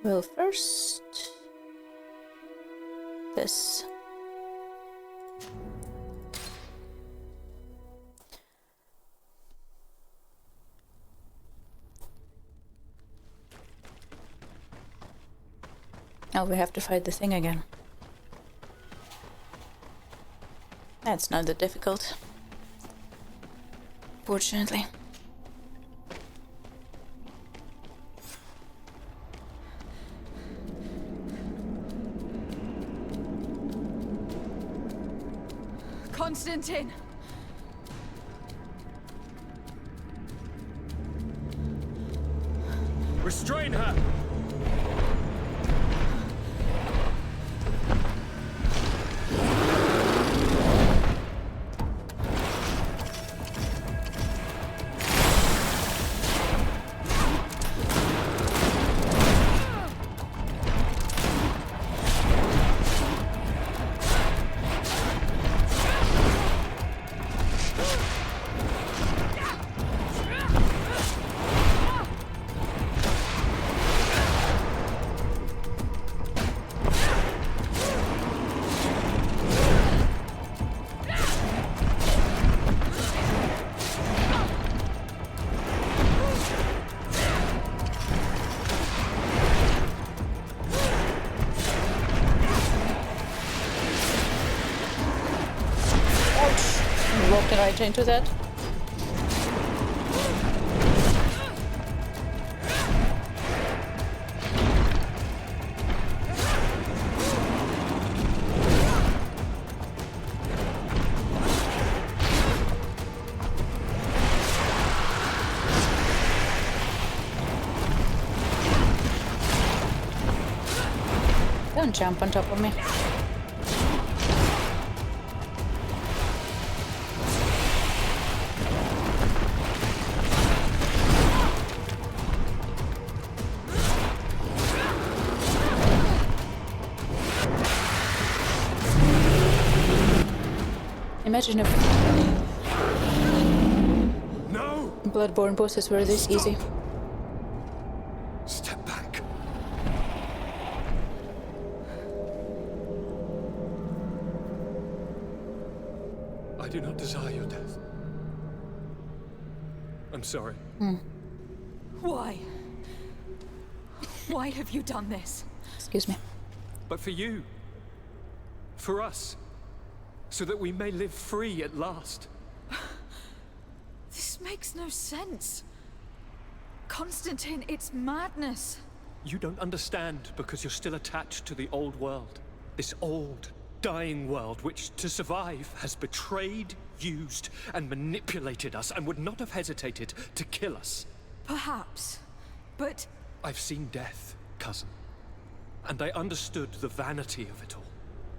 Well, first this. Now we have to fight the thing again. That's not that difficult, fortunately. Constantine! Restrain her! Walked right into that. Don't jump on top of me. Imagine if Bloodborne bosses were this easy. Step back. I do not desire your death. I'm sorry. Why? Why have you done this? Excuse me. But for you. For us. So that we may live free at last. This makes no sense. Constantine, it's madness. You don't understand because you're still attached to the old world. This old, dying world which, to survive, has betrayed, used, and manipulated us and would not have hesitated to kill us. Perhaps. But I've seen death, cousin. And I understood the vanity of it all.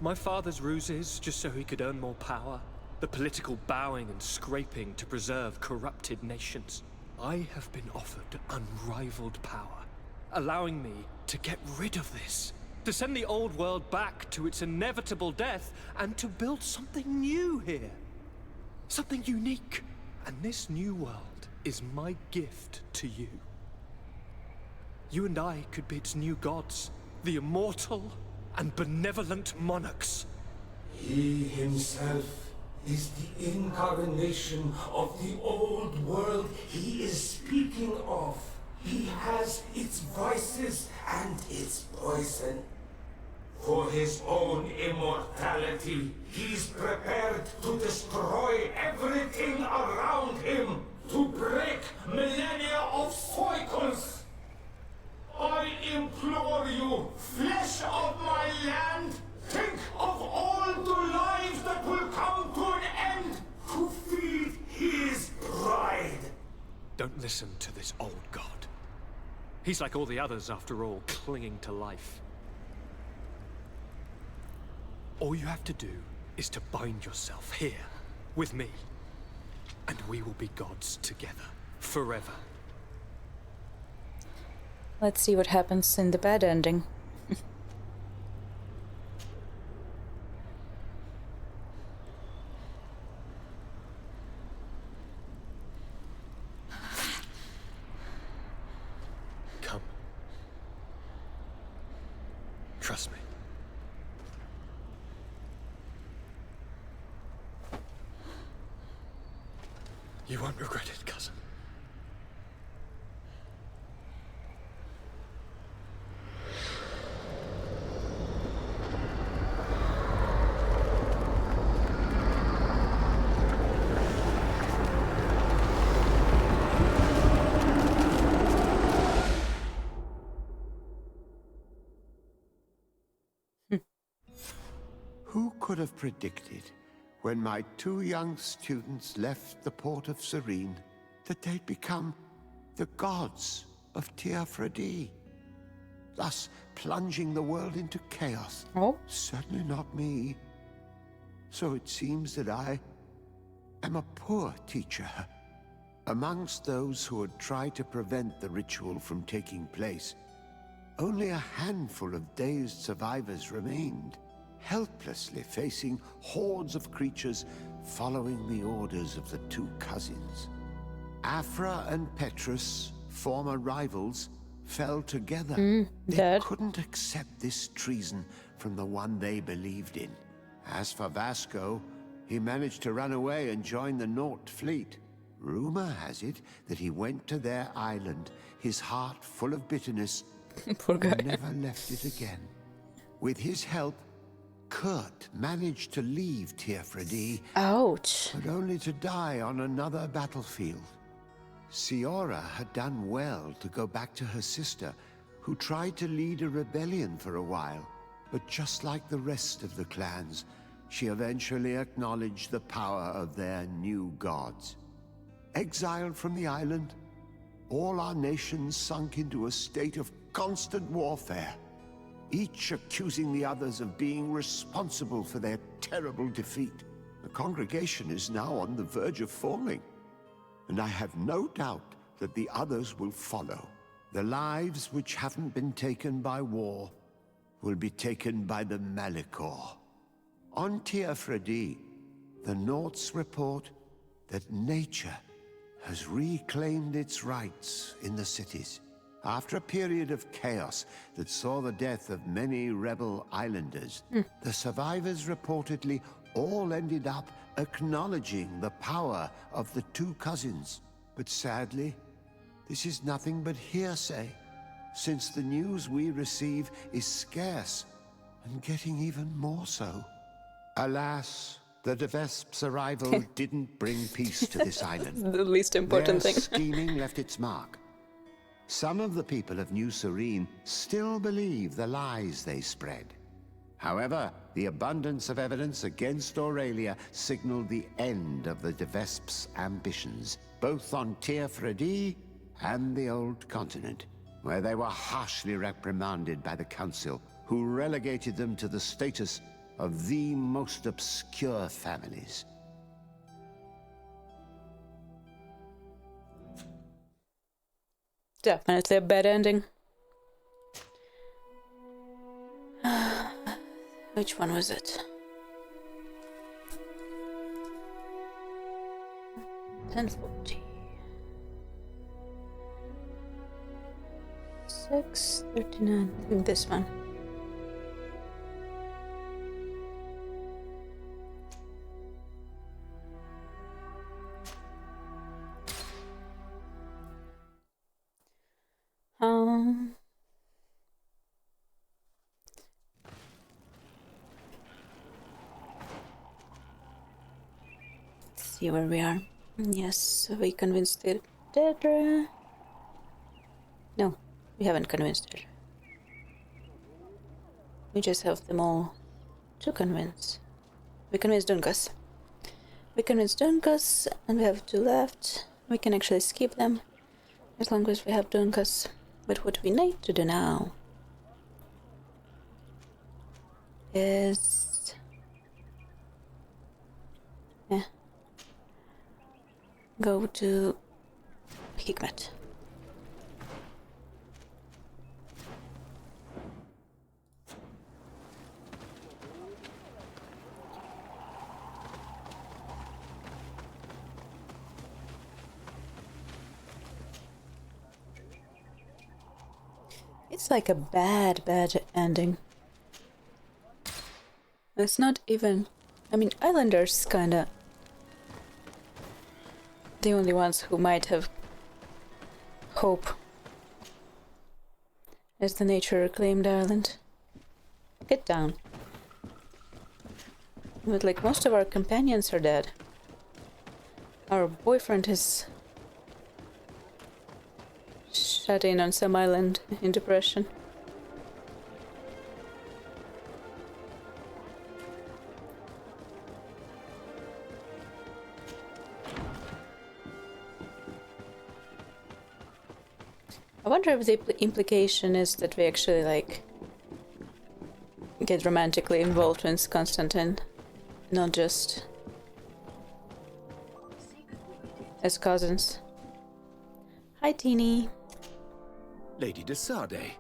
My father's ruses just so he could earn more power. The political bowing and scraping to preserve corrupted nations. I have been offered unrivaled power, allowing me to get rid of this. To send the old world back to its inevitable death and to build something new here. Something unique. And this new world is my gift to you. You and I could be its new gods, the immortal and benevolent monarchs. He himself is the incarnation of the old world he is speaking of. He has its vices and its poison. For his own immortality, he's prepared to destroy everything around him, to break millennia of cycles. I implore you, flesh of my land, think of all the lives that will come to an end to feed his pride. Don't listen to this old god. He's like all the others, after all, clinging to life. All you have to do is to bind yourself here, with me, and we will be gods together, forever. Let's see what happens in the bad ending. Come. Trust me. You won't regret it, cousin. Who could have predicted, when my two young students left the port of Serene, that they'd become the gods of Teofredi, thus plunging the world into chaos? Oh. Certainly not me. So it seems that I am a poor teacher. Amongst those who had tried to prevent the ritual from taking place, only a handful of dazed survivors remained, helplessly facing hordes of creatures following the orders of the two cousins. Afra and Petrus, former rivals, fell together. They Dad. couldn't accept this treason from the one they believed in. As for Vasco, he managed to run away and join the Naut fleet. Rumor has it that he went to their island, his heart full of bitterness, Poor guy. and never left it again. With his help, Kurt managed to leave Teofredi, Ouch. but only to die on another battlefield. Siora had done well to go back to her sister, who tried to lead a rebellion for a while, but just like the rest of the clans, she eventually acknowledged the power of their new gods. Exiled from the island, all our nations sunk into a state of constant warfare, each accusing the others of being responsible for their terrible defeat. The congregation is now on the verge of falling, and I have no doubt that the others will follow. The lives which haven't been taken by war will be taken by the Malicor. On Teofredi, the Nauts report that nature has reclaimed its rights in the cities. After a period of chaos that saw the death of many rebel islanders, the survivors reportedly all ended up acknowledging the power of the two cousins. But sadly, this is nothing but hearsay, since the news we receive is scarce and getting even more so. Alas, the Devesp's arrival didn't bring peace to this island. The least important Their thing. scheming left its mark. Some of the people of New Serene still believe the lies they spread. However, the abundance of evidence against Aurelia signaled the end of the Devesp's ambitions, both on Teofredi and the Old Continent, where they were harshly reprimanded by the Council, who relegated them to the status of the most obscure families. Definitely a bad ending. Which one was it? 1040. 639. I think this one. Let's see where we are. Yes, we convinced the Dedra. No, we haven't convinced her. We just have them all to convince. We convinced Dunkas. We convinced Dunkas, and we have two left. We can actually skip them as long as we have Dunkas. But what we need to do now is go to Hikmet. It's like a bad ending. It's not even... I mean, islanders kinda... the only ones who might have hope as the nature-reclaimed island. Get down. But like, most of our companions are dead. Our boyfriend is shut in on some island in depression. I wonder if the implication is that we actually, like, get romantically involved when it's Constantine, not just as cousins. Hi, Teeny. Lady de Sade.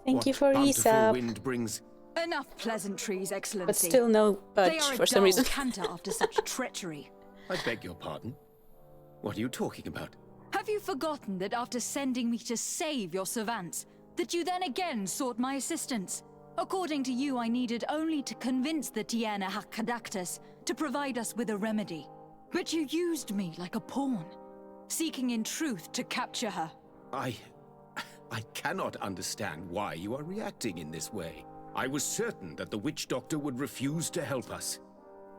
Thank you for bountiful Isab. wind brings... Enough pleasantries, Excellency. But still no They budge are a for some dull reason. canter after such treachery. I beg your pardon? What are you talking about? Have you forgotten that after sending me to save your servants, that you then again sought my assistance? According to you, I needed only to convince the Tiana Hakadactus to provide us with a remedy. But you used me like a pawn, seeking in truth to capture her. I cannot understand why you are reacting in this way. I was certain that the witch doctor would refuse to help us.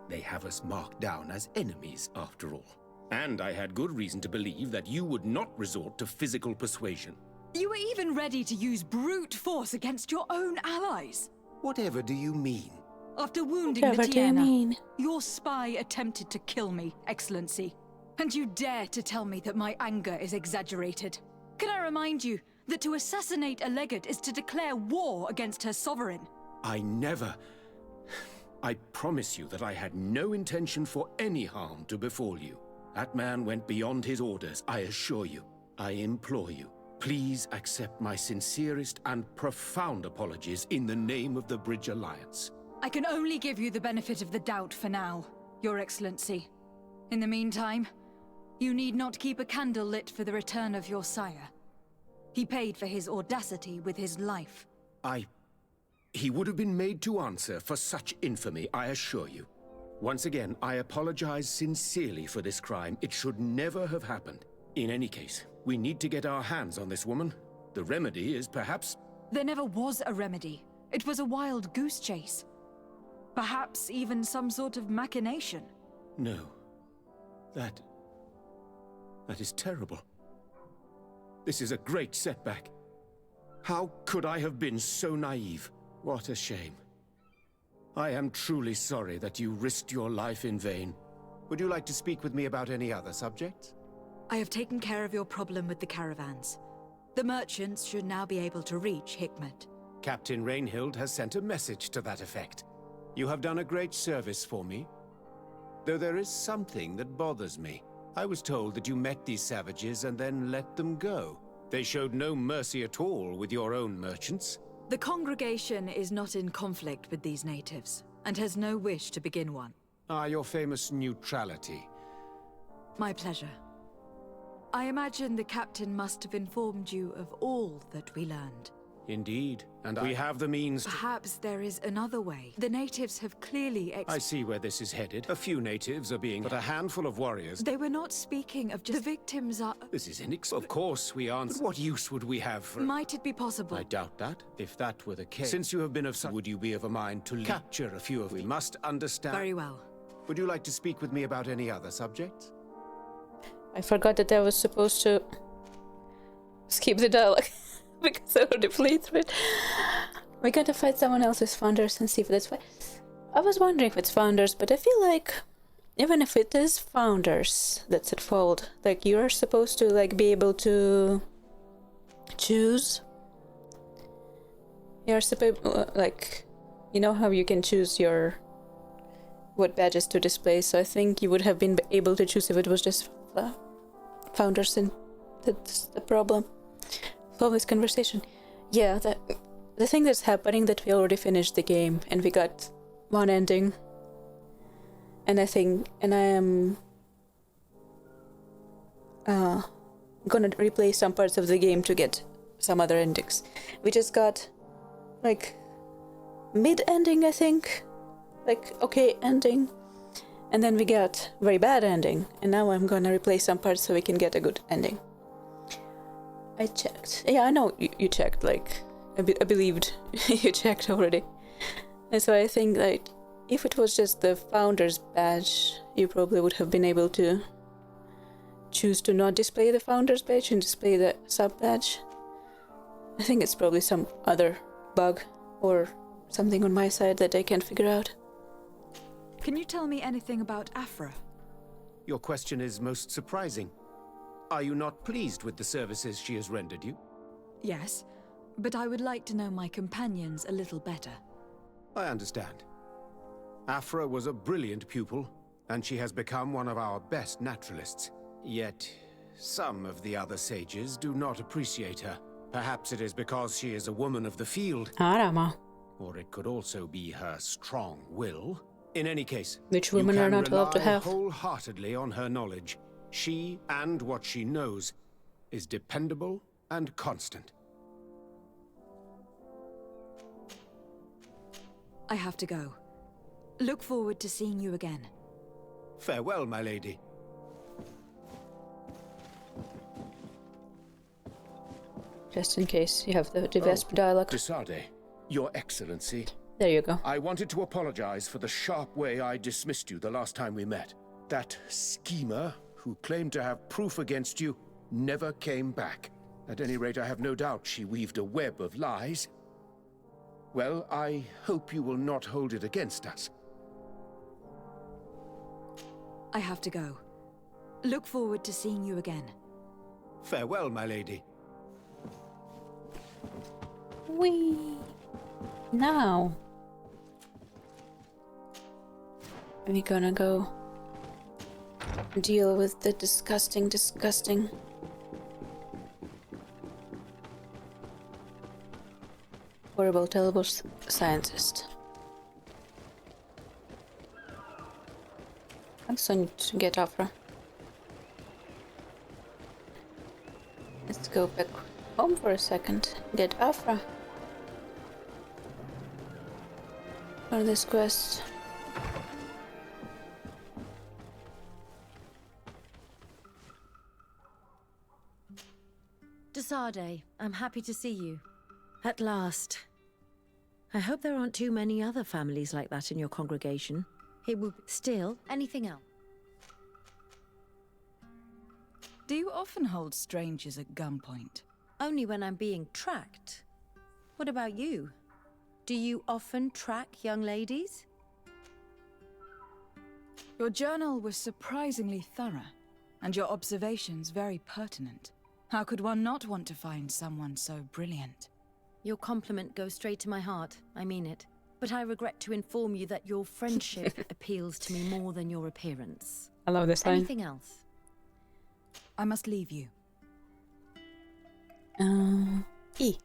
They have us marked down as enemies, after all. And I had good reason to believe that you would not resort to physical persuasion. You were even ready to use brute force against your own allies. Whatever do you mean? After wounding Whatever the do you Tiana, mean? your spy attempted to kill me, Excellency. And you dare to tell me that my anger is exaggerated. Can I remind you that to assassinate a legate is to declare war against her sovereign? I never... I promise you that I had no intention for any harm to befall you. That man went beyond his orders, I assure you. I implore you, please accept my sincerest and profound apologies in the name of the Bridge Alliance. I can only give you the benefit of the doubt for now, Your Excellency. In the meantime, you need not keep a candle lit for the return of your sire. He paid for his audacity with his life. He would have been made to answer for such infamy, I assure you. Once again, I apologize sincerely for this crime. It should never have happened. In any case, we need to get our hands on this woman. The remedy is perhaps... There never was a remedy. It was a wild goose chase. Perhaps even some sort of machination. No. That is terrible. This is a great setback. How could I have been so naive? What a shame. I am truly sorry that you risked your life in vain. Would you like to speak with me about any other subjects? I have taken care of your problem with the caravans. The merchants should now be able to reach Hikmet. Captain Rainhild has sent a message to that effect. You have done a great service for me. Though there is something that bothers me. I was told that you met these savages and then let them go. They showed no mercy at all with your own merchants. The congregation is not in conflict with these natives, and has no wish to begin one. Your famous neutrality. My pleasure. I imagine the captain must have informed you of all that we learned. Indeed, and we have the means to... Perhaps there is another way. The natives have clearly I see where this is headed. A few natives are being... but a handful of warriors... They were not speaking of just... The victims are... This is Of course we aren't... But what use would we have for... Might it be possible? I doubt that. If that were the case... Since you have been of some... Would you be of a mind to capture a few of... We must understand... Very well. Would you like to speak with me about any other subjects? I forgot that I was supposed to skip the dialogue because I already played through it. We gotta fight someone else's founders and see if that's why. I was wondering if it's founders, but I feel like even if it is founders that's at fault, like you're supposed to like be able to choose. You're supposed like, you know how you can choose your what badges to display. So I think you would have been able to choose if it was just founders, and that's the problem. Love this conversation. Yeah, the thing that's happening that we already finished the game and we got one ending, and I am gonna replay some parts of the game to get some other endings. We just got like mid-ending, I think, like okay ending, and then we got very bad ending, and now I'm gonna replace some parts so we can get a good ending. I checked. Yeah, I know you checked, like I believed you checked already. And so I think that if it was just the founder's badge, you probably would have been able to choose to not display the founder's badge and display the sub badge. I think it's probably some other bug or something on my side that I can't figure out. Can you tell me anything about Afra? Your question is most surprising. Are you not pleased with the services she has rendered you? Yes, but I would like to know my companions a little better. I understand. Afra was a brilliant pupil, and she has become one of our best naturalists. Yet, some of the other sages do not appreciate her. Perhaps it is because she is a woman of the field. Arama. Or it could also be her strong will. In any case, Which women you are can not allowed to rely have. wholeheartedly on her knowledge. She and what she knows is dependable and constant. I have to go. Look forward to seeing you again. Farewell, my lady. Just in case you have the Vesp dialogue. Desade, Your Excellency. There you go. I wanted to apologize for the sharp way I dismissed you the last time we met. That schemer who claimed to have proof against you never came back. At any rate, I have no doubt she weaved a web of lies. Well, I hope you will not hold it against us. I have to go. Look forward to seeing you again. Farewell, my lady. Whee! Now we're gonna go deal with the disgusting horrible, terrible scientist. I also need to get Afra. Let's go back home for a second. Get Afra for this quest. Desade, I'm happy to see you. At last. I hope there aren't too many other families like that in your congregation. It would still anything else. Do you often hold strangers at gunpoint? Only when I'm being tracked. What about you? Do you often track young ladies? Your journal was surprisingly thorough, and your observations very pertinent. How could one not want to find someone so brilliant? Your compliment goes straight to my heart, I mean it. But I regret to inform you that your friendship appeals to me more than your appearance. I love this line. Anything else? I must leave you. E.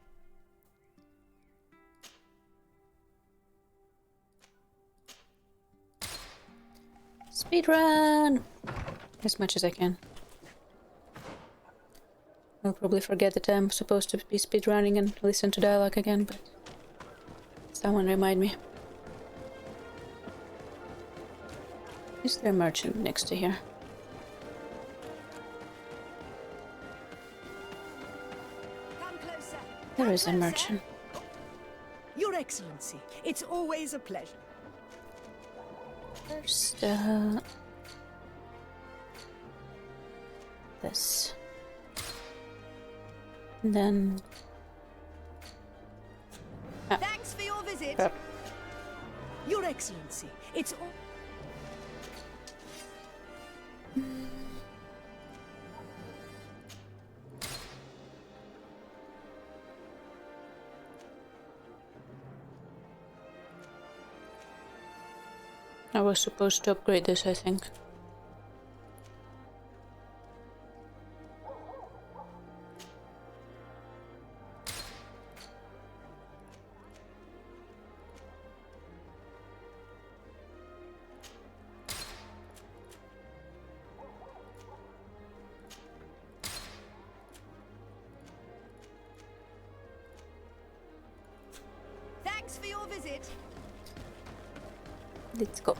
Speedrun! As much as I can. I'll probably forget that I'm supposed to be speedrunning and listen to dialogue again, but someone remind me. Is there a merchant next to here? Come closer. There is a merchant. Your Excellency, it's always a pleasure. First, this. And then... Thanks for your visit. Your Excellency, it's all... I was supposed to upgrade this, I think. Thanks for your visit. Let's go.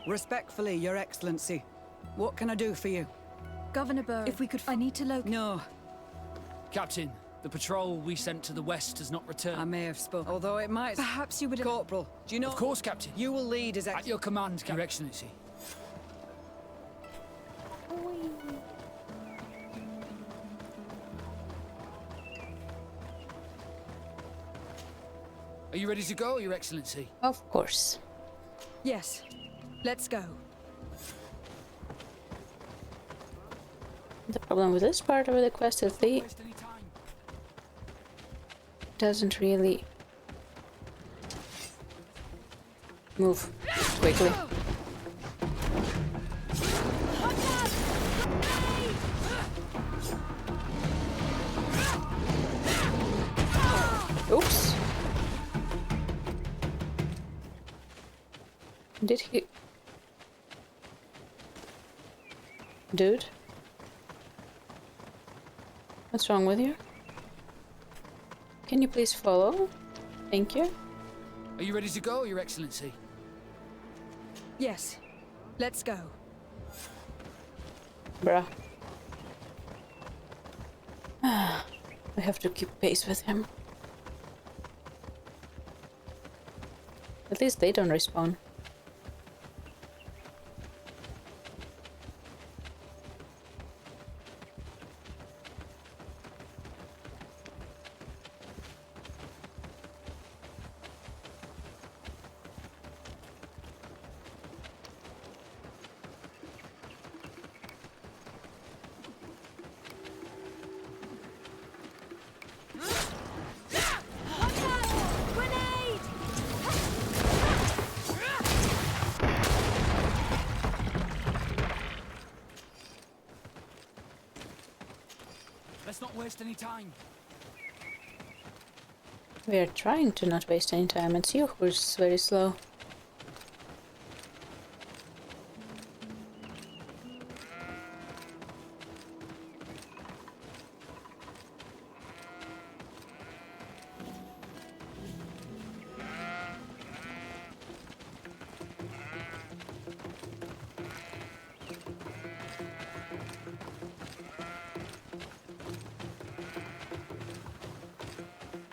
Respectfully, Your Excellency. What can I do for you? Governor Burr, if we could... I need to locate... No, Captain, the patrol we sent to the west has not returned. I may have spoken. Although it might... Perhaps you would... Corporal, do you know... Of course, Captain. You will lead as... At your command, Your Excellency. Are you ready to go, Your Excellency? Of course. Yes. Let's go. The problem with this part of the quest is they doesn't really move quickly. Oops. Did he... Dude? What's wrong with you? Can you please follow? Thank you. Are you ready to go, Your Excellency? Yes. Let's go. Bruh. We have to keep pace with him. At least they don't respawn. Let's not waste any time. We are trying to not waste any time. It's you who's very slow.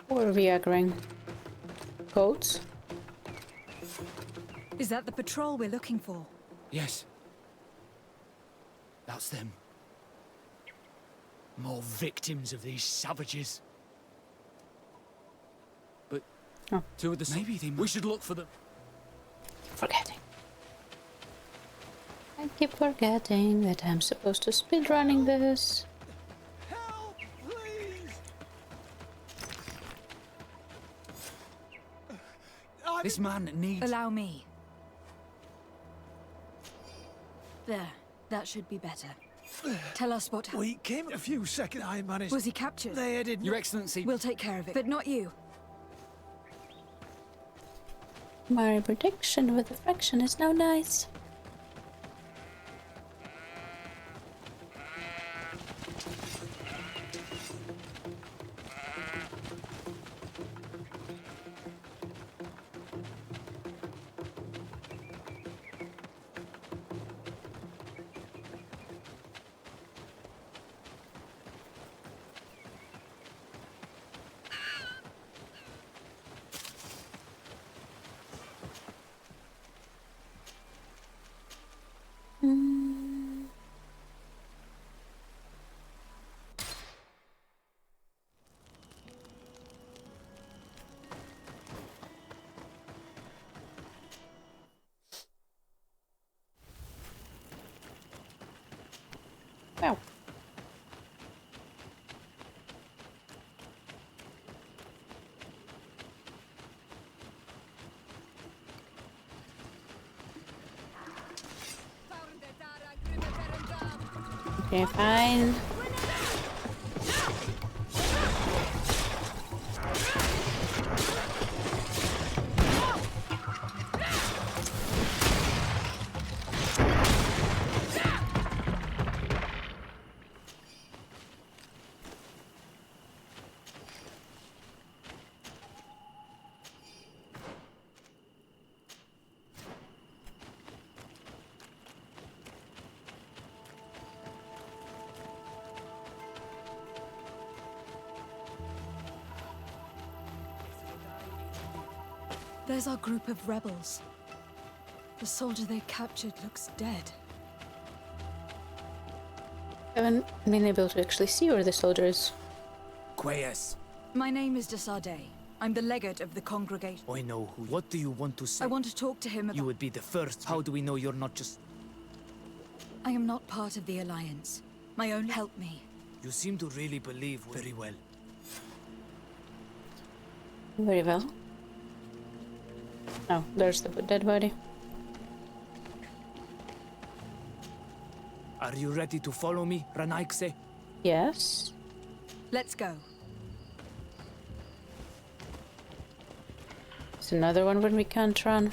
Or Viagraing. Codes? Is that the patrol we're looking for? Yes. That's them. More victims of these savages. But Oh. two of the... Maybe they... We should look for them. Forgetting. I keep forgetting that I'm supposed to speedrunning this. Help, please! This man needs... Allow me. There. That should be better. Tell us what happened. We came a few seconds. I managed. Was he captured? They headed. Your Excellency... We'll take care of it. But not you. My prediction with the fraction is now nice. Okay, fine. There's our group of rebels. The soldier they captured looks dead. I haven't been able to actually see where the soldier is. Quayes. My name is Desade. I'm the legate of the congregation. I know who. What do you want to say? I want to talk to him about... You would be the first. How do we know you're not just... I am not part of the Alliance. My own help me. You seem to really believe very well. Very well. Oh, there's the dead body. Are you ready to follow me, Ranaikse? Yes. Let's go. It's another one when we can't run.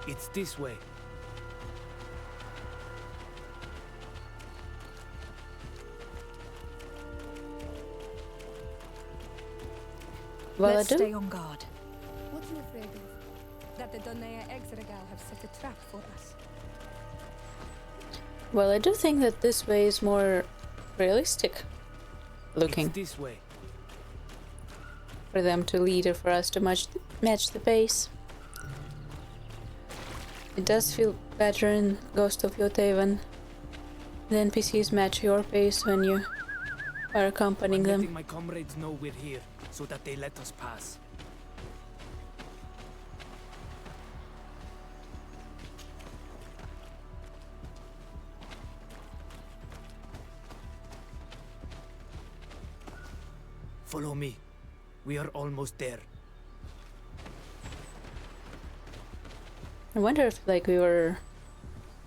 It's this way. Well, Let's stay on guard. What are you afraid of? That the Donea Exregal have set a trap for us. Well, I do think that this way is more realistic looking. It's this way. For them to lead or for us to match the pace. It does feel better in Ghost of Yotaven. The NPCs match your pace when you are accompanying them. Letting my comrades know we're here, so that they let us pass. Follow me. We are almost there. I wonder if, like, we were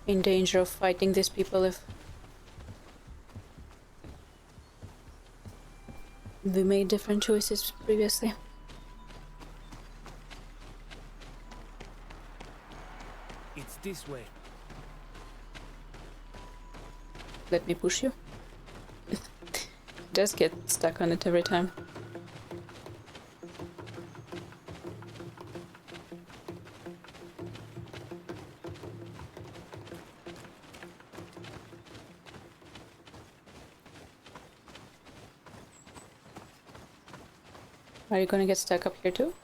in danger of fighting these people if we made different choices previously. It's this way. Let me push you. Just get stuck on it every time. Are you gonna get stuck up here too?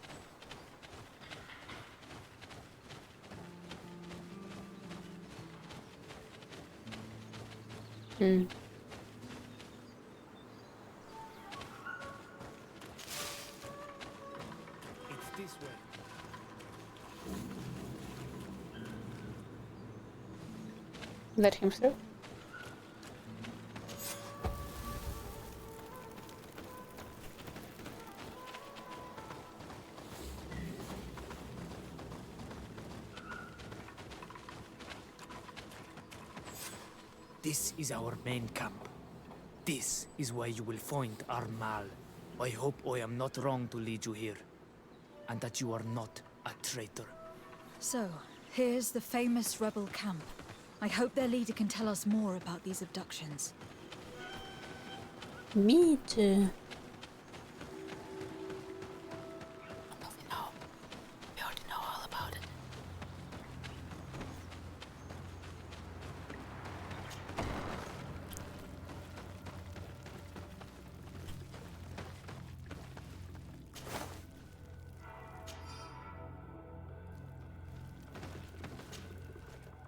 Hmm. It's this way. Let him through. This is our main camp. This is where you will find our Mal. I hope I am not wrong to lead you here, and that you are not a traitor. So, here's the famous rebel camp. I hope their leader can tell us more about these abductions. Me too. We already know all about it.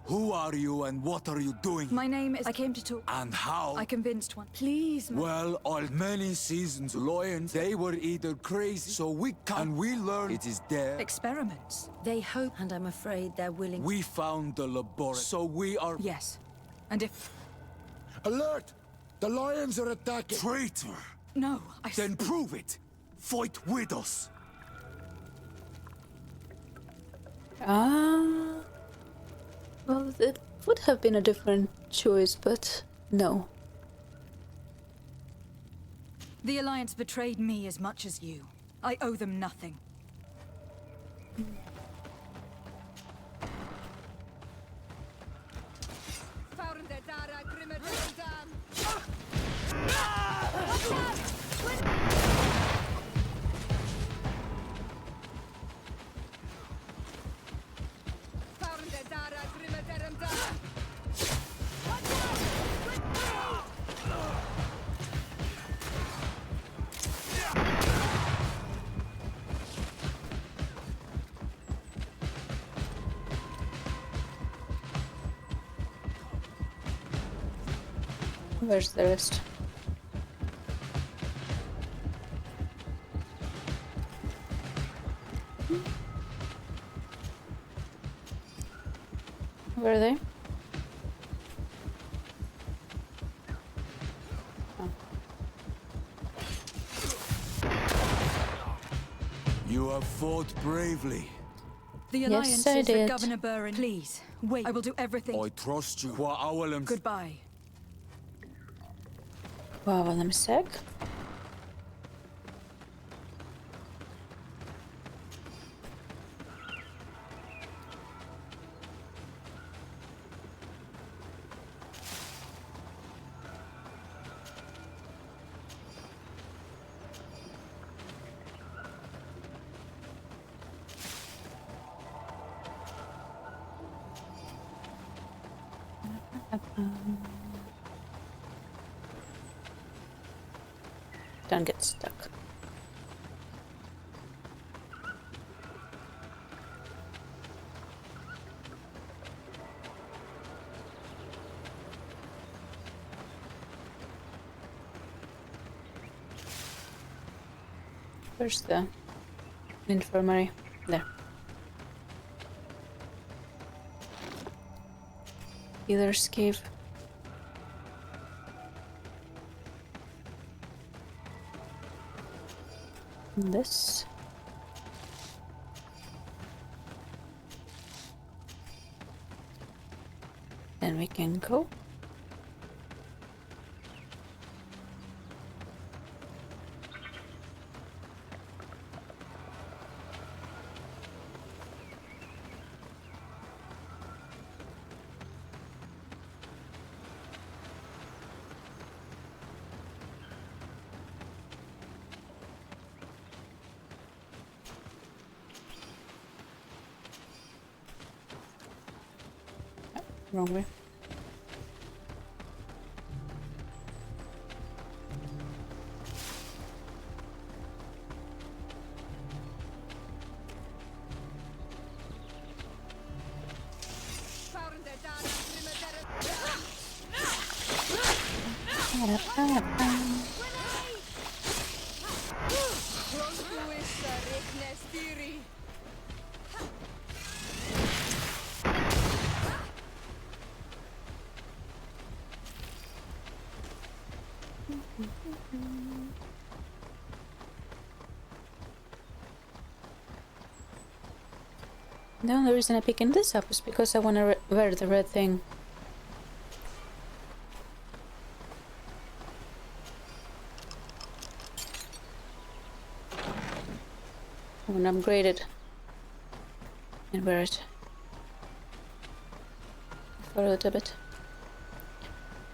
Who are you and what are you doing? My name is... I came to talk... And how? I convinced one. Please, Well, all many seasons lions, they were either crazy, so we can... And we learned it is there. Experiments. They hope, and I'm afraid they're willing... We found the laboratory, so we are... Yes. And if... Alert! The lions are attacking! Traitor! No, Then prove it! Fight with us! Well, it would have been a different choice, but no. The Alliance betrayed me as much as you. I owe them nothing. Where's the rest? Where are they? Oh. You have fought bravely. The Alliance Yes, I is with did. Governor Burren. Please, wait. I will do everything. I trust you. Goodbye. Wow, let me sec. Don't get stuck. Where's the infirmary? There. Healer's cave. This. Then we can go. Wrong way. The only reason I picking this up is because I want to wear the red thing. I want to upgrade it and wear it for a little bit.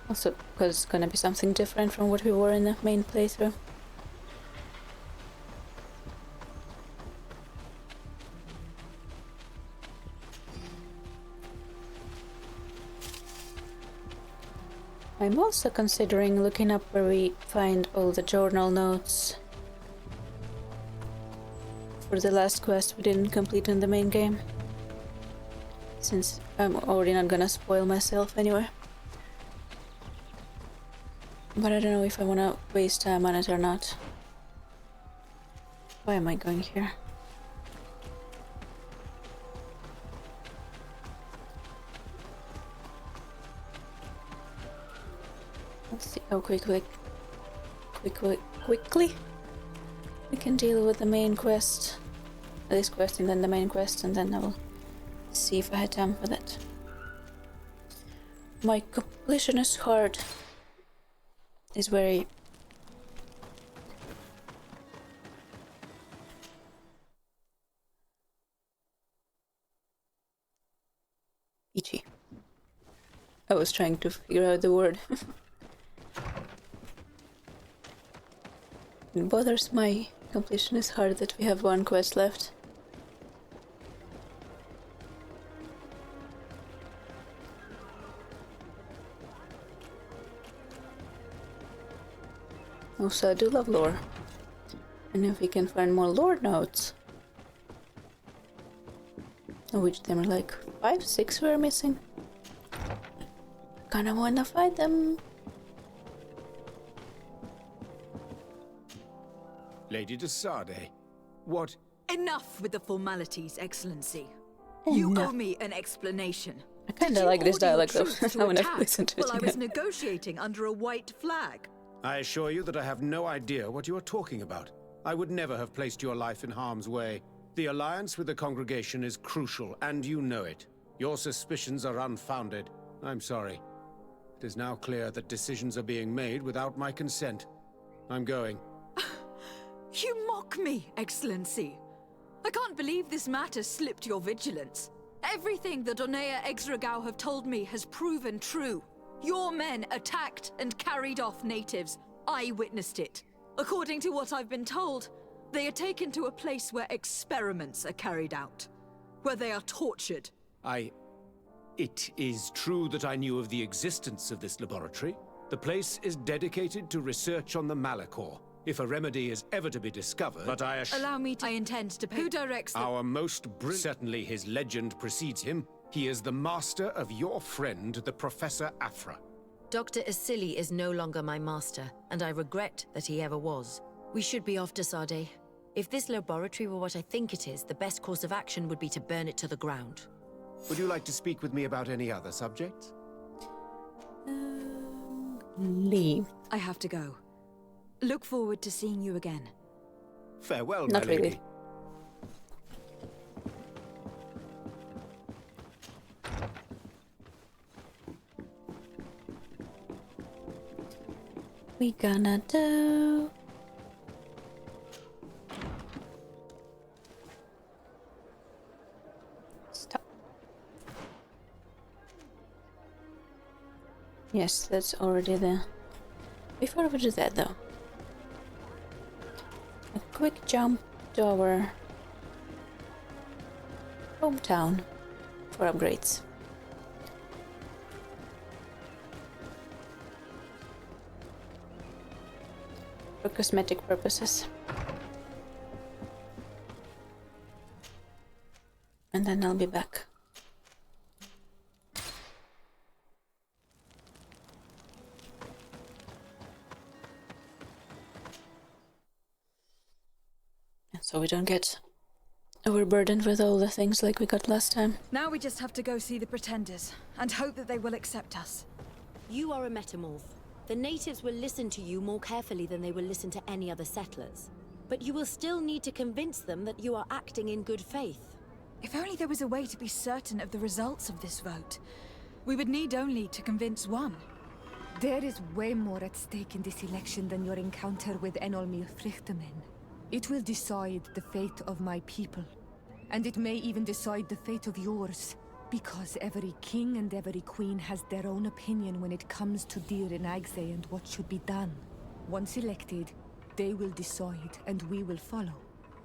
Also, because it's gonna be something different from what we wore in the main playthrough. I'm also considering looking up where we find all the journal notes for the last quest we didn't complete in the main game, since I'm already not gonna spoil myself anyway. But I don't know if I wanna waste time on it or not. Why am I going here? Let's see. how quickly we can deal with the main quest. This quest and then the main quest, and then I will see if I had time for that. My completionist heart is very itchy. I was trying to figure out the word. It bothers my completionist heart that we have one quest left. Also, I do love lore. And if we can find more lore notes, of which there are like 5, 6 we're missing, kinda wanna find them. Lady de Sade, what? Enough with the formalities, Excellency. You owe me an explanation. I kinda like this dialogue though. I wanna listen to it while again. I was negotiating under a white flag. I assure you that I have no idea what you are talking about. I would never have placed your life in harm's way. The alliance with the congregation is crucial, and you know it. Your suspicions are unfounded. I'm sorry. It is now clear that decisions are being made without my consent. I'm going. You mock me, Excellency. I can't believe this matter slipped your vigilance. Everything the Donea Exregao have told me has proven true. Your men attacked and carried off natives. I witnessed it. According to what I've been told, they are taken to a place where experiments are carried out, where they are tortured. It is true that I knew of the existence of this laboratory. The place is dedicated to research on the Malachor. If a remedy is ever to be discovered, but Allow me to... I intend to pay... Who directs the... Our most brilliant... Certainly his legend precedes him. He is the master of your friend, the Professor Afra. Dr. Asili is no longer my master, and I regret that he ever was. We should be off to Sade. If this laboratory were what I think it is, the best course of action would be to burn it to the ground. Would you like to speak with me about any other subjects? Leave. I have to go. Look forward to seeing you again. Farewell, Not my lady. really. We gonna do... Stop. Yes, that's already there. Before we do that though, a quick jump to our hometown for upgrades. For cosmetic purposes. And then I'll be back. So we don't get overburdened with all the things like we got last time. Now we just have to go see the pretenders and hope that they will accept us. You are a metamorph. The natives will listen to you more carefully than they will listen to any other settlers. But you will still need to convince them that you are acting in good faith. If only there was a way to be certain of the results of this vote. We would need only to convince one. There is way more at stake in this election than your encounter with Enolmir Frichtemen. It will decide the fate of my people. And it may even decide the fate of yours. Because every king and every queen has their own opinion when it comes to Dir and Agse and what should be done. Once elected, they will decide and we will follow.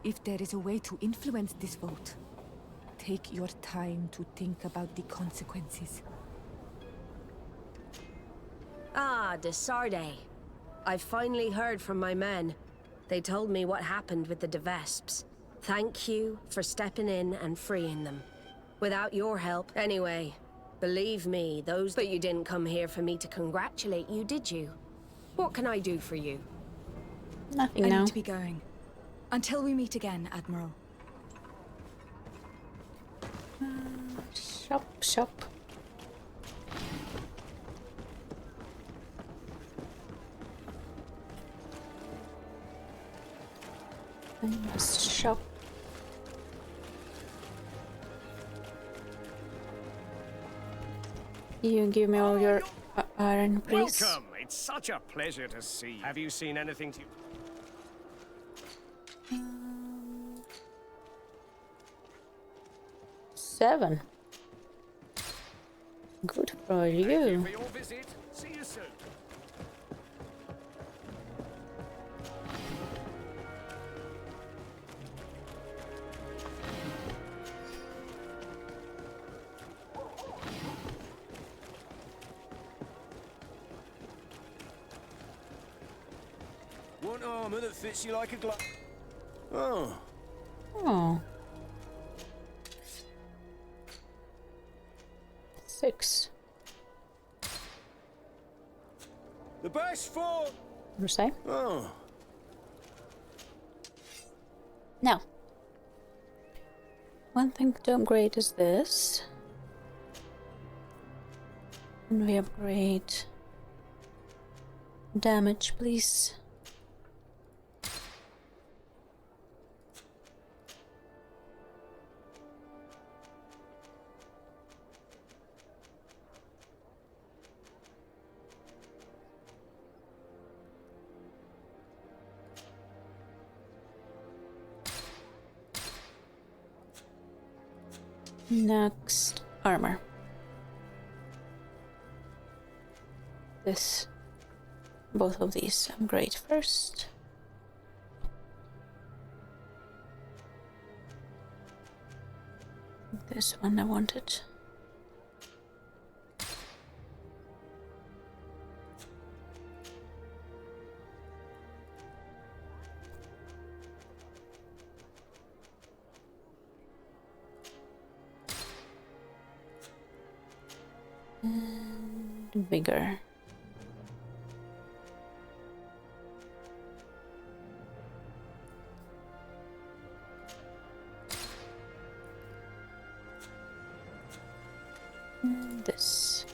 If there is a way to influence this vote, take your time to think about the consequences. Ah, de Sarde. I finally heard from my men. They told me what happened with the Devesps. Thank you for stepping in and freeing them. Without your help, anyway. Believe me, those... But you didn't come here for me to congratulate you, did you? What can I do for you? Nothing I now. need to be going. Until we meet again, Admiral. Shop, shop. I must shop. You give me all your iron, please. Welcome. It's such a pleasure to see you. Have you seen anything to... 7. Good for you. Thank you for your visit. See you soon. Want armor that fits you like a glove? Oh. Oh. 6. The best for... You say? Oh. Now, one thing to upgrade is this. And we upgrade damage, please. Next, armor. This, both of these upgrade first. This one I wanted. And vigor. And this.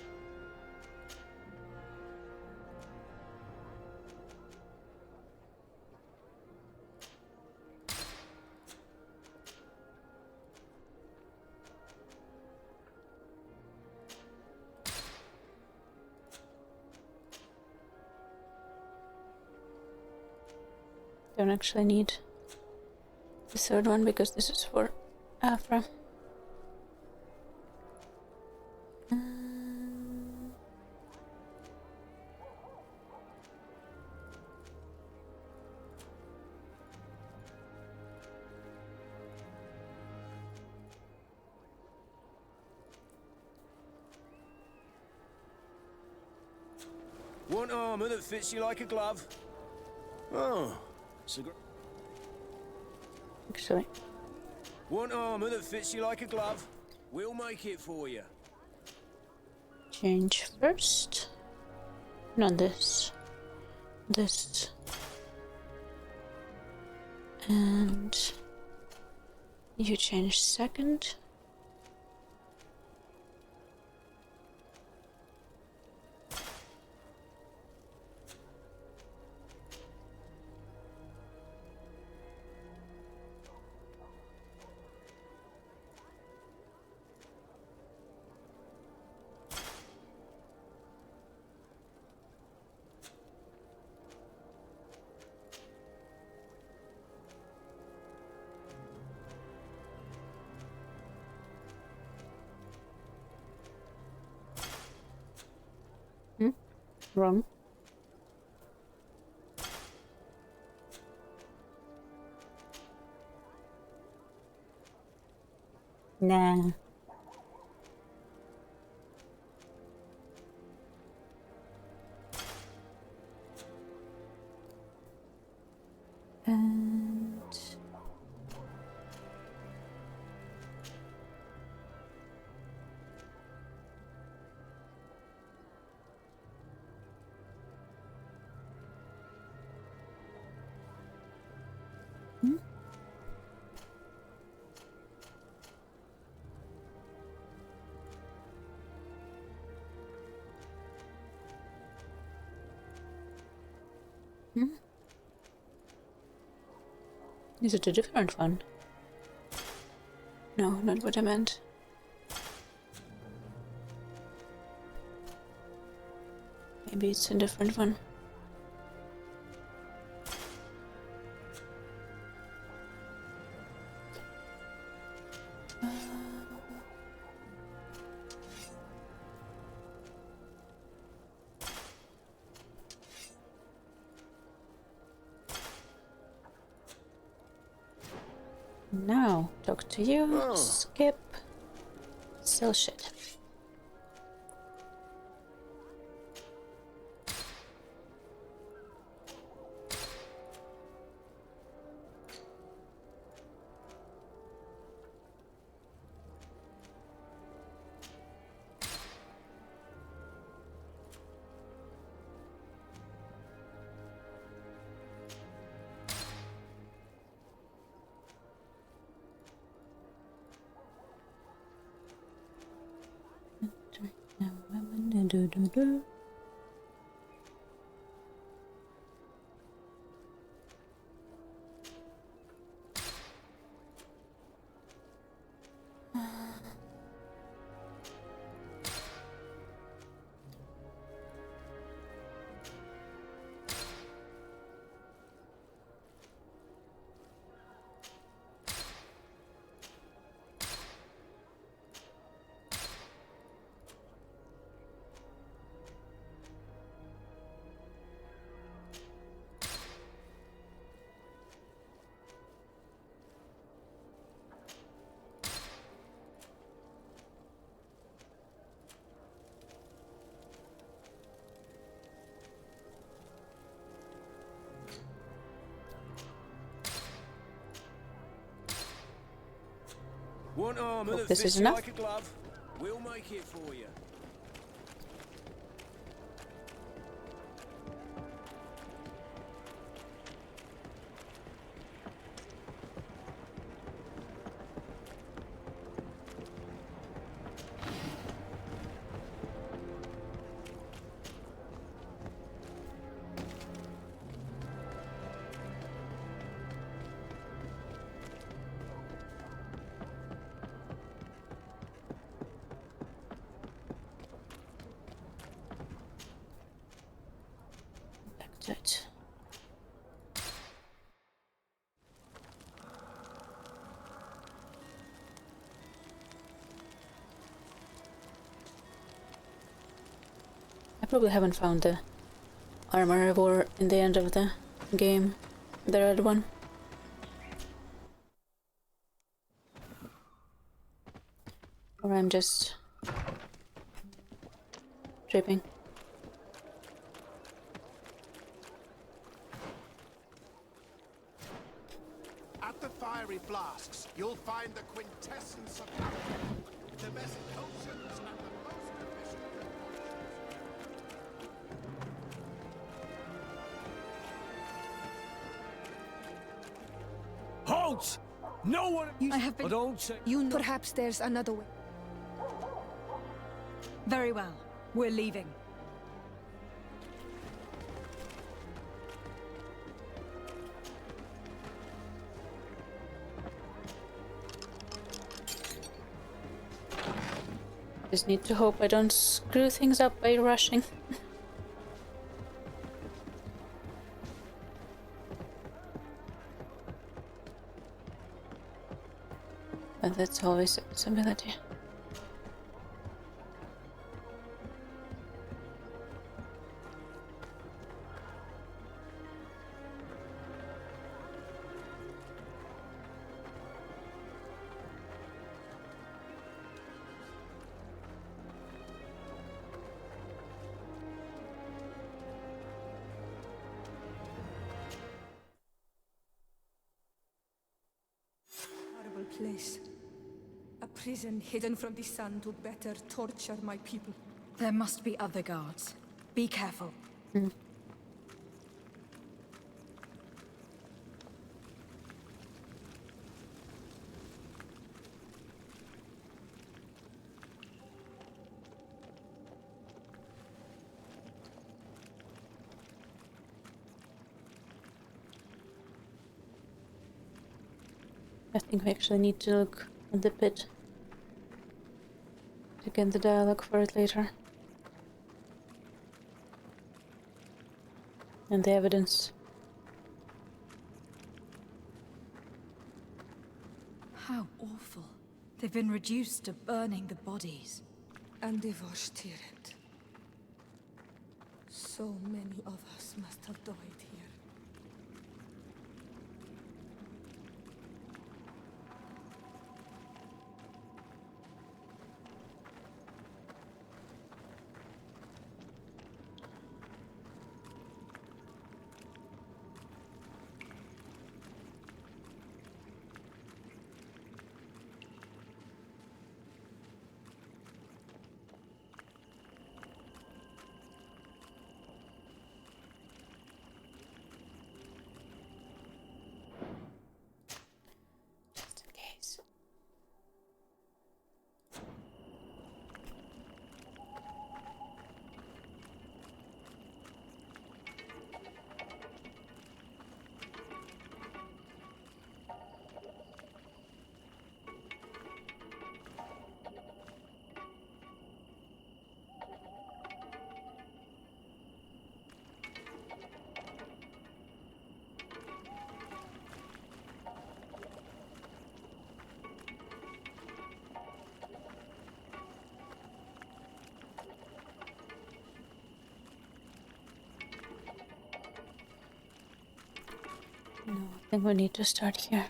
Don't actually need the third one because this is for afar. Want armor that fits you like a glove? Oh. Actually. Want armor that fits you like a glove? We'll make it for you. Change first. Not this. This. And you change second. Wrong. Nah. And Is it a different one? No, not what I meant. Maybe it's a different one. Now, talk to you, skip, sell shit. Want armor that This fits is you enough. like a glove? We'll make it for you. It. I probably haven't found the armor I wore in the end of the game, the red one. Or I'm just tripping. Flasks, you'll find the quintessence of alchemy, the best potions and the most efficient. Halt! No one. I have been. Don't say. You know. Perhaps there's another way. Very well. We're leaving. Just need to hope I don't screw things up by rushing. But that's always a possibility. Place. A prison hidden from the sun to better torture my people. There must be other guards. Be careful. I think we actually need to look at the pit to get the dialogue for it later. And the evidence. How awful. They've been reduced to burning the bodies. And devastated. So many of us must have died here. No, I think we need to start here.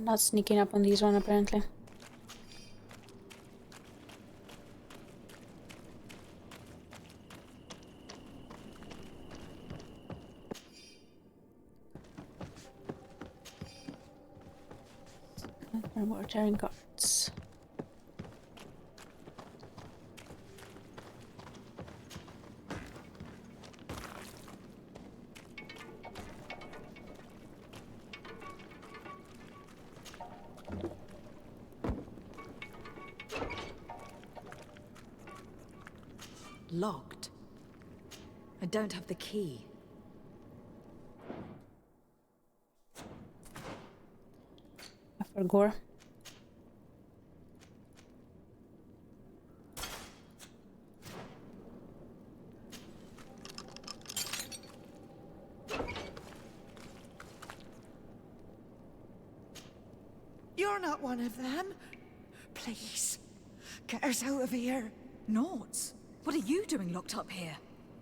Not sneaking up on these one apparently. More tearing guards. Locked. I don't have the key. Afar gore. You're not one of them. Please, get us out of here. Noughts? What are you doing locked up here?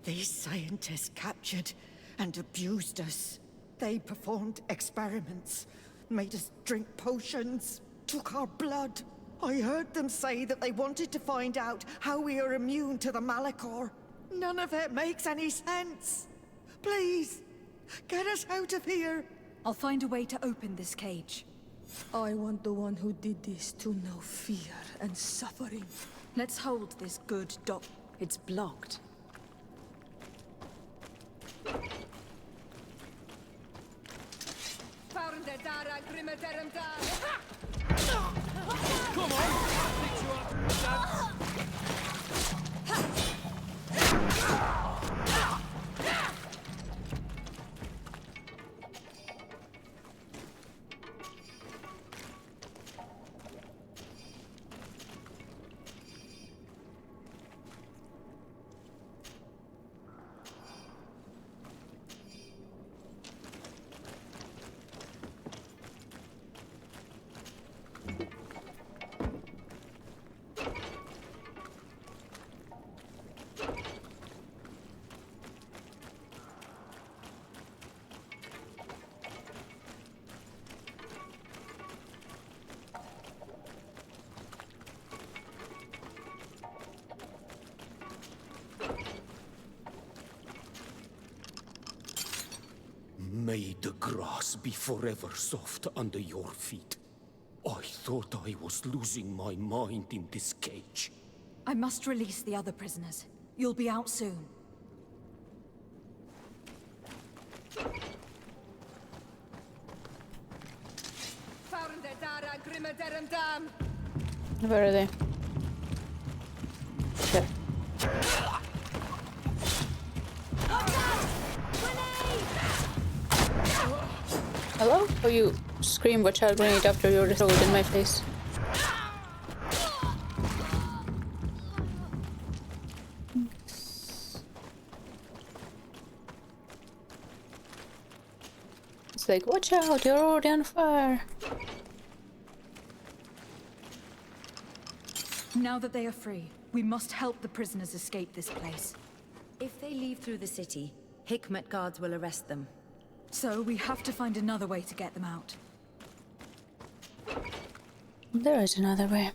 These scientists captured and abused us. They performed experiments, made us drink potions, took our blood. I heard them say that they wanted to find out how we are immune to the Malachor. None of it makes any sense. Please, get us out of here. I'll find a way to open this cage. I want the one who did this to know fear and suffering. Let's hold this good doc. It's blocked. Come on! Pick you up, May the grass be forever soft under your feet. I thought I was losing my mind in this cage. I must release the other prisoners. You'll be out soon. Where are they? There. Hello? Oh, you scream watch out grenade after you're thrown in my face. It's like, watch out, you're already on fire. Now that they are free, we must help the prisoners escape this place. If they leave through the city, Hikmet guards will arrest them. So we have to find another way to get them out. There is another way.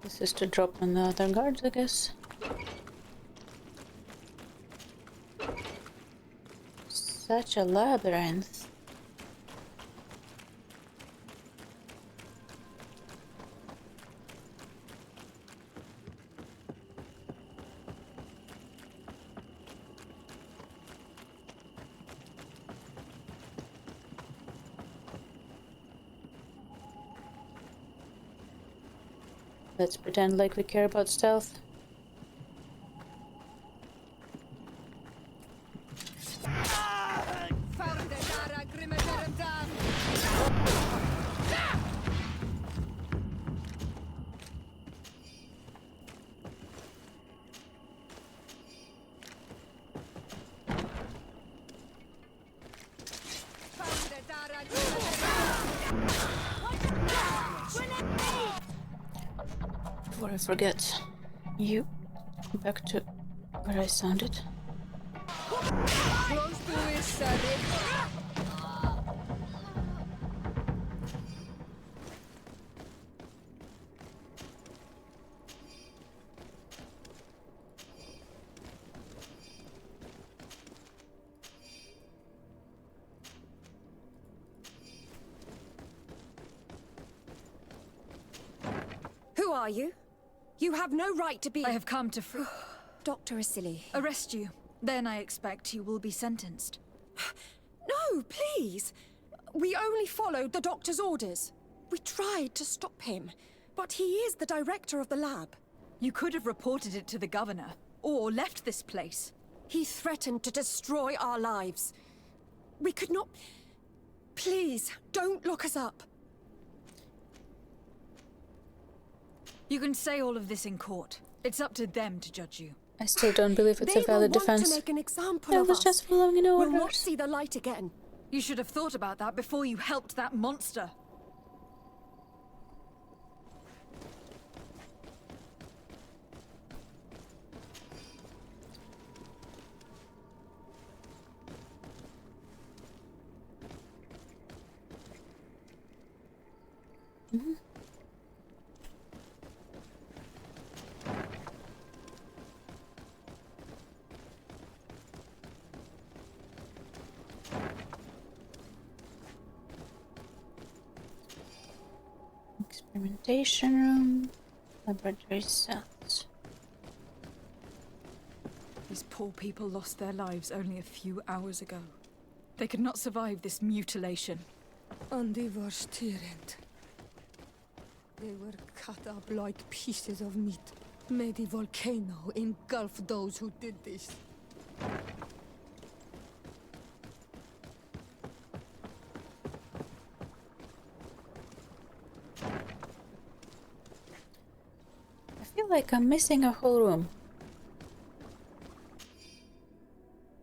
This is to drop on the other guards, I guess. Such a labyrinth. Let's pretend like we care about stealth. Before I forget, you back to where I sounded. Who are you? You have no right to be— I have come to free— Dr. Asili. Arrest you. Then I expect you will be sentenced. No, please! We only followed the doctor's orders. We tried to stop him, but he is the director of the lab. You could have reported it to the governor, or left this place. He threatened to destroy our lives. We could not— Please, don't lock us up. You can say all of this in court. It's up to them to judge you. I still don't believe it's a valid defense. They will want to make an example I of was us. just following We'll orders. not see the light again. You should have thought about that before you helped that monster. Mm-hmm. Experimentation room, laboratory cells. These poor people lost their lives only a few hours ago. They could not survive this mutilation. And they were tyrant. They were cut up like pieces of meat. May the volcano engulf those who did this. feel like I'm missing a whole room.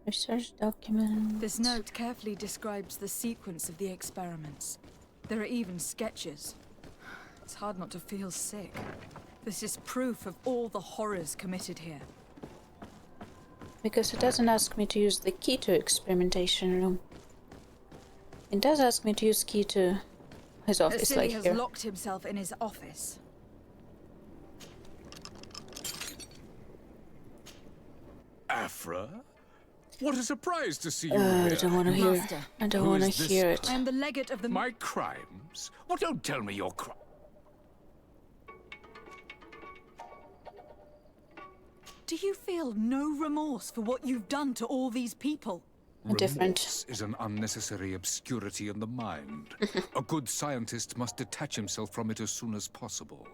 Research document. This note carefully describes the sequence of the experiments. There are even sketches. It's hard not to feel sick. This is proof of all the horrors committed here. Because it doesn't ask me to use the key to experimentation room. It does ask me to use key to his office, like has here. locked himself in his office. Afra? What a surprise to see you I here. don't want to hear. Master. I don't Who want to is this hear it. I am the legate of the... My crimes? Well, don't tell me your crimes. Do you feel no remorse for what you've done to all these people? Remorse is an unnecessary obscurity in the mind. A good scientist must detach himself from it as soon as possible.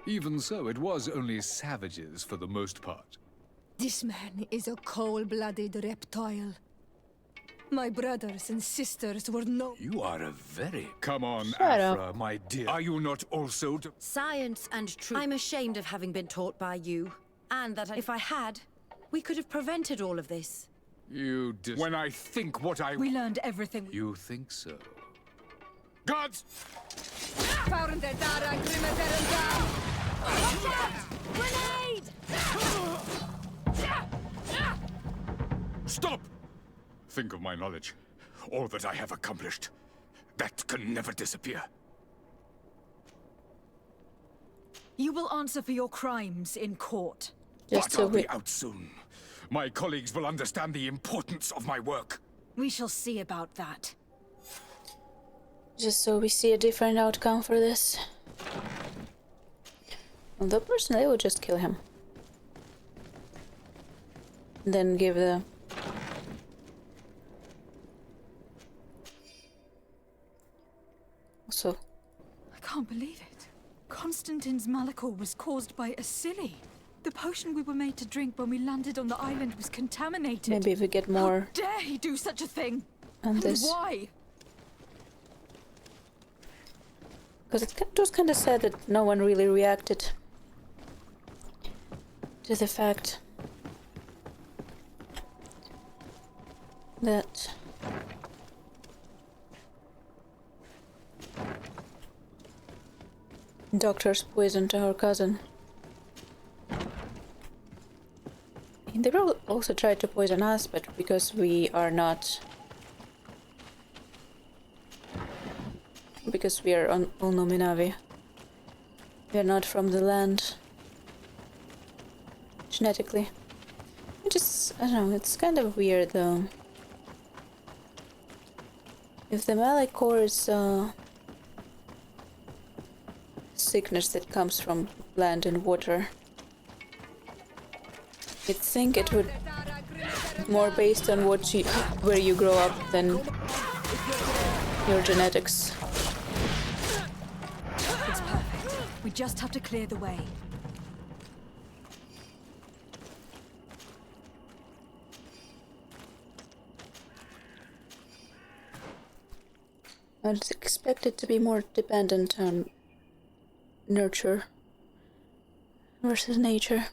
Even so, it was only savages for the most part. This man is a cold-blooded reptile. My brothers and sisters were no... You are a very... Come on, Shut Afra, up. my dear. Are you not also... Science and truth. I'm ashamed of having been taught by you. And that if I had, we could have prevented all of this. You When I think what I... We learned everything. You think so? Guards! Grenade! Stop! Think of my knowledge. All that I have accomplished. That can never disappear. You will answer for your crimes in court. But I'll be out soon. My colleagues will understand the importance of my work. We shall see about that. Just so we see a different outcome for this. Although personally I would just kill him. Then give the... Also... I can't believe it. Constantine's malachor was caused by a silly. The potion we were made to drink when we landed on the island was contaminated. Maybe if we get more... How dare he do such a thing? And this... Why? Because it was kind of sad that no one really reacted to the fact that doctors poisoned our cousin. They will also try to poison us, but because we are not... Because we are Ulnominavi. We are not from the land. Genetically. Which is, I don't know, it's kind of weird though. If the malachor is a sickness that comes from land and water, you'd think it would more based on what you, where you grow up than your genetics. It's perfect. We just have to clear the way. I'd expect it to be more dependent on nurture versus nature.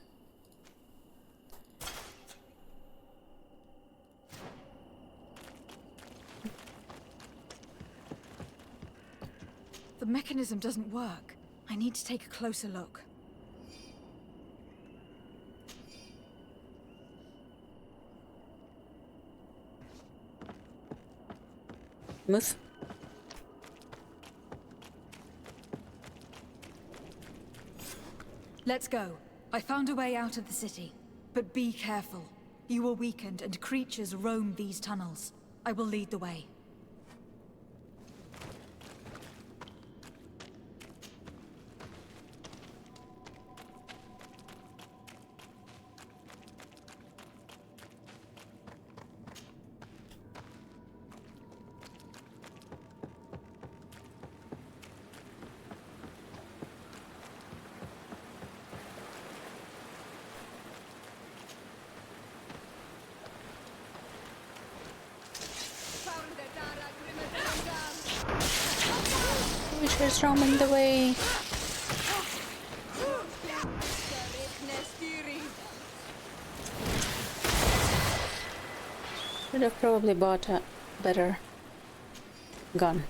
The mechanism doesn't work. I need to take a closer look. Move. Let's go. I found a way out of the city. But be careful. You are weakened and creatures roam these tunnels. I will lead the way. Creatures roaming the way. Should have probably bought a better gun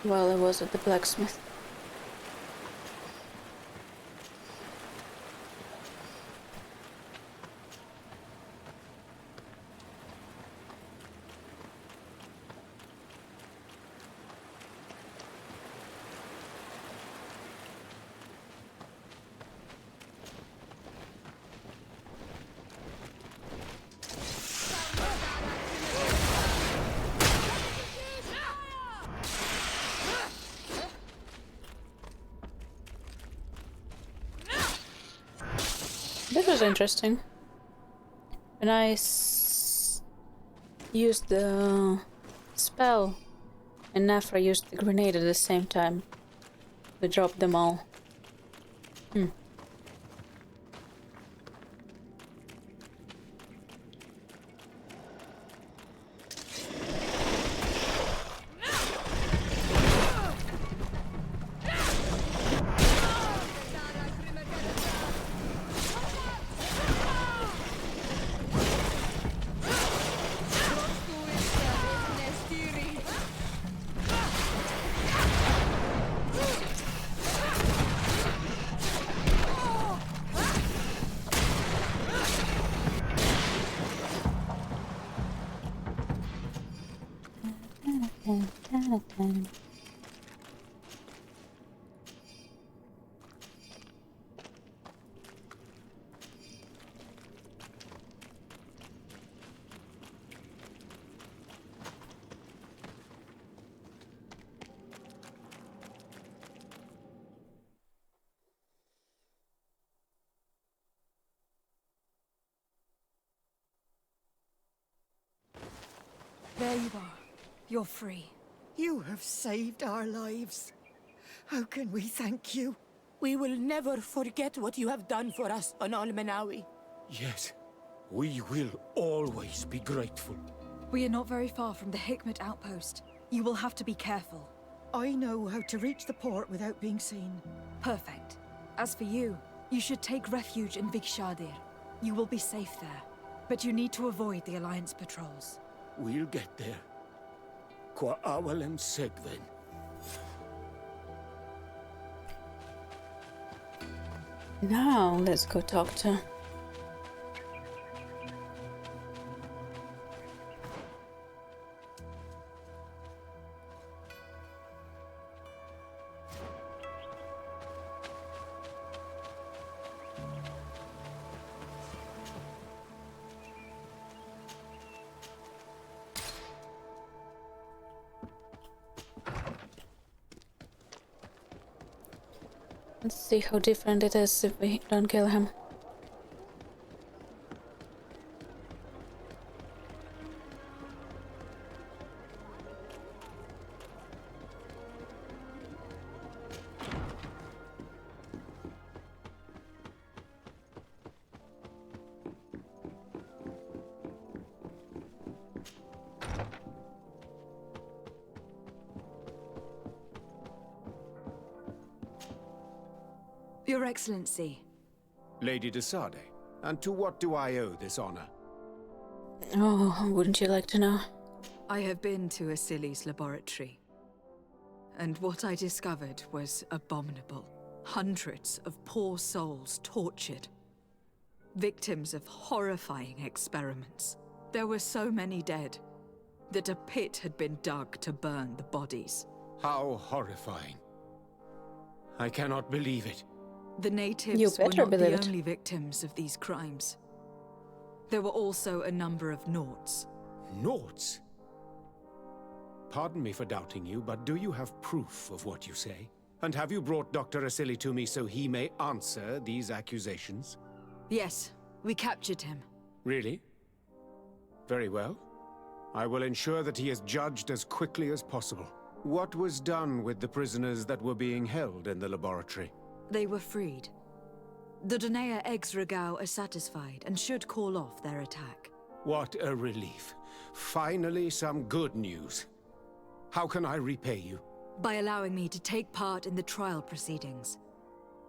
while I was at the blacksmith. That was interesting. When I used the spell and Nafra used the grenade at the same time, we dropped them all. There you are. You're free. You have saved our lives. How can we thank you? We will never forget what you have done for us on Al-Manawi. Yes, we will always be grateful. We are not very far from the Hikmet outpost. You will have to be careful. I know how to reach the port without being seen. Perfect. As for you, you should take refuge in Vikshadir. You will be safe there. But you need to avoid the Alliance patrols. We'll get there. Qua awalem segven. Now let's go talk to Let's see how different it is if we don't kill him. Your Excellency. Lady de Sade, and to what do I owe this honor? Oh, wouldn't you like to know? I have been to Asili's laboratory, and what I discovered was abominable. Hundreds of poor souls tortured, victims of horrifying experiments. There were so many dead that a pit had been dug to burn the bodies. How horrifying. I cannot believe it. The natives were not the only victims of these crimes. There were also a number of Nauts. Nauts? Pardon me for doubting you, but do you have proof of what you say? And have you brought Dr. Asili to me so he may answer these accusations? Yes, we captured him. Really? Very well. I will ensure that he is judged as quickly as possible. What was done with the prisoners that were being held in the laboratory? They were freed. The Donea Exregao are satisfied and should call off their attack. What a relief. Finally, some good news. How can I repay you? By allowing me to take part in the trial proceedings.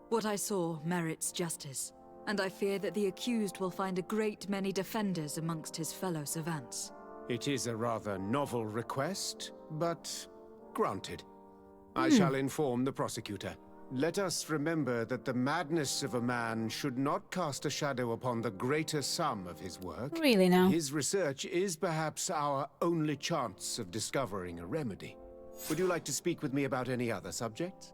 What I saw merits justice, and I fear that the accused will find a great many defenders amongst his fellow savants. It is a rather novel request, but granted. I shall inform the prosecutor. Let us remember that the madness of a man should not cast a shadow upon the greater sum of his work. Really now? His research is perhaps our only chance of discovering a remedy. Would you like to speak with me about any other subjects?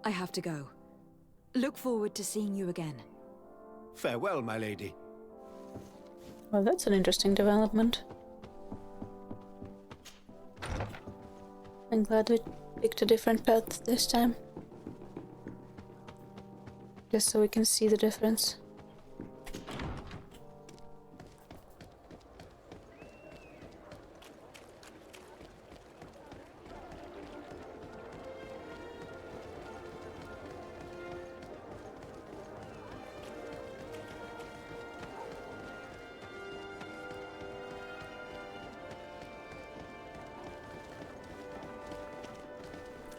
I have to go. Look forward to seeing you again. Farewell, my lady. Well, that's an interesting development. I'm glad we picked a different path this time. Just so we can see the difference.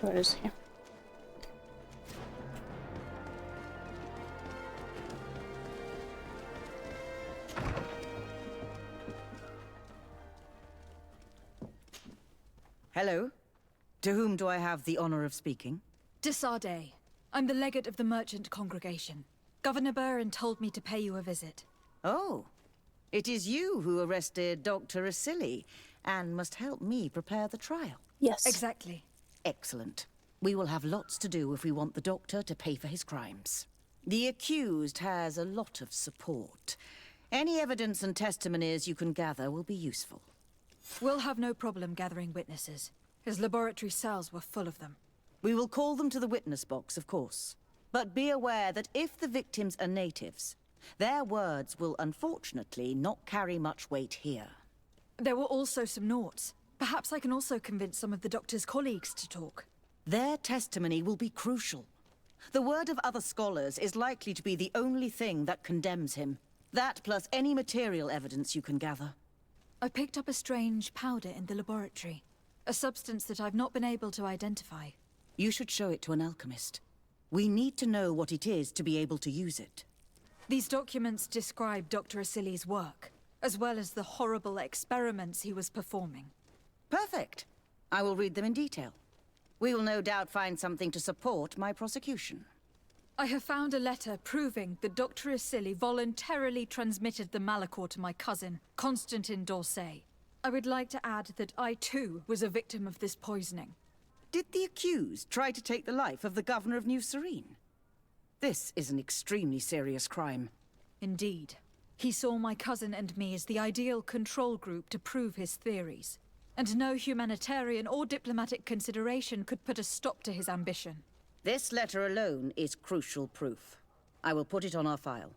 Where is he? Hello. To whom do I have the honor of speaking? Desarde. I'm the legate of the merchant congregation. Governor Burin told me to pay you a visit. Oh. It is you who arrested Dr. Asili and must help me prepare the trial. Yes. Exactly. Excellent. We will have lots to do if we want the doctor to pay for his crimes. The accused has a lot of support. Any evidence and testimonies you can gather will be useful. We'll have no problem gathering witnesses. His laboratory cells were full of them. We will call them to the witness box, of course. But be aware that if the victims are natives, their words will unfortunately not carry much weight here. There were also some Nauts. Perhaps I can also convince some of the doctor's colleagues to talk. Their testimony will be crucial. The word of other scholars is likely to be the only thing that condemns him. That plus any material evidence you can gather. I picked up a strange powder in the laboratory. A substance that I've not been able to identify. You should show it to an alchemist. We need to know what it is to be able to use it. These documents describe Dr. Asili's work, as well as the horrible experiments he was performing. Perfect. I will read them in detail. We will no doubt find something to support my prosecution. I have found a letter proving that Dr. Asili voluntarily transmitted the Malachor to my cousin, Constantin d'Orsay. I would like to add that I too was a victim of this poisoning. Did the accused try to take the life of the governor of New Serene? This is an extremely serious crime. Indeed. He saw my cousin and me as the ideal control group to prove his theories. And no humanitarian or diplomatic consideration could put a stop to his ambition. This letter alone is crucial proof. I will put it on our file.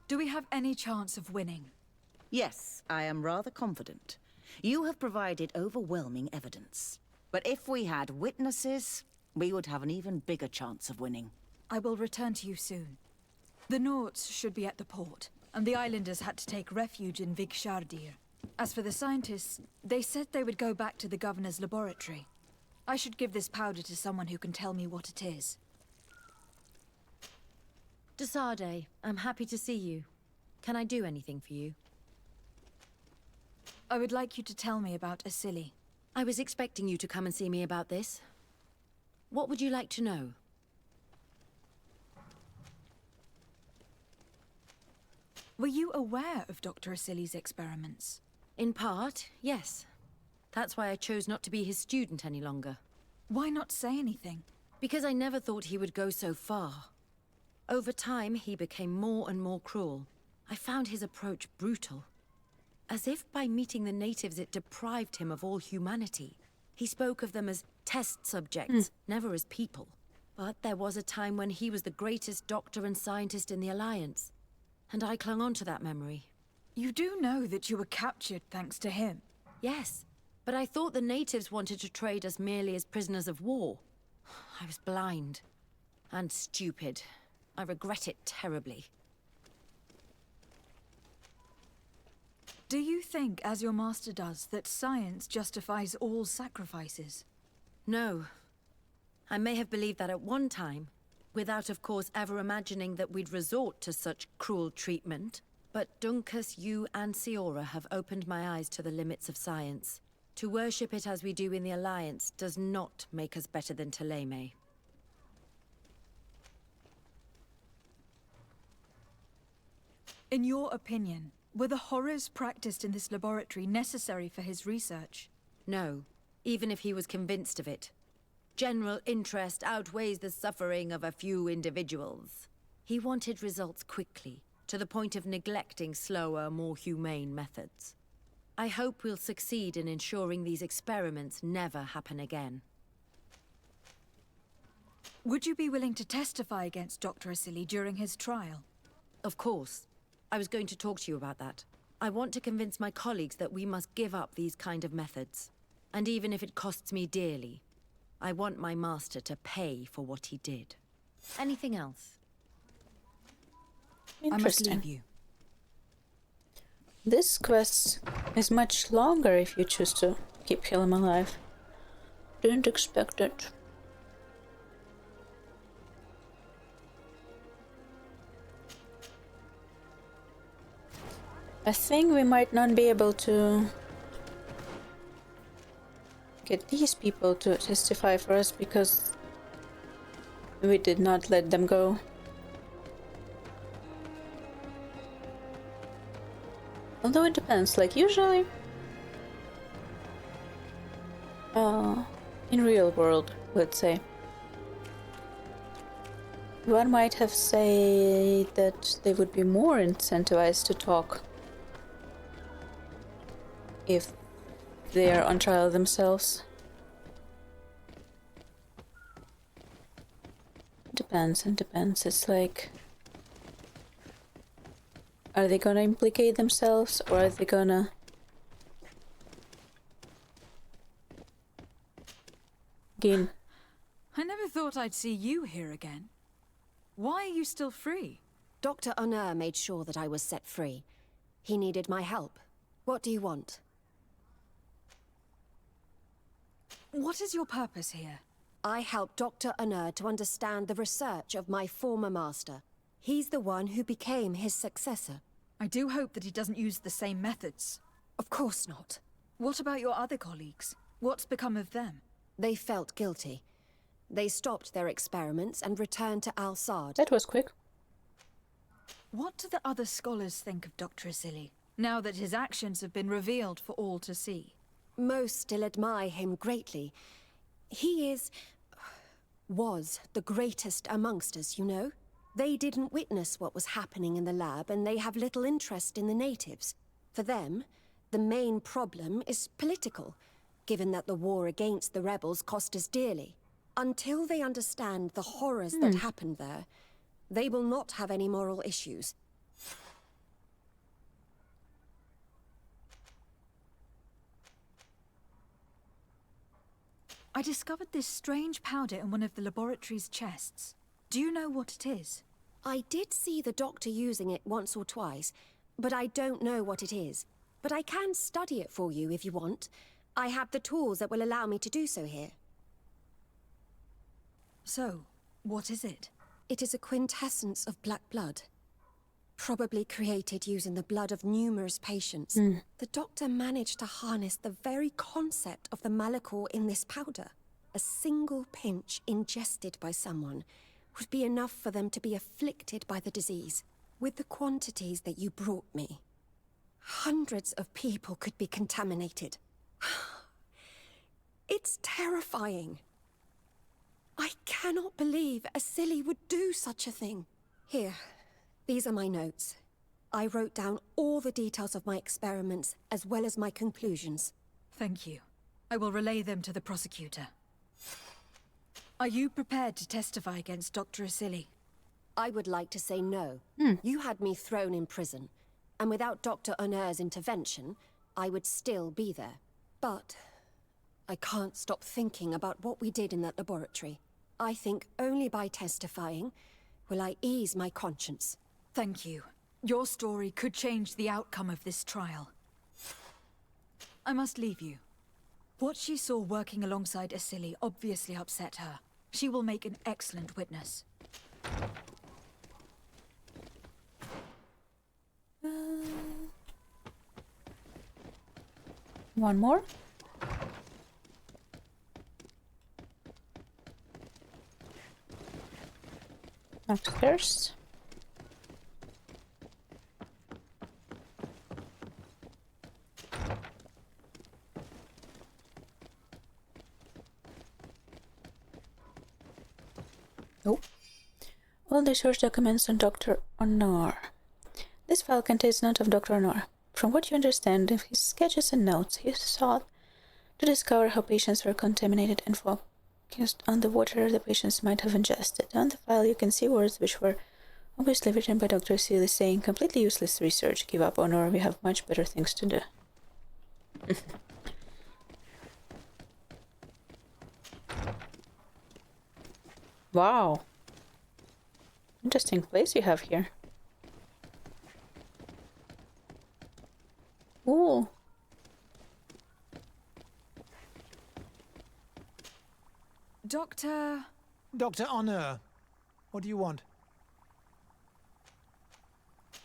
Do we have any chance of winning? Yes, I am rather confident. You have provided overwhelming evidence. But if we had witnesses, we would have an even bigger chance of winning. I will return to you soon. The Nauts should be at the port, and the islanders had to take refuge in Vigshardir. As for the scientists, they said they would go back to the governor's laboratory. I should give this powder to someone who can tell me what it is. Desarde, I'm happy to see you. Can I do anything for you? I would like you to tell me about Asili. I was expecting you to come and see me about this. What would you like to know? Were you aware of Dr. Asili's experiments? In part, yes. That's why I chose not to be his student any longer. Why not say anything? Because I never thought he would go so far. Over time, he became more and more cruel. I found his approach brutal. As if by meeting the natives it deprived him of all humanity. He spoke of them as test subjects, never as people. But there was a time when he was the greatest doctor and scientist in the Alliance. And I clung on to that memory. You do know that you were captured thanks to him? Yes, but I thought the natives wanted to trade us merely as prisoners of war. I was blind. And stupid. I regret it terribly. Do you think, as your master does, that science justifies all sacrifices? No. I may have believed that at one time, without of course ever imagining that we'd resort to such cruel treatment. But Dunkus, you and Siora have opened my eyes to the limits of science. To worship it as we do in the Alliance does not make us better than Teleme. In your opinion, were the horrors practiced in this laboratory necessary for his research? No, even if he was convinced of it. General interest outweighs the suffering of a few individuals. He wanted results quickly, to the point of neglecting slower, more humane methods. I hope we'll succeed in ensuring these experiments never happen again. Would you be willing to testify against Dr. Asili during his trial? Of course. I was going to talk to you about that. I want to convince my colleagues that we must give up these kind of methods. And even if it costs me dearly, I want my master to pay for what he did. Anything else? I must leave you. This quest is much longer if you choose to keep him alive. Didn't expect it. I think we might not be able to get these people to testify for us because we did not let them go. Although it depends, like usually in real world, let's say, one might have said that they would be more incentivized to talk if they are on trial themselves. Depends and depends. It's like, are they gonna implicate themselves or are they gonna gain? I never thought I'd see you here again. Why are you still free? Dr. Honor made sure that I was set free. He needed my help. What do you want? What is your purpose here? I helped Dr. Honor to understand the research of my former master. He's the one who became his successor. I do hope that he doesn't use the same methods. Of course not. What about your other colleagues? What's become of them? They felt guilty. They stopped their experiments and returned to Al-Sad. That was quick. What do the other scholars think of Dr. Asili, now that his actions have been revealed for all to see? Most still admire him greatly. He was the greatest amongst us, you know? They didn't witness what was happening in the lab, and they have little interest in the natives. For them, the main problem is political, given that the war against the rebels cost us dearly. Until they understand the horrors that happened there, they will not have any moral issues. I discovered this strange powder in one of the laboratory's chests. Do you know what it is? I did see the doctor using it once or twice, but I don't know what it is. But I can study it for you if you want. I have the tools that will allow me to do so here. So, what is it? It is a quintessence of black blood. Probably created using the blood of numerous patients. The doctor managed to harness the very concept of the Malachor in this powder. A single pinch ingested by someone would be enough for them to be afflicted by the disease. With the quantities that you brought me, hundreds of people could be contaminated. It's terrifying. I cannot believe Asili would do such a thing. Here, these are my notes. I wrote down all the details of my experiments, as well as my conclusions. Thank you. I will relay them to the prosecutor. Are you prepared to testify against Dr. Asili? I would like to say no. You had me thrown in prison, and without Dr. Honor's intervention, I would still be there. But I can't stop thinking about what we did in that laboratory. I think only by testifying will I ease my conscience. Thank you. Your story could change the outcome of this trial. I must leave you. What she saw working alongside Asili obviously upset her. She will make an excellent witness. One more. Upstairs. Oh. All the source documents on Dr. Honor. This file contains notes of Dr. Honor. From what you understand of his sketches and notes, he sought to discover how patients were contaminated and focused on the water the patients might have ingested. On the file you can see words which were obviously written by Dr. Seeley saying, completely useless research, give up, Honor, we have much better things to do. Wow. Interesting place you have here. Ooh. Dr. Honor, what do you want?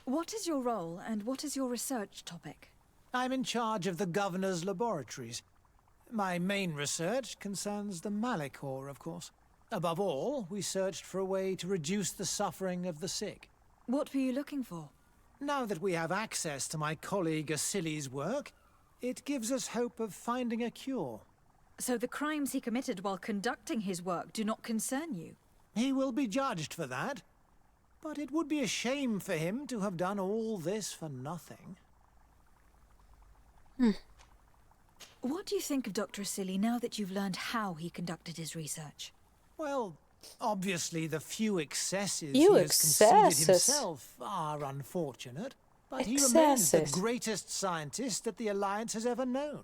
What is your role and what is your research topic? I'm in charge of the governor's laboratories. My main research concerns the Malachor, of course. Above all, we searched for a way to reduce the suffering of the sick. What were you looking for? Now that we have access to my colleague Asili's work, it gives us hope of finding a cure. So the crimes he committed while conducting his work do not concern you? He will be judged for that. But it would be a shame for him to have done all this for nothing. What do you think of Dr. Asili now that you've learned how he conducted his research? Well, obviously the few excesses he has conceded himself are unfortunate, but he remains the greatest scientist that the Alliance has ever known.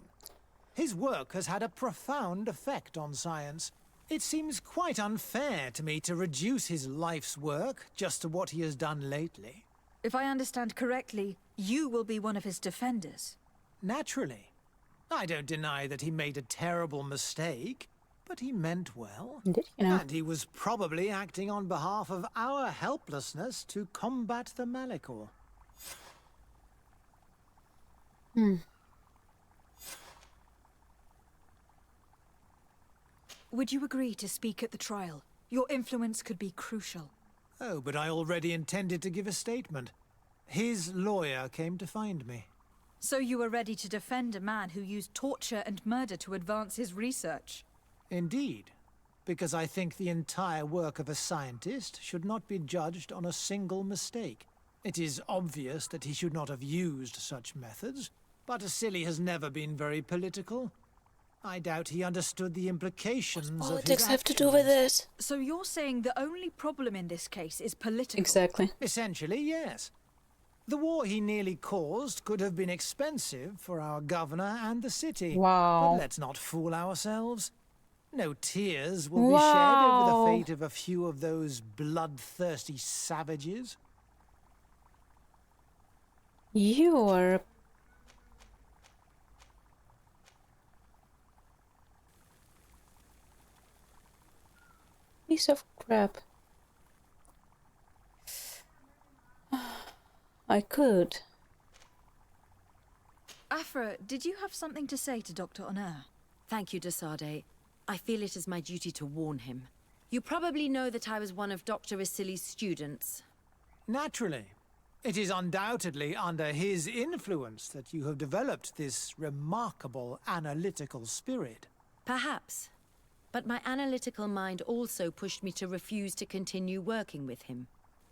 His work has had a profound effect on science. It seems quite unfair to me to reduce his life's work just to what he has done lately. If I understand correctly, you will be one of his defenders. Naturally. I don't deny that he made a terrible mistake, but he meant well. And he was probably acting on behalf of our helplessness to combat the Malachor. Would you agree to speak at the trial? Your influence could be crucial. Oh, but I already intended to give a statement. His lawyer came to find me. So you were ready to defend a man who used torture and murder to advance his research? Indeed, because I think the entire work of a scientist should not be judged on a single mistake. It is obvious that he should not have used such methods, but Asili has never been very political. I doubt he understood the implications of his politics have to do with this? So you're saying the only problem in this case is political? Exactly. Essentially, yes. The war he nearly caused could have been expensive for our governor and the city. Wow. But let's not fool ourselves. No tears will be shed over the fate of a few of those bloodthirsty savages. You are... piece of crap. I could. Afra, did you have something to say to Dr. Honor? Thank you, Desade. I feel it is my duty to warn him. You probably know that I was one of Dr. Asili's students. Naturally. It is undoubtedly under his influence that you have developed this remarkable analytical spirit. Perhaps. But my analytical mind also pushed me to refuse to continue working with him.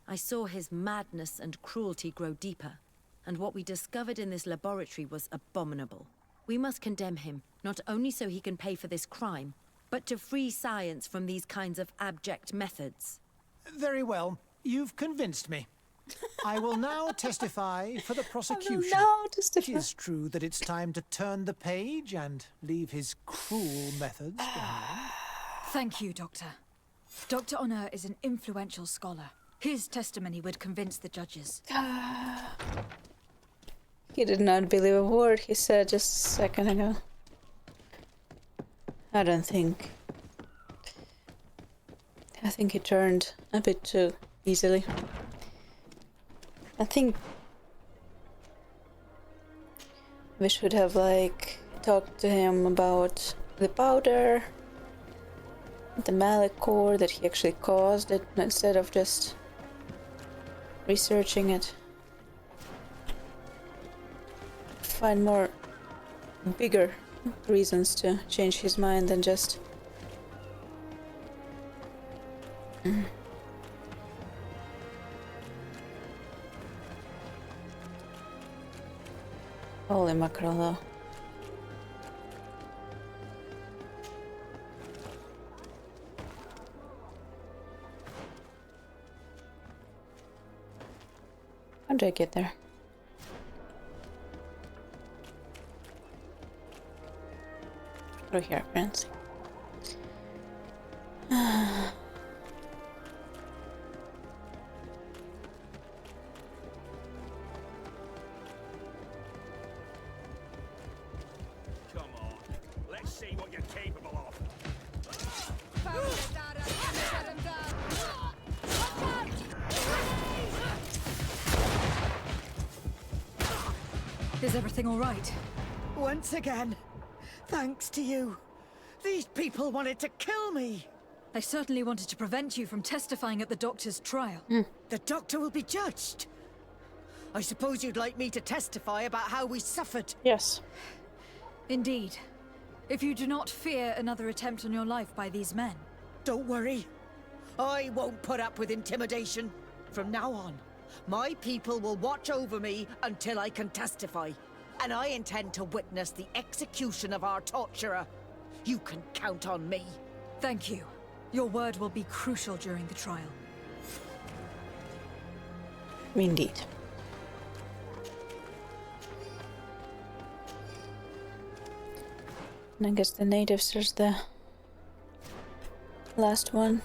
I saw his madness and cruelty grow deeper, and what we discovered in this laboratory was abominable. We must condemn him, not only so he can pay for this crime, but to free science from these kinds of abject methods. Very well. You've convinced me. I will now testify for the prosecution. It is true that it's time to turn the page and leave his cruel methods behind. Thank you, Doctor. Dr. Honor is an influential scholar. His testimony would convince the judges. He did not believe a word he said just a second ago. I don't think. I think he turned a bit too easily. I think we should have like talked to him about the powder, the malic core that he actually caused it, instead of just researching it. Find more bigger reasons to change his mind than just holy mackerel though. How do I get there? Through here, friends. Is everything all right? Once again, thanks to you. These people wanted to kill me. They certainly wanted to prevent you from testifying at the doctor's trial. The doctor will be judged. I suppose you'd like me to testify about how we suffered. Yes. Indeed. If you do not fear another attempt on your life by these men. Don't worry. I won't put up with intimidation. From now on, my people will watch over me until I can testify. And I intend to witness the execution of our torturer. You can count on me. Thank you. Your word will be crucial during the trial. Indeed. And I guess the natives is the last one.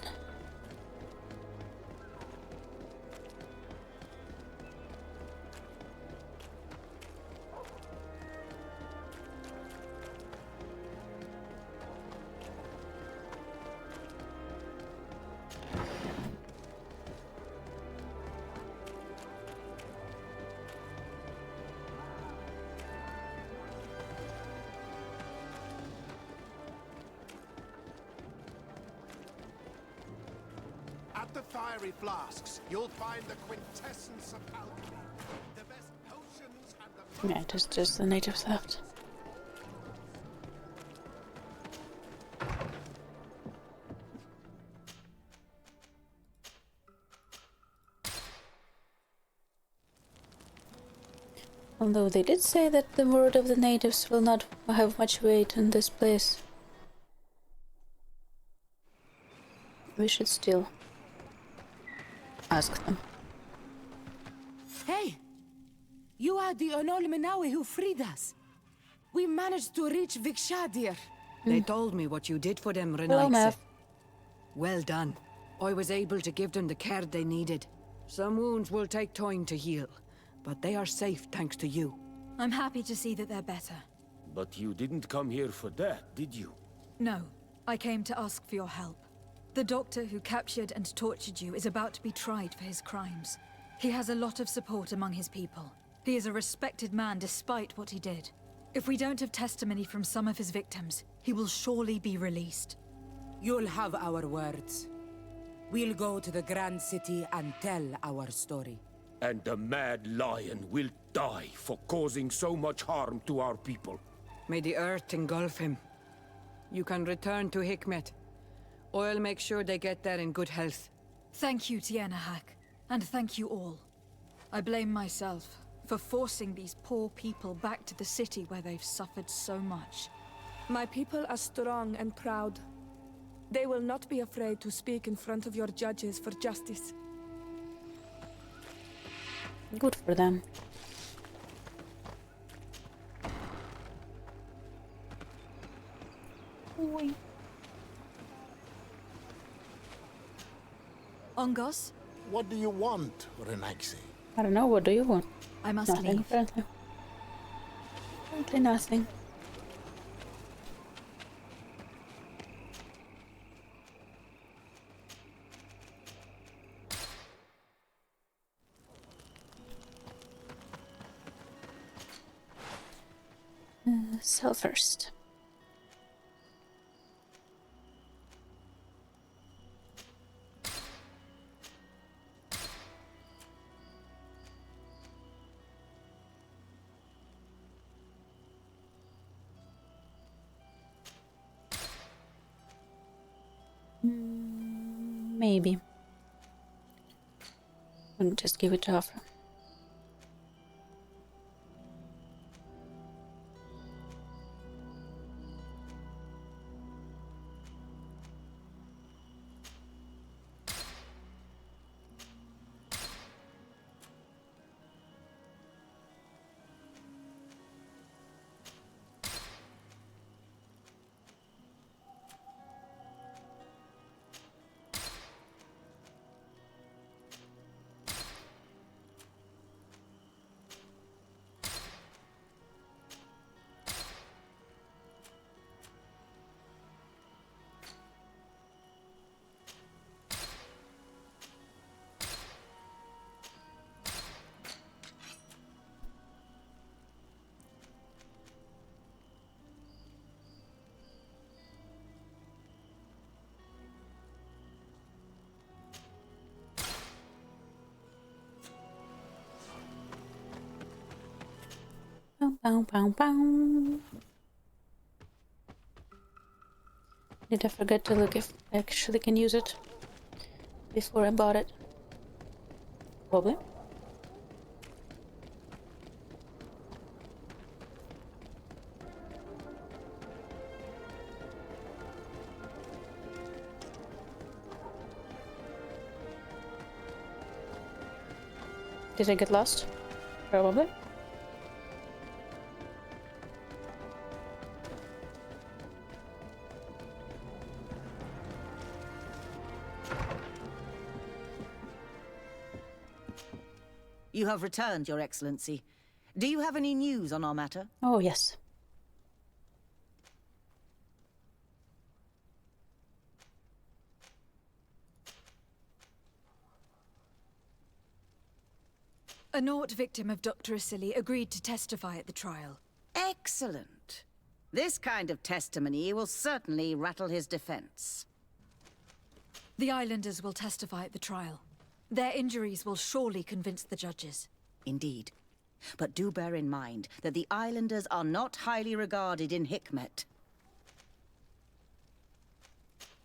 At the fiery flasks, you'll find the quintessence of alchemy. The best potions and the... Yeah, just the natives left. Although they did say that the word of the natives will not have much weight in this place. We should still ask them. Hey! You are the Onol Menawi who freed us. We managed to reach Vikshadir. They told me what you did for them, Hello, Renaise. Mav. Well done. I was able to give them the care they needed. Some wounds will take time to heal, but they are safe thanks to you. I'm happy to see that they're better. But you didn't come here for that, did you? No, I came to ask for your help. The doctor who captured and tortured you is about to be tried for his crimes. He has a lot of support among his people. He is a respected man despite what he did. If we don't have testimony from some of his victims, he will surely be released. You'll have our words. We'll go to the Grand City and tell our story. And the Mad Lion will die for causing so much harm to our people. May the earth engulf him. You can return to Hikmet. I'll make sure they get there in good health. Thank you, Tiana Hack, and thank you all. I blame myself for forcing these poor people back to the city where they've suffered so much. My people are strong and proud. They will not be afraid to speak in front of your judges for justice. Good for them. Ongos? What do you want, Renaise? I don't know, what do you want? I must Nothing, leave. apparently. Apparently nothing. Sell first. Maybe. Wouldn't just give it to Afra. Bow, bow, bow. Did I forget to look if I actually can use it before I bought it? Probably. Did I get lost? Probably. You have returned, Your Excellency. Do you have any news on our matter? Oh, yes. A Nort victim of Dr. Asili agreed to testify at the trial. Excellent. This kind of testimony will certainly rattle his defense. The Islanders will testify at the trial. Their injuries will surely convince the judges. Indeed. But do bear in mind that the Islanders are not highly regarded in Hikmet.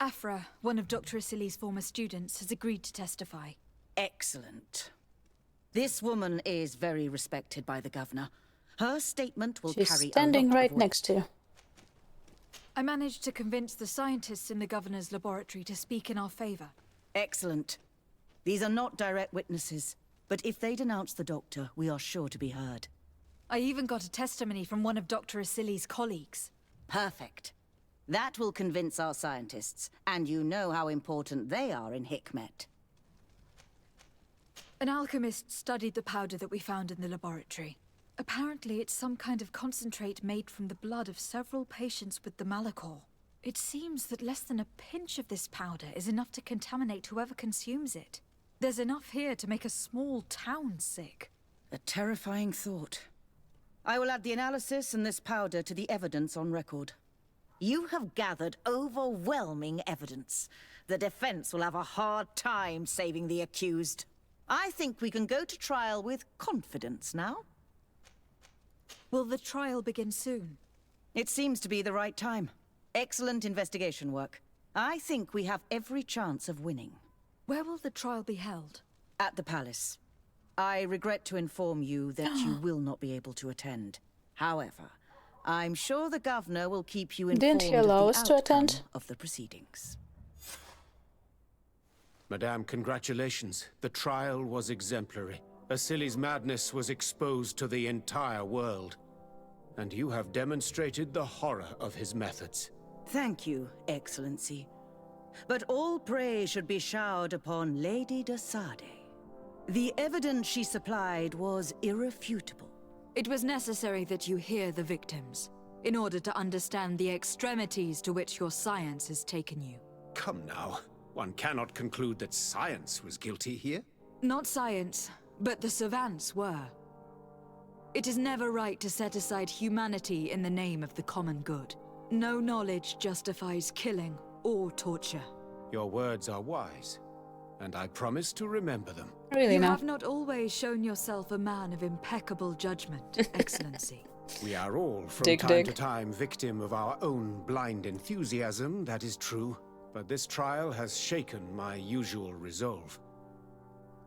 Afra, one of Dr. Asili's former students, has agreed to testify. Excellent. This woman is very respected by the governor. Her statement will carry a lot of weight. She's standing right next to you. I managed to convince the scientists in the governor's laboratory to speak in our favor. Excellent. These are not direct witnesses, but if they denounce the doctor, we are sure to be heard. I even got a testimony from one of Dr. Asili's colleagues. Perfect. That will convince our scientists, and you know how important they are in Hikmet. An alchemist studied the powder that we found in the laboratory. Apparently, it's some kind of concentrate made from the blood of several patients with the Malachor. It seems that less than a pinch of this powder is enough to contaminate whoever consumes it. There's enough here to make a small town sick. A terrifying thought. I will add the analysis and this powder to the evidence on record. You have gathered overwhelming evidence. The defense will have a hard time saving the accused. I think we can go to trial with confidence now. Will the trial begin soon? It seems to be the right time. Excellent investigation work. I think we have every chance of winning. Where will the trial be held? At the palace. I regret to inform you that you will not be able to attend. However, I'm sure the governor will keep you informed Didn't he allow us to attend? Of the proceedings. Madame, congratulations. The trial was exemplary. Asili's madness was exposed to the entire world. And you have demonstrated the horror of his methods. Thank you, Excellency. But all praise should be showered upon Lady de Sade. The evidence she supplied was irrefutable. It was necessary that you hear the victims, in order to understand the extremities to which your science has taken you. Come now. One cannot conclude that science was guilty here. Not science, but the savants were. It is never right to set aside humanity in the name of the common good. No knowledge justifies killing or torture. Your words are wise, and I promise to remember them. Really you now? have not always shown yourself a man of impeccable judgment, Excellency. We are all, from time to time, victim of our own blind enthusiasm, that is true. But this trial has shaken my usual resolve.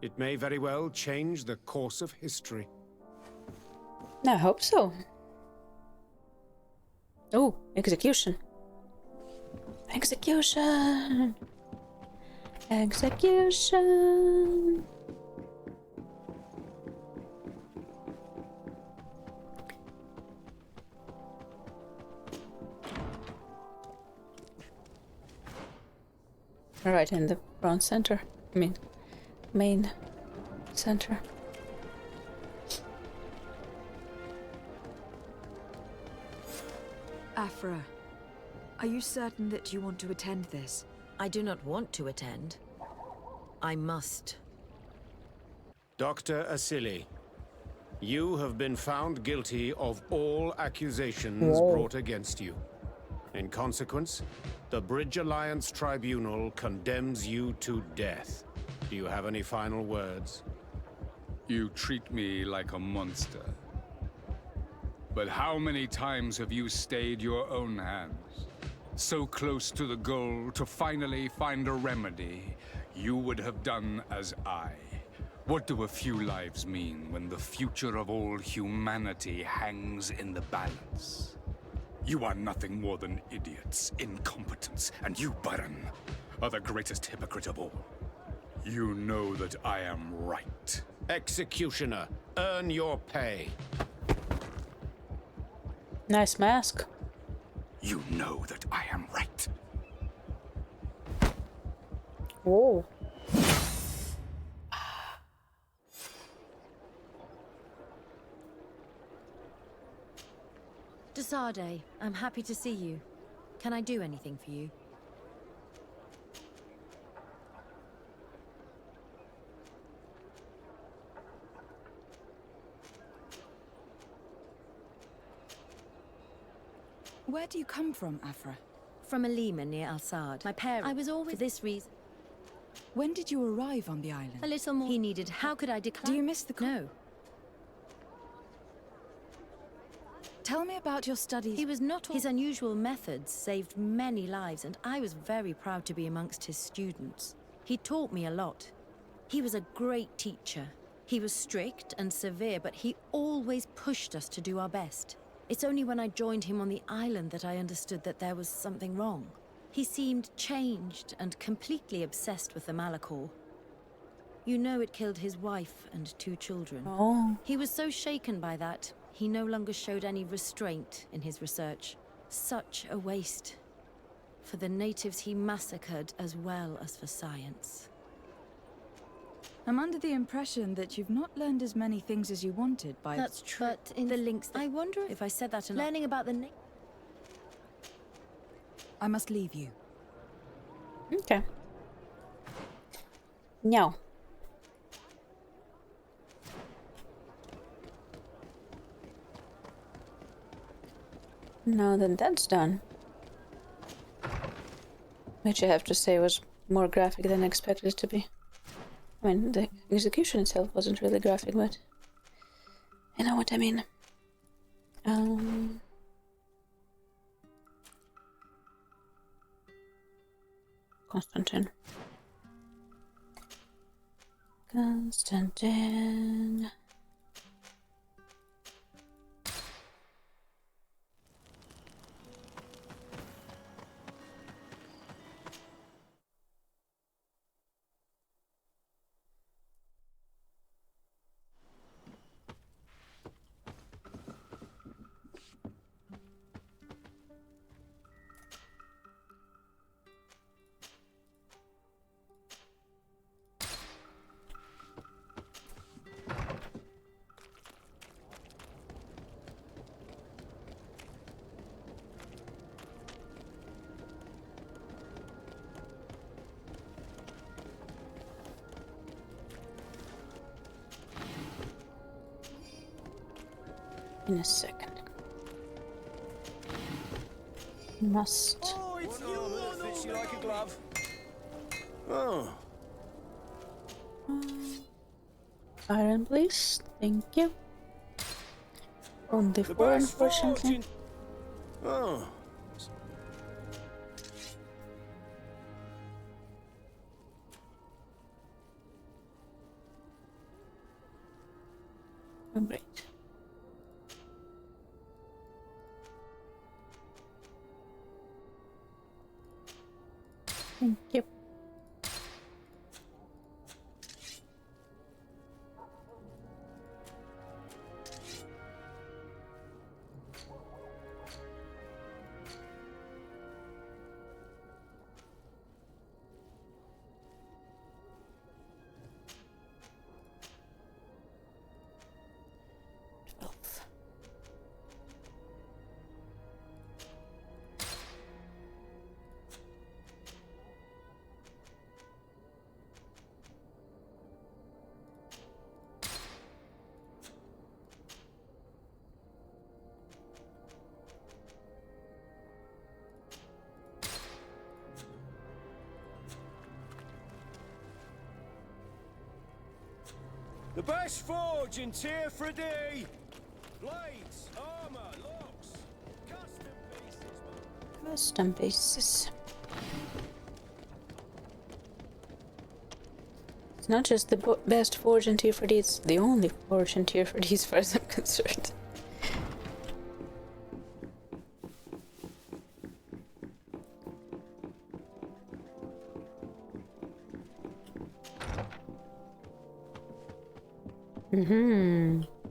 It may very well change the course of history. I hope so. Oh, execution. Execution. Execution. Right in the front center. I mean, main center. Afra, are you certain that you want to attend this? I do not want to attend. I must. Dr. Asili, you have been found guilty of all accusations brought against you. In consequence, the Bridge Alliance Tribunal condemns you to death. Do you have any final words? You treat me like a monster. But how many times have you stayed your own hands? So close to the goal to finally find a remedy, you would have done as I. What do a few lives mean when the future of all humanity hangs in the balance? You are nothing more than idiots, incompetents, and you, Baron, are the greatest hypocrite of all. You know that I am right. Executioner, earn your pay. Nice mask. You know that I am right. Whoa. Desarde, I'm happy to see you. Can I do anything for you? Where do you come from, Afra? From a Lima near Al-Sad. My parents. I was always for this reason. When did you arrive on the island? A little more. He needed. How could I decline? Do you miss the No. Tell me about your studies. He was not. His unusual methods saved many lives, and I was very proud to be amongst his students. He taught me a lot. He was a great teacher. He was strict and severe, but he always pushed us to do our best. It's only when I joined him on the island that I understood that there was something wrong. He seemed changed and completely obsessed with the Malachor. You know it killed his wife and 2 children. Oh. He was so shaken by that, he no longer showed any restraint in his research. Such a waste. For the natives he massacred as well as for science. I'm under the impression that you've not learned as many things as you wanted by... That's true. But in the links... I wonder if I said that enough. Learning about the... I must leave you. Okay. No. Now that that's done, which I have to say was more graphic than I expected it to be. I mean, the execution itself wasn't really graphic, but you know what I mean. Constantine. in a second. Must. Oh, it's you! That fits you like a glove. Oh. Iron, please. Thank you. Only 4, unfortunately. Oh. Oh, great. Thank you. The best forge in Tier 3D! Blades, armor, locks, custom pieces. Custom pieces. It's not just the best forge in Tier 4D, it's the only forge in Tier 4D as far as I'm concerned.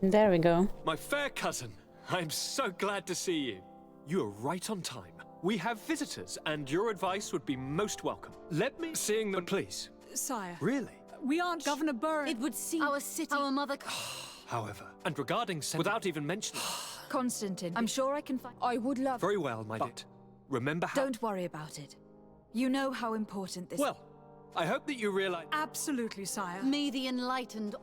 There we go. My fair cousin, I'm so glad to see you. You are right on time. We have visitors, and your advice would be most welcome. Let me seeing them, please. Sire. Really? We aren't Governor Burn. It would seem our city, our mother. However, and regarding without even mentioning Constantine, I'm sure I can find. I would love. Very well, my dear. Remember how. Don't worry about it. You know how important this. Well, I hope that you realize. Absolutely, sire. May the enlightened.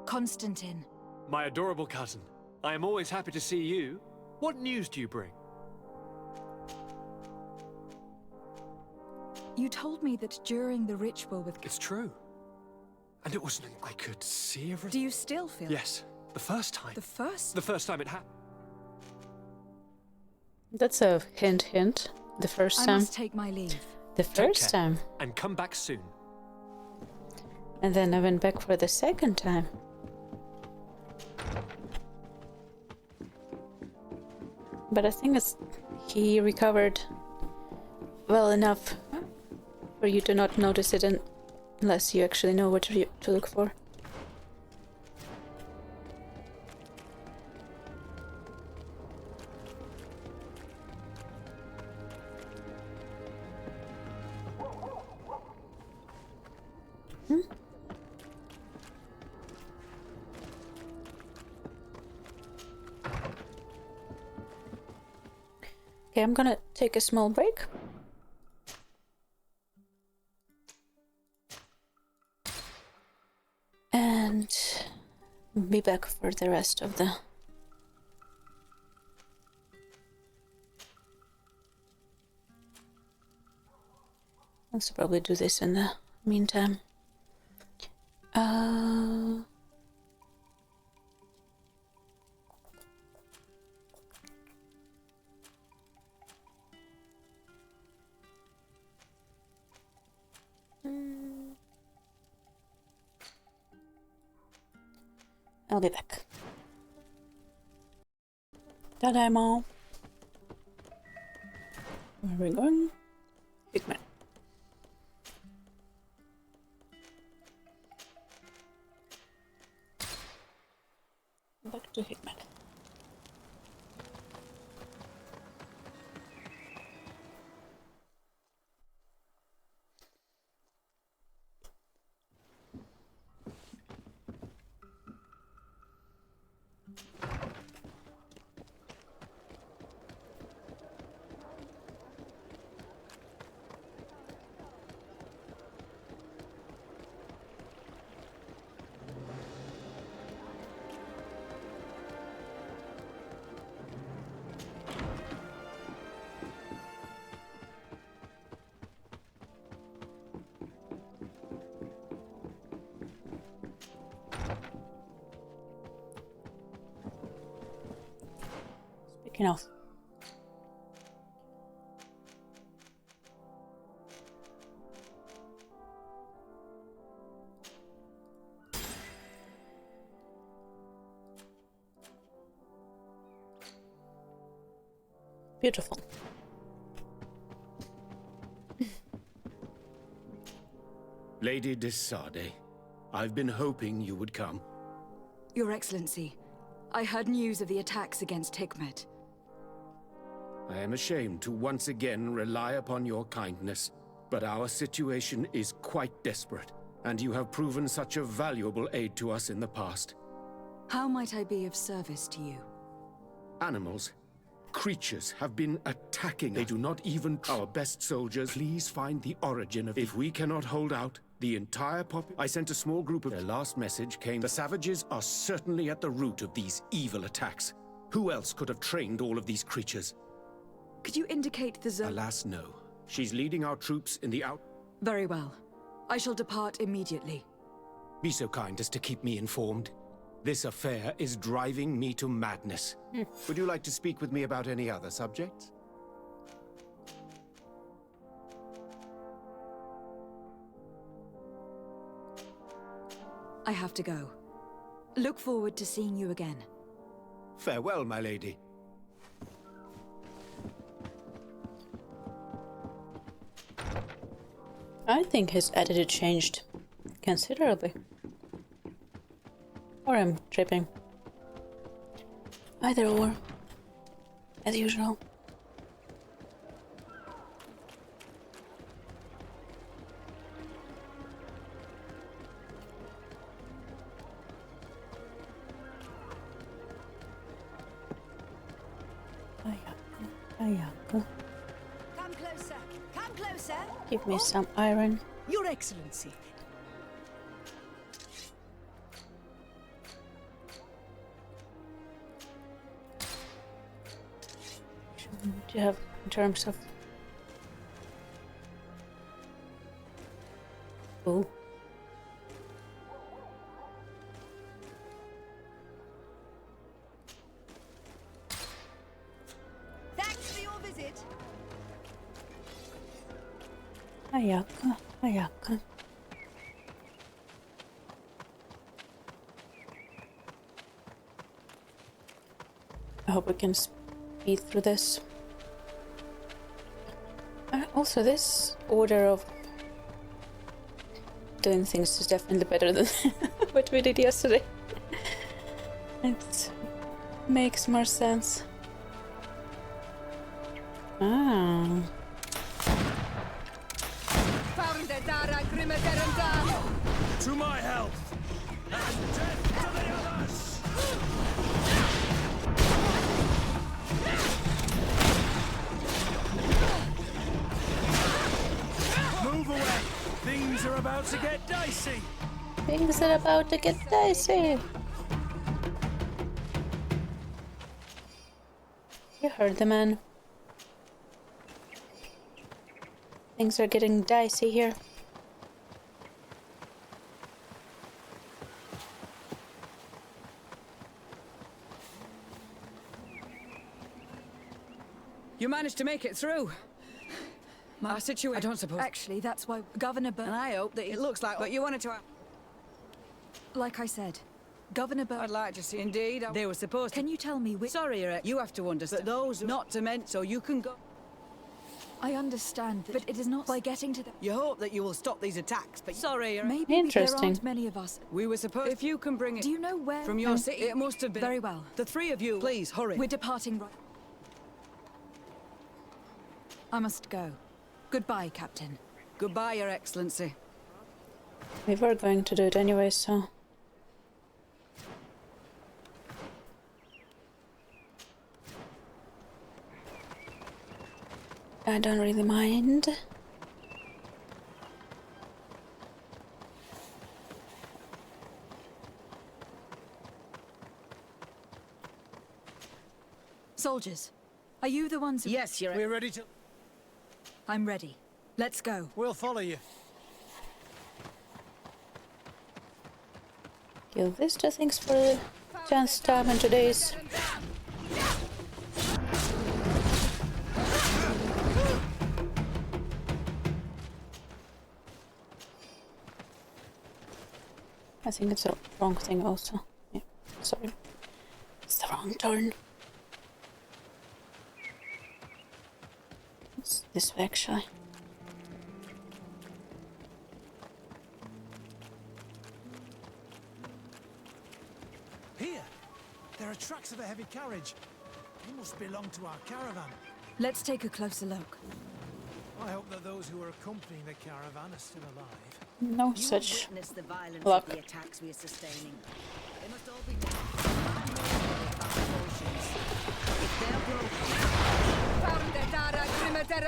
Constantine. My adorable cousin, I am always happy to see you. What news do you bring? You told me that during the ritual with... It's true. And it wasn't... I could see everything. Do you still feel... Yes. The first time. The first? The first time it happened. That's a hint, hint. The first time. I must take my leave. The first time. And come back soon. And then I went back for the second time. But I think he recovered well enough for you to not notice it unless you actually know what to look for. Okay, I'm gonna take a small break. And be back for the rest of the... Let's probably do this in the meantime. I'll be back. Tadaima. Where are we going? Hickman. Back to Hickman. taken off. Beautiful. Lady de Sardet, I've been hoping you would come. Your Excellency, I heard news of the attacks against Hikmet. I am ashamed to once again rely upon your kindness, but our situation is quite desperate, and you have proven such a valuable aid to us in the past. How might I be of service to you? Animals, creatures have been attacking us. They do not even our best soldiers. Please find the origin of it. If we cannot hold out, the entire I sent a small group of their last message came. The savages are certainly at the root of these evil attacks. Who else could have trained all of these creatures? Could you indicate the zone? Alas, no. She's leading our troops in the out. Very well. I shall depart immediately. Be so kind as to keep me informed. This affair is driving me to madness. Would you like to speak with me about any other subjects? I have to go. Look forward to seeing you again. Farewell, my lady. I think his attitude changed considerably. Or I'm tripping. Either or. As usual. Ayako. Come closer. Come closer. Give me some iron. Your Excellency. Do you have in terms of... Ooh. Thanks for your visit. Ayaka, Ayaka. I hope we can speed through this. Also, this order of doing things is definitely better than what we did yesterday. It makes more sense. Ah. To my health! And death to the others! Move away! Things are about to get dicey! Things are about to get dicey! You heard the man. Things are getting dicey here. You managed to make it through. My situation. I don't suppose. Actually, that's why Governor And I hope that it looks like. But you wanted to. Like I said, Governor I'd like to see. Indeed, they were supposed to. Can you tell me which? Sorry, Eric. You have to understand. But those not to meant, so you can go. I understand that, but it is not by getting to the. You hope that you will stop these attacks, but sorry, Eric. Maybe there aren't many of us. We were supposed. If you can bring it. Do you know where? From your city, it must have been. Very well. The three of you, please hurry. We're departing right. I must go. Goodbye, Captain. Goodbye, Your Excellency. We were going to do it anyway, so... I don't really mind. Soldiers, are you the ones who... Yes, Your We're ready to... I'm ready. Let's go. We'll follow you. Give this to things for the chance time and today's. I think it's the wrong thing also. Yeah, sorry. It's the wrong turn. It's this way actually. Here! There are tracks of a heavy carriage. They must belong to our caravan. Let's take a closer look. I hope that those who are accompanying the caravan are still alive. No such You witness the violence luck. of the attacks we are sustaining. They must all be if they're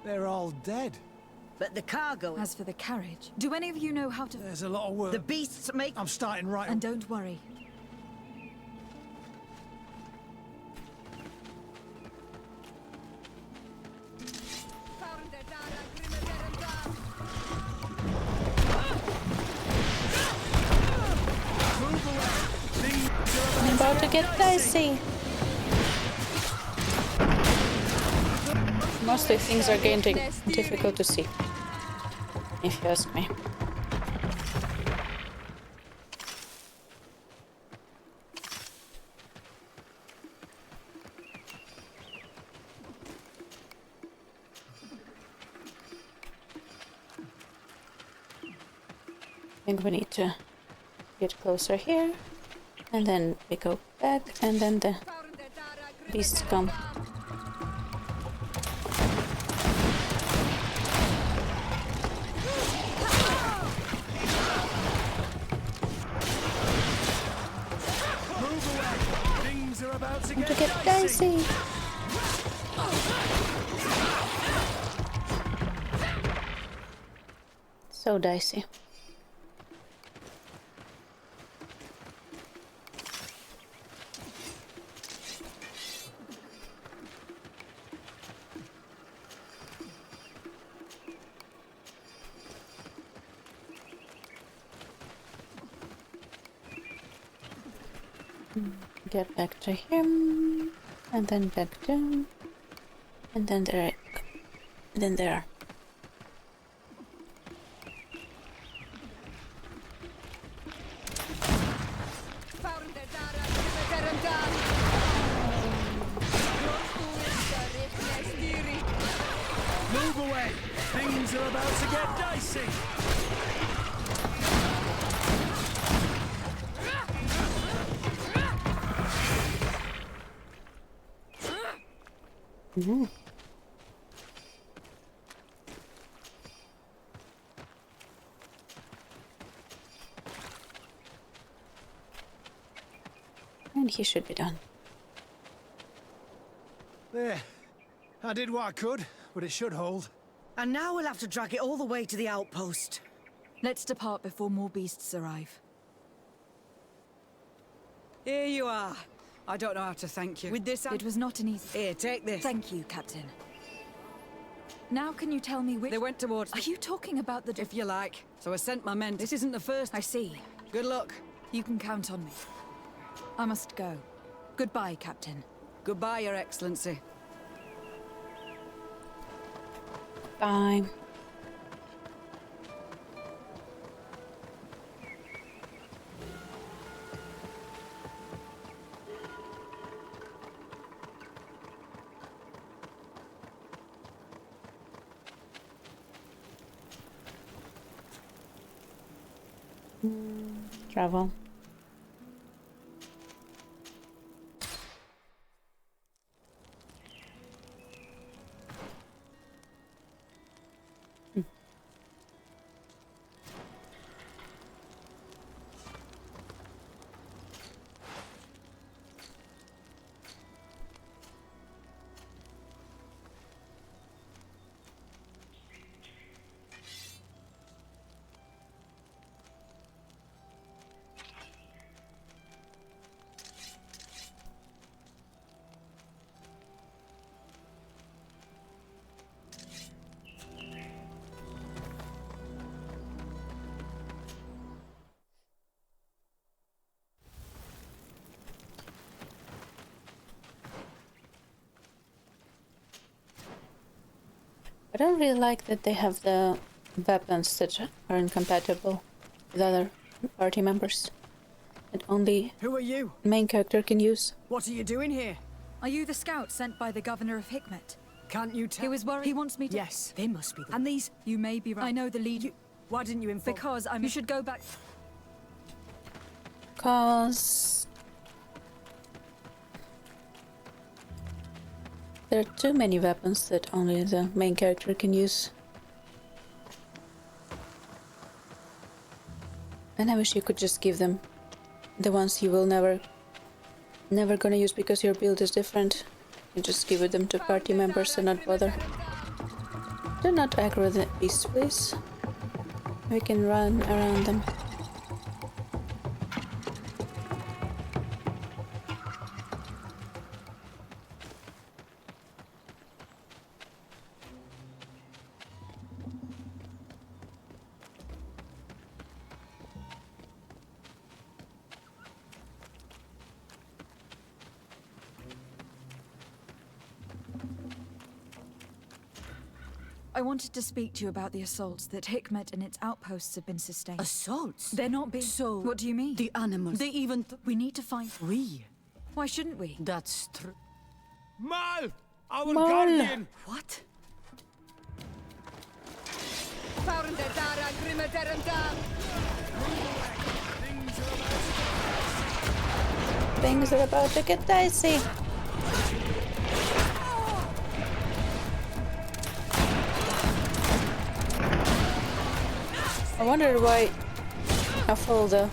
They're all dead. But the cargo. As for the carriage, do any of you know how to... There's a lot of work. The beasts make... I'm starting right... And don't worry. I'm about to get dicey. Mostly things are getting difficult to see, if you ask me. I think we need to get closer here, and then we go back, and then the beasts come. To get dicey. So dicey. Get back to him, and then back down, and then there, then there. Move away! Things are about to get dicey! Mm-hmm. And he should be done. There. I did what I could, but it should hold. And now we'll have to drag it all the way to the outpost. Let's depart before more beasts arrive. Here you are. I don't know how to thank you. With this... It was not an easy... Here, take this. Thank you, Captain. Now can you tell me which... They went towards... Are you talking about the... If you like. So I sent my men. This isn't the first... I see. Good luck. You can count on me. I must go. Goodbye, Captain. Goodbye, Your Excellency. Bye. Travel. don't really like that they have the weapons that are incompatible with other party members. That only Who are you? Main character can use. What are you doing here? Are you the scout sent by the governor of Hikmet? Can't you tell? He was worried. He wants me to. Yes, they must be the... And these, you may be right. I know the lead. Why didn't you inform? Because you should go back. Cause there are too many weapons that only the main character can use. And I wish you could just give them the ones you will never gonna use because your build is different. You just give them to party members and not bother. Do not aggro the beasts, please. We can run around them. I wanted to speak to you about the assaults that Hikmet and its outposts have been sustaining. Assaults? They're not being... So... What do you mean? The animals... They even... We need to find... We? Why shouldn't we? That's true. Mal! Our Mal. guardian! What? Things are about to get dicey. I wonder why I follow the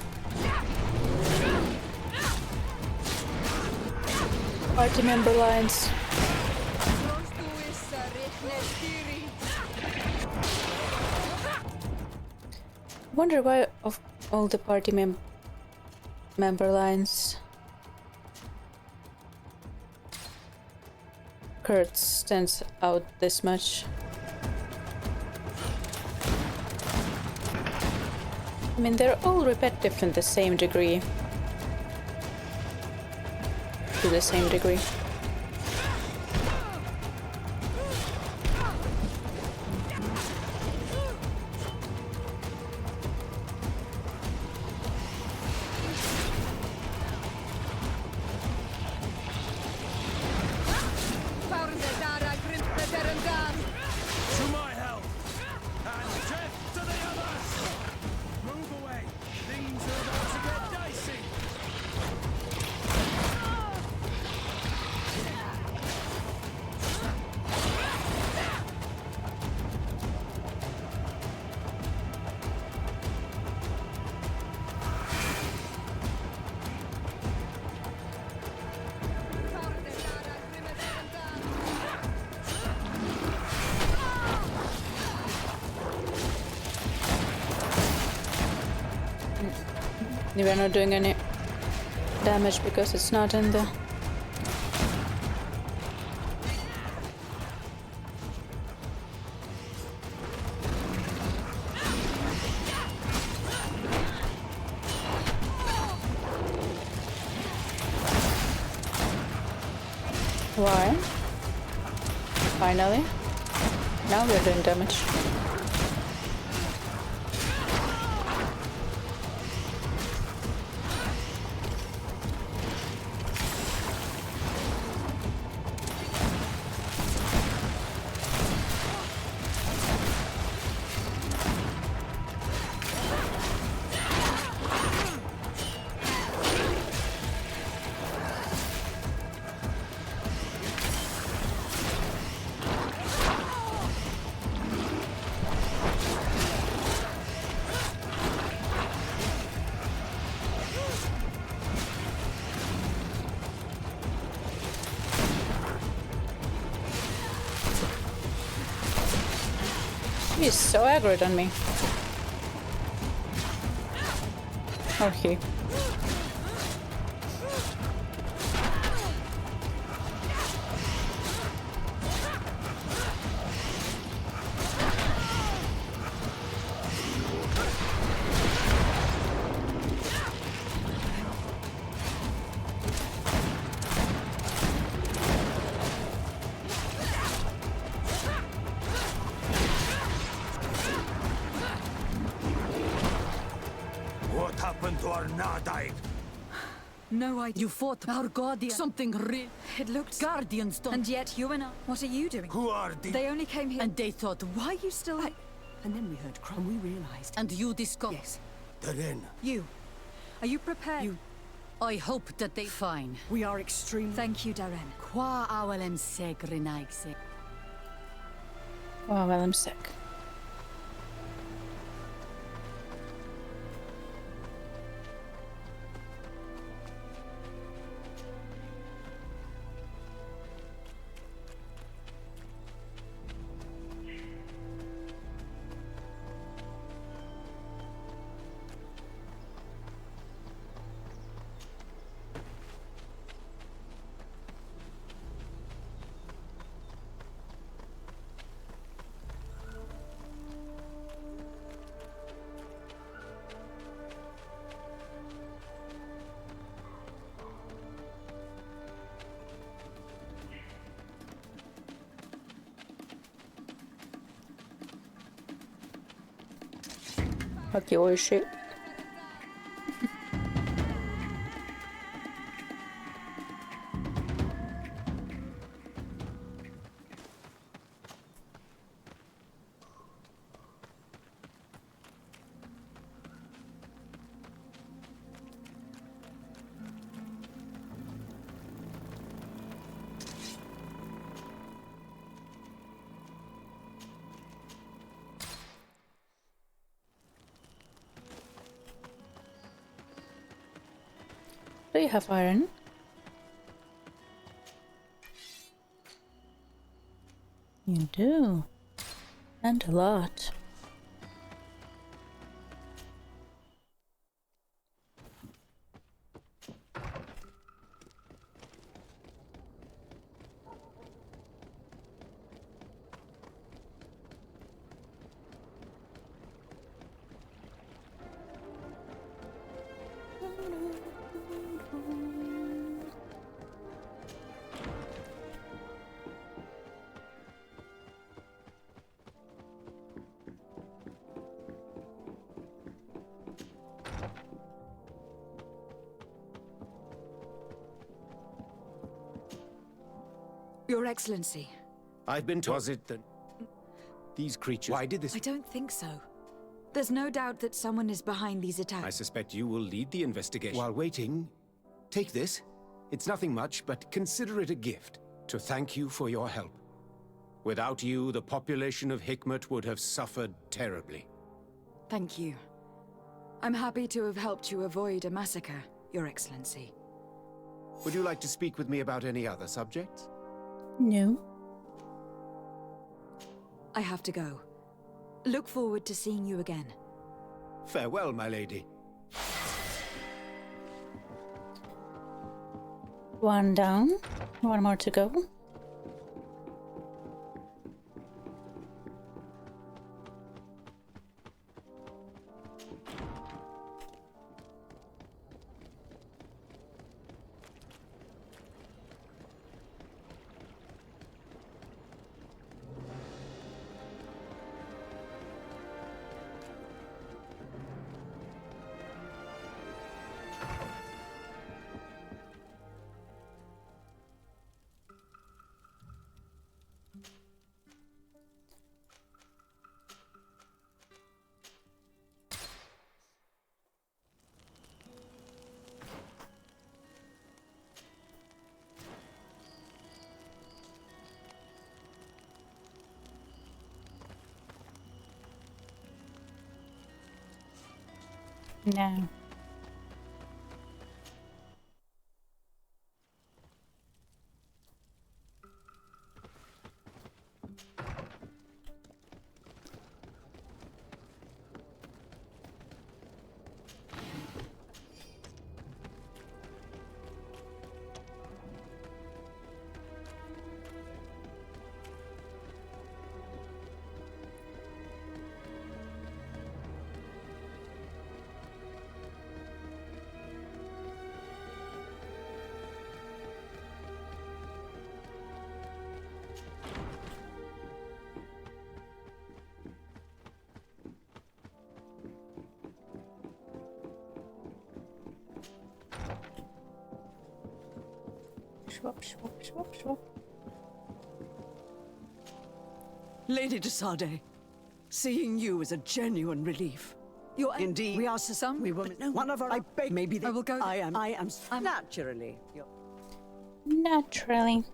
party member lines. I wonder why of all the party member lines Kurt stands out this much. I mean, they're all repetitive in the same degree. To the same degree. To my help! And death to the others! Move away! Things are about to get dicey! We are not doing any damage because it's not in the... Why? Finally. Now we're doing damage. He's so aggroed on me. Okay. happened to our Nadaig? No idea. You fought our guardian. Something real. It looked... Guardians don't... And yet you and I... What are you doing? Who are the... They only came here... And they thought, Why are you still... And then we heard cries. And we realized. And you discovered... Yes. They're in. You. Are you prepared? I hope that they... Fine. We are extremely... Thank you, Darren. Qua awelem seg renaigse. Oh, well, I'm sick. Okay, where is she? Do you have iron? You do. And a lot. Your Excellency. I've been told... Was it that... These creatures... Why did this... I don't think so. There's no doubt that someone is behind these attacks. I suspect you will lead the investigation. While waiting, take this. It's nothing much, but consider it a gift to thank you for your help. Without you, the population of Hikmet would have suffered terribly. Thank you. I'm happy to have helped you avoid a massacre, Your Excellency. Would you like to speak with me about any other subjects? No. I have to go. Look forward to seeing you again. Farewell, my lady. One down. One more to go. No. Lady de Sade, seeing you is a genuine relief. You're indeed. We are some. We will. No, one of our. I beg. Maybe I will go. I am naturally. Naturally.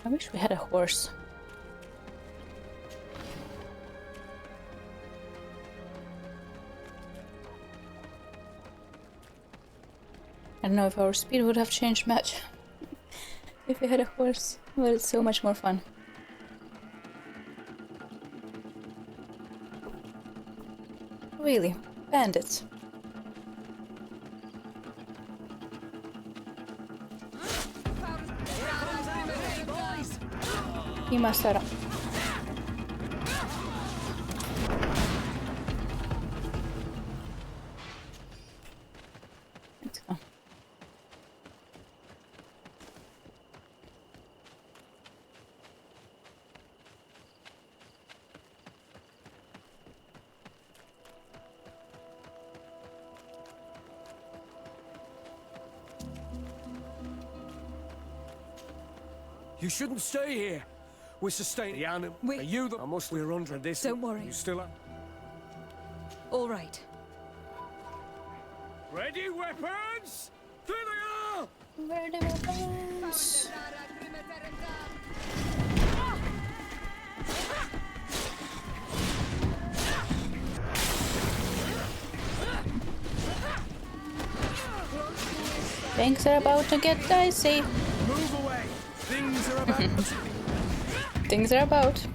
I wish we had a horse. I don't know if our speed would have changed much if we had a horse, but it's so much more fun. Really, bandits. Imasara. Let's go. You shouldn't stay here. We sustain the animal. Are you the... We're under this. Don't worry. You still are? All right. Ready, weapons? There they are! Ready, weapons. Things are about to get dicey. Move away. Things are about... Things are about.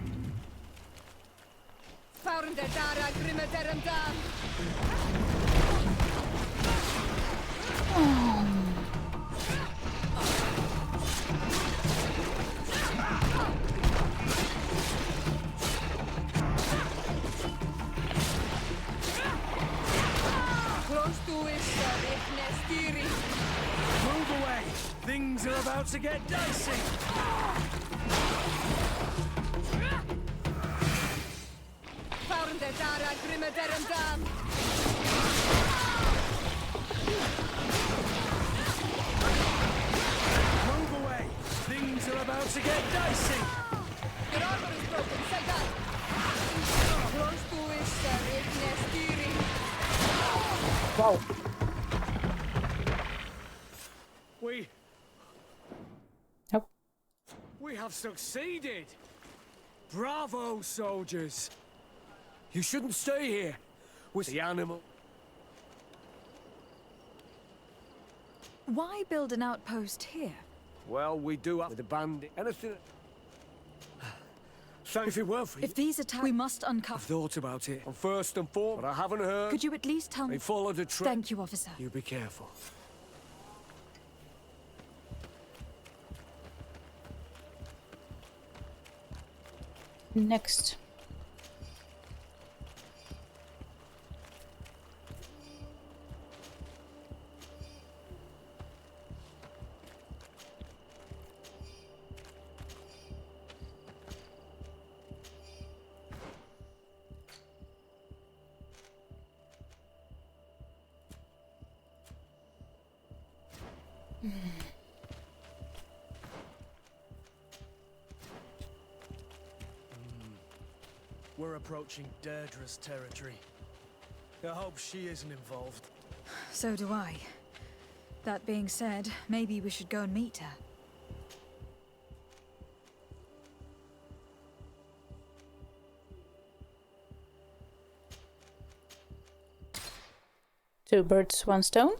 Move away. Things are about to get dicey. Move away. Things are about to get dicey. Your armor is broken. Say that. Close to it, sir. Steering. Wow. We have succeeded. Bravo, soldiers. You shouldn't stay here with the animal. Why build an outpost here? Well, we do have with the bandit. Anything. Thank if it were for you. If these attacks, we must uncover. I've thought about it. And first and foremost, but I haven't heard. Could you at least tell me? They followed the trail. Thank you, officer. You be careful. Next. We're approaching Deirdre's territory. I hope she isn't involved. So do I. That being said, maybe we should go and meet her. Two birds, one stone.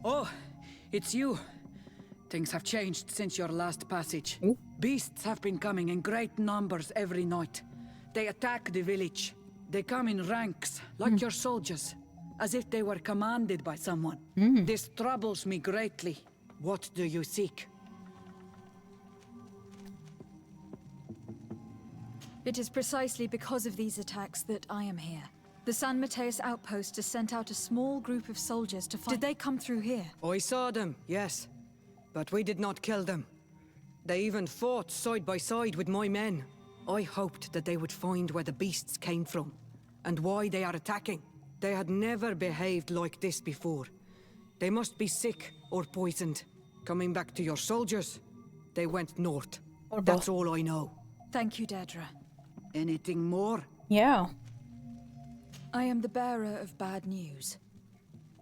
Oh, it's you. Things have changed since your last passage. Beasts have been coming in great numbers every night. They attack the village. They come in ranks, like your soldiers, as if they were commanded by someone. This troubles me greatly. What do you seek? It is precisely because of these attacks that I am here. The San Mateus outpost has sent out a small group of soldiers to fight. Did they come through here? I saw them, yes. But we did not kill them. They even fought side by side with my men. I hoped that they would find where the beasts came from, and why they are attacking. They had never behaved like this before. They must be sick or poisoned. Coming back to your soldiers, they went north. That's all I know. Thank you, Dedra. Anything more? Yeah. I am the bearer of bad news.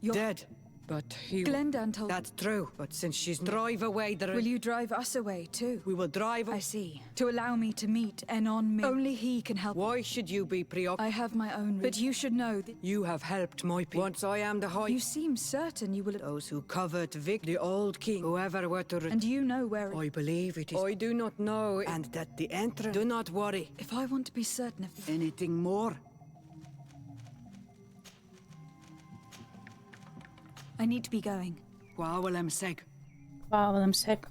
You're dead. But he... Glendan told... That's true, but since she's... Drive away the... Will you drive us away, too? We will drive... I see. To allow me to meet Enon Min. Only he can help. Why should you be preoccupied? I have my own... But you should know that... You have helped my people. Once I am the high... You seem certain you will... Those who covet Vic, the old king, whoever were to... And you know where... I believe it is... I do not know, and that the entrance... Do not worry. If I want to be certain of... Anything more? I need to be going. Quawalem seg. Quawalem seg.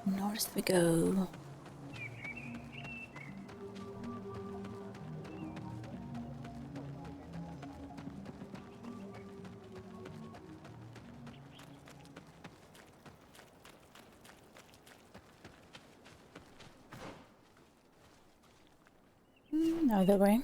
North we go. Either way.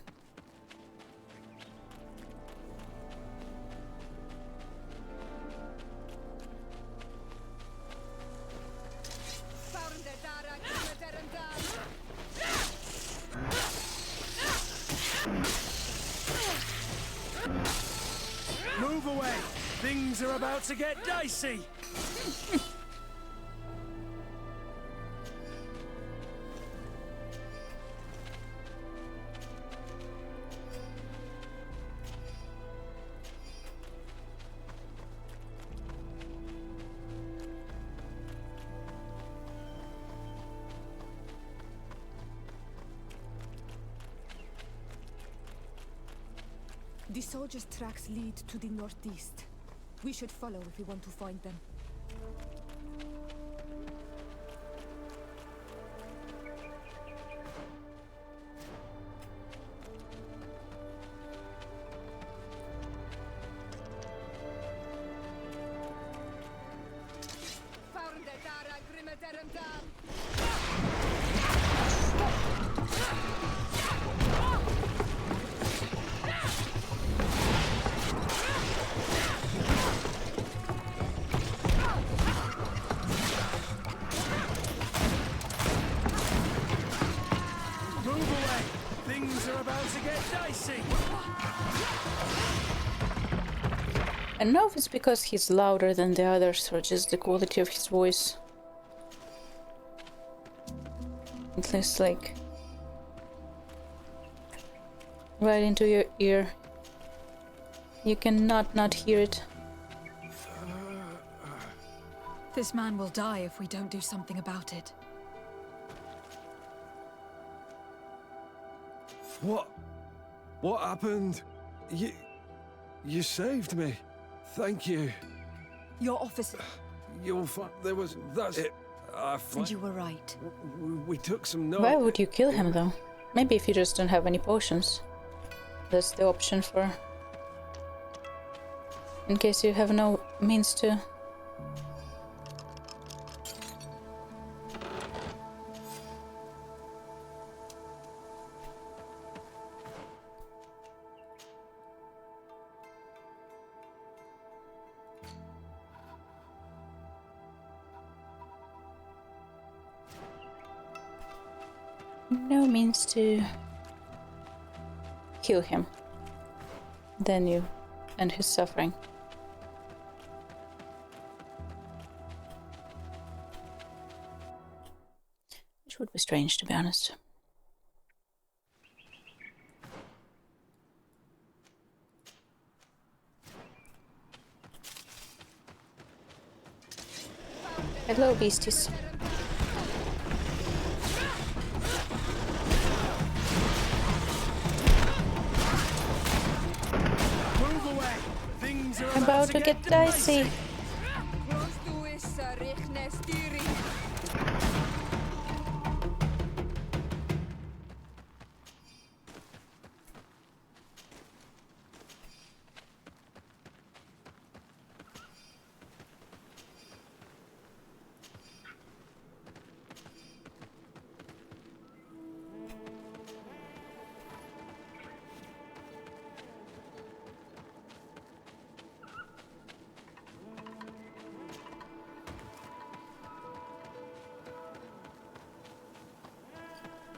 Move away! Things are about to get dicey! The soldiers' tracks lead to the northeast. We should follow if we want to find them. I don't know if it's because he's louder than the others or just the quality of his voice. At least like right into your ear. You cannot not hear it. This man will die if we don't do something about it. What happened? You saved me. Thank you. Your officer. You'll find there was... That's it. And you were right. We took some notes. Why would you kill him though? Maybe if you just don't have any potions. That's the option for... in case you have no means to... no means to kill him. Then you end his suffering. Which would be strange, to be honest. Hello, beasties. About to get dicey.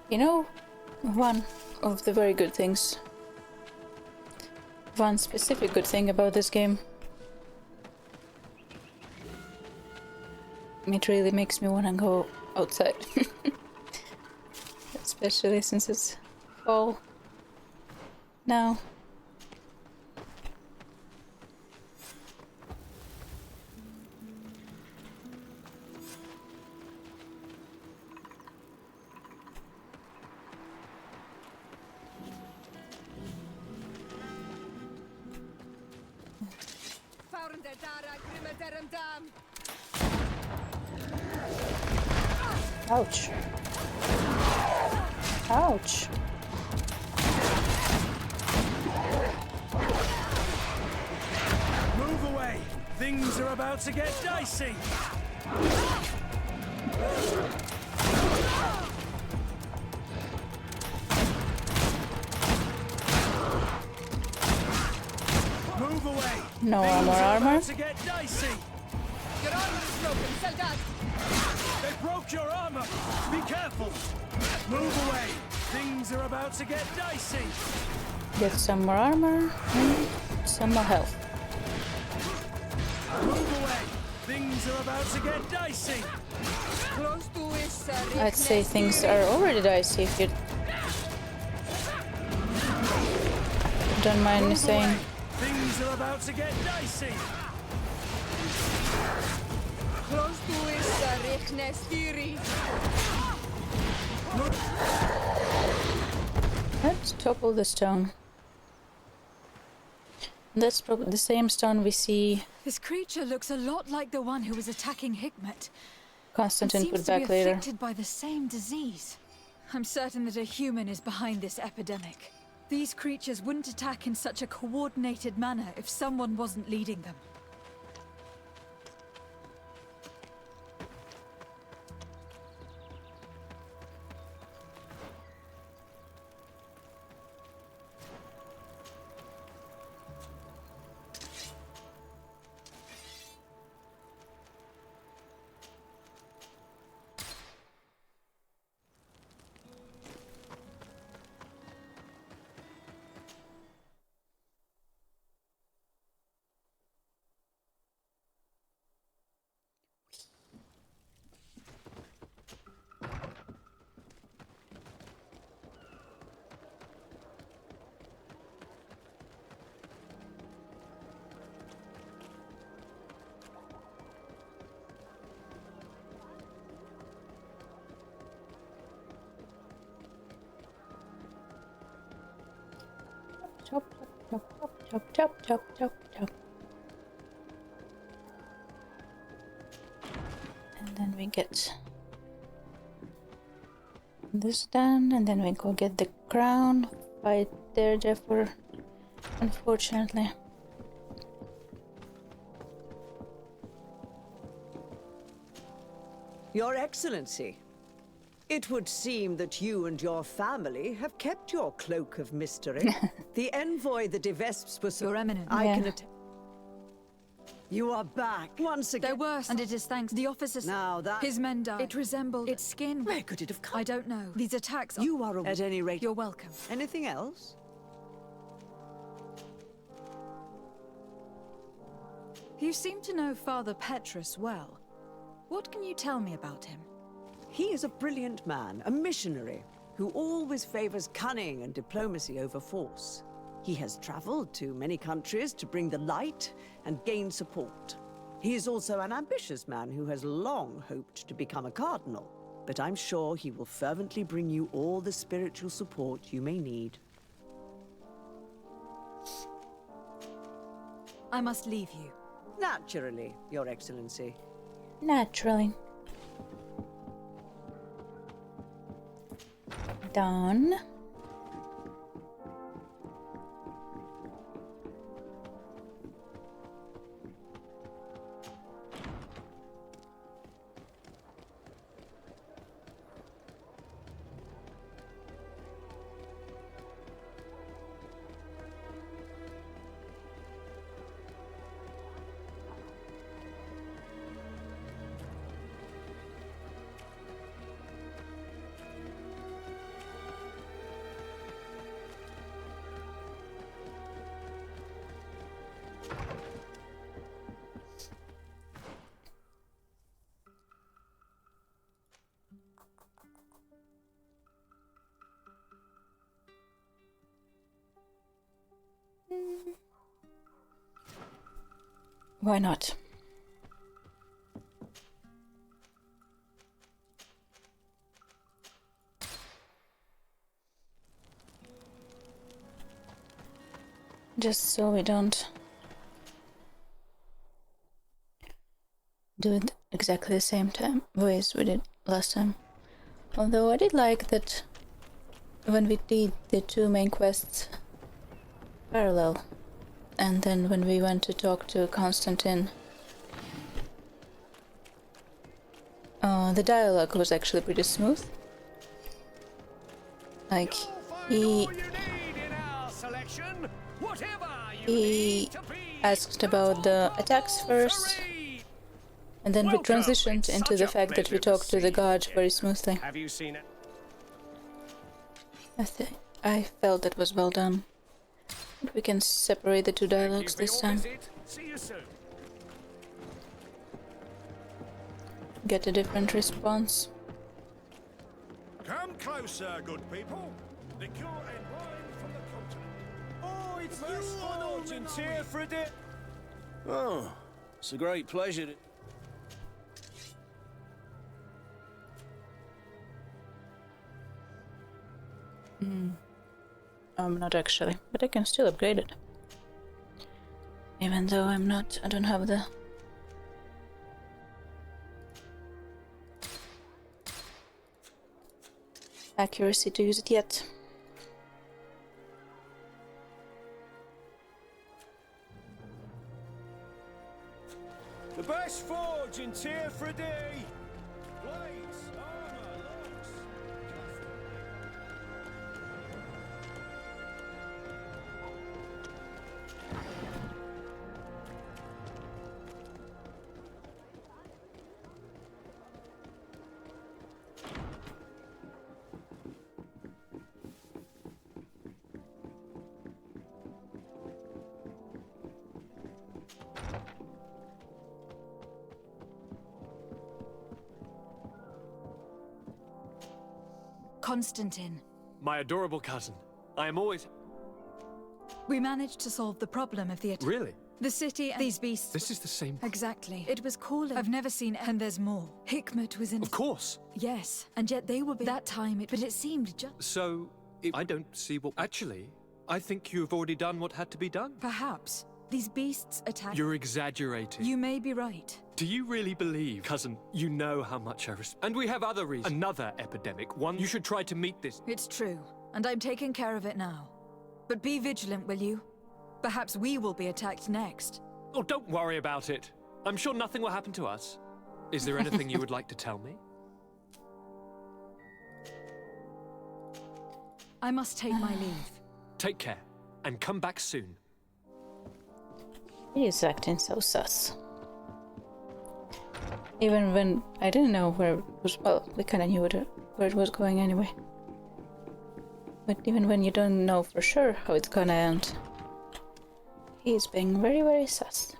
You know, one of the very good things, one specific good thing about this game, it really makes me want to go outside. Especially since it's fall now. Ouch. Ouch. Move away. Things are about to get dicey. Move away. No armor. To get dicey. Your armor is broken, Soldat. They broke your armor. Be careful. Move away. Things are about to get dicey. Get some more armor and some more health. Move away. Things are about to get dicey. Close to is I'd say things are already dicey if you don't mind me saying. Things are about to get dicey. Close to is Stiri. Let's topple the stone. That's probably the same stone we see. This creature looks a lot like the one who was attacking Hikmet. Constantine put seems to back be later. afflicted by the same disease. I'm certain that a human is behind this epidemic. These creatures wouldn't attack in such a coordinated manner if someone wasn't leading them. Chop, chop, chop, chop, chop, chop, chop. And then we get this done, and then we go get the crown. Fight Daredevil, unfortunately. Your Excellency, it would seem that you and your family have kept your cloak of mystery. The envoy the Devesps was... Your Eminence. I can attest. You are back once again. They're worse, and it is thanks to the officers. Now that... His men died. It resembled its skin. Where could it have come? I don't know. These attacks are... You are... At any rate... You're welcome. Anything else? You seem to know Father Petrus well. What can you tell me about him? He is a brilliant man, a missionary, who always favors cunning and diplomacy over force. He has traveled to many countries to bring the light and gain support. He is also an ambitious man who has long hoped to become a cardinal, but I'm sure he will fervently bring you all the spiritual support you may need. I must leave you. Naturally, Your Excellency. Naturally. Done. Why not? Just so we don't do it exactly the same way as we did last time. Although I did like that when we did the two main quests parallel, and then when we went to talk to Constantine, the dialogue was actually pretty smooth. Like, he asked about the attacks first, and then we transitioned into the fact that we talked to the god very smoothly. Have you seen it? I felt that was well done. We can separate the two dialogues this time. See you soon. Get a different response. Come closer, good people. Liqueur and wine from the continent. Oh, it's you, Lord here for a day. Oh, it's a great pleasure. I'm not actually, but I can still upgrade it. Even though I don't have the accuracy to use it yet. The best forge in tier for a day. Blades, armor, logs. Constantine. My adorable cousin. I am always... We managed to solve the problem of the attack. Really? The city and these beasts... This is the same... Exactly. It was calling. I've never seen... And there's more. Hikmet was in... Of course. Yes. And yet they were... That time, but it seemed just... So, I don't see what... Actually, I think you've already done what had to be done. Perhaps. These beasts attack... You're exaggerating. You may be right. Do you really believe, cousin, you know how much I respect... And we have other reasons. Another epidemic. One, you should try to meet this... It's true. And I'm taking care of it now. But be vigilant, will you? Perhaps we will be attacked next. Oh, don't worry about it. I'm sure nothing will happen to us. Is there anything you would like to tell me? I must take my leave. Take care, and come back soon. He is acting so sus. Even when I didn't know where it was, well, we kinda knew where it was going anyway. But even when you don't know for sure how it's gonna end, he's being very, very sus.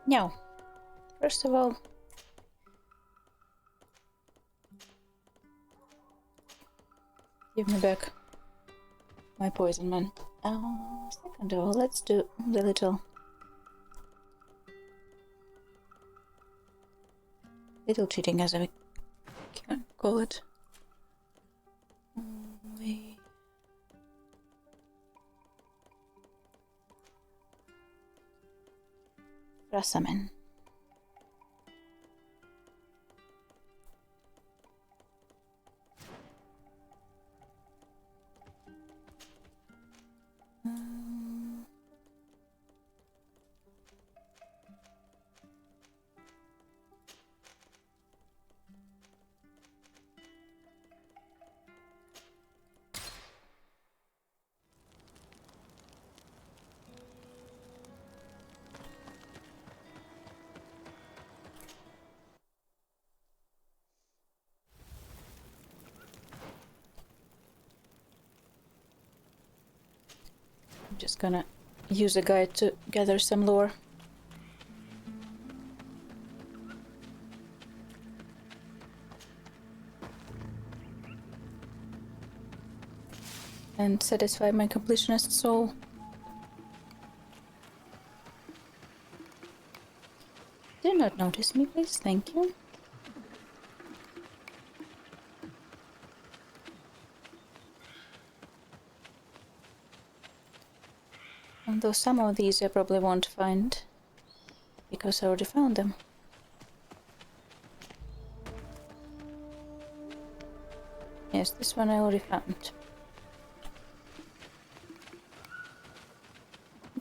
Now, first of all, give me back my poison man. Second of all, let's do the little cheating, as I can call it. Rasamen. Just gonna use a guide to gather some lore. And satisfy my completionist soul. Do not notice me, please. Thank you. Although some of these I probably won't find, because I already found them. Yes, this one I already found.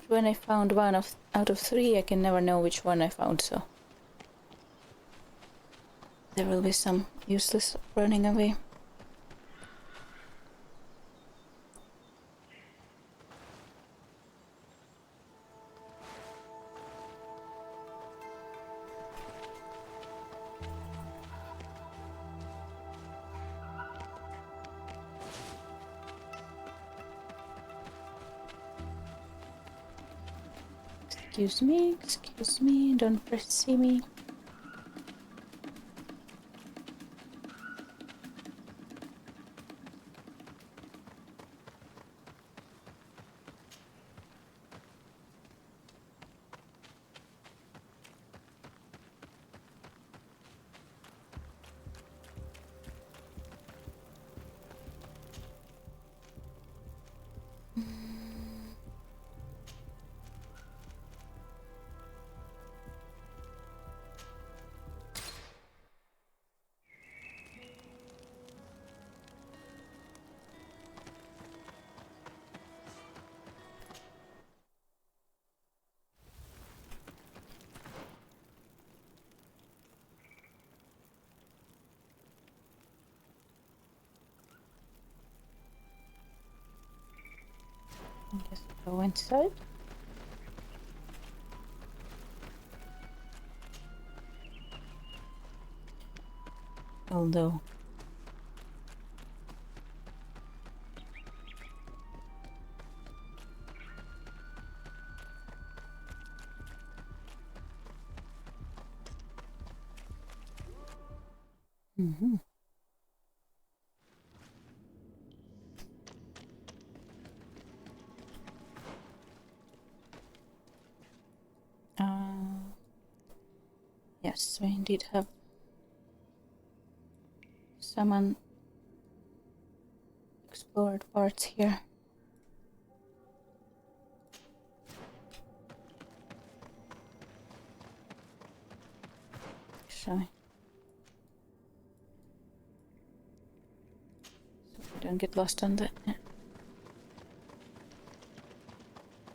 When I found one out of 3, I can never know which one I found, so there will be some useless running away. Excuse me, don't press see me. Just go inside. Although yes, we indeed have some unexplored parts here. Shall we? So we don't get lost on the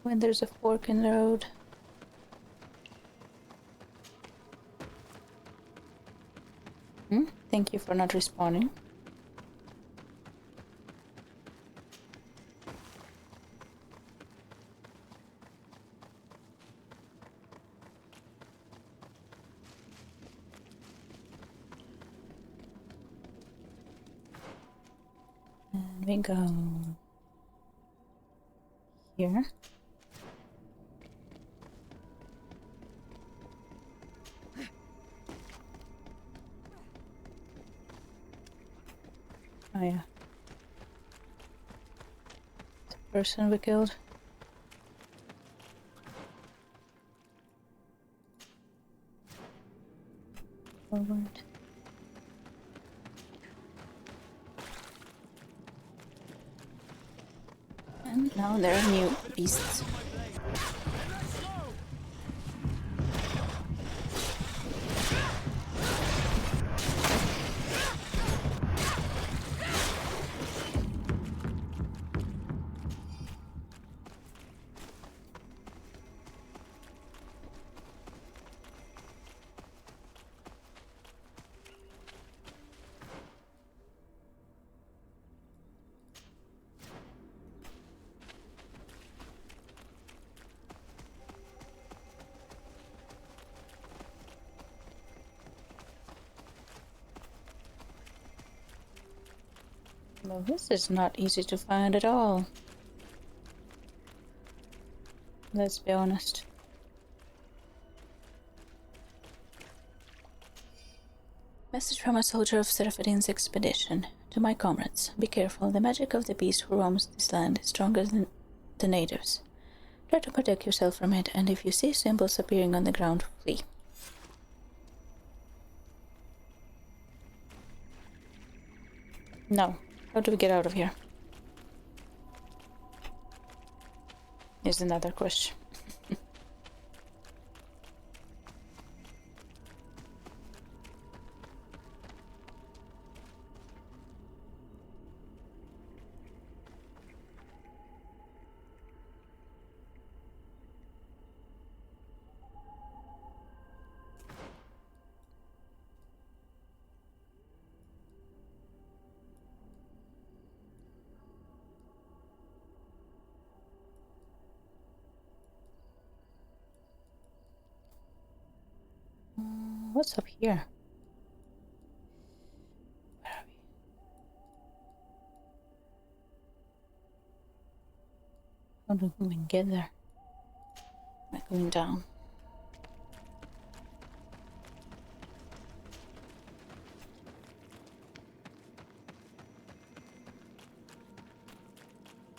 when there's a fork in the road. Thank you for not respawning. And we go here. Oh yeah. The person we killed. Forward. And now there are new beasts. Well, this is not easy to find at all. Let's be honest. Message from a soldier of Seraphadin's expedition. To my comrades, be careful. The magic of the beast who roams this land is stronger than the natives. Try to protect yourself from it, and if you see symbols appearing on the ground, flee. No. How do we get out of here? Is another question. What's up here? Where are we? How do we even get there? Am I going down?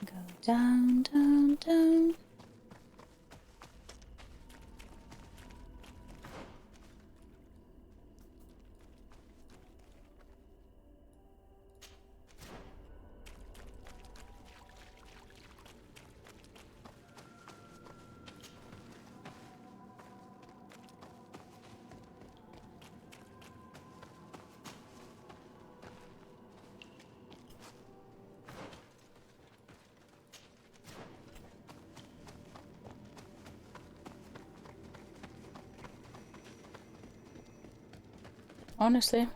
Go down, down, down. Honestly,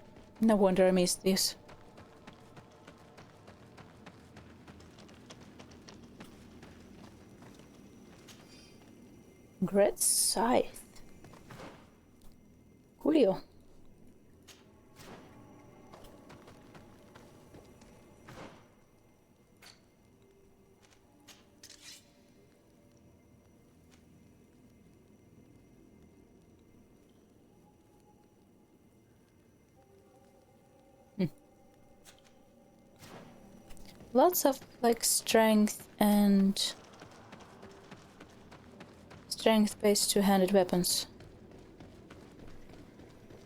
no wonder I missed this. Great scythe. Coolio. Lots of like strength based two-handed weapons.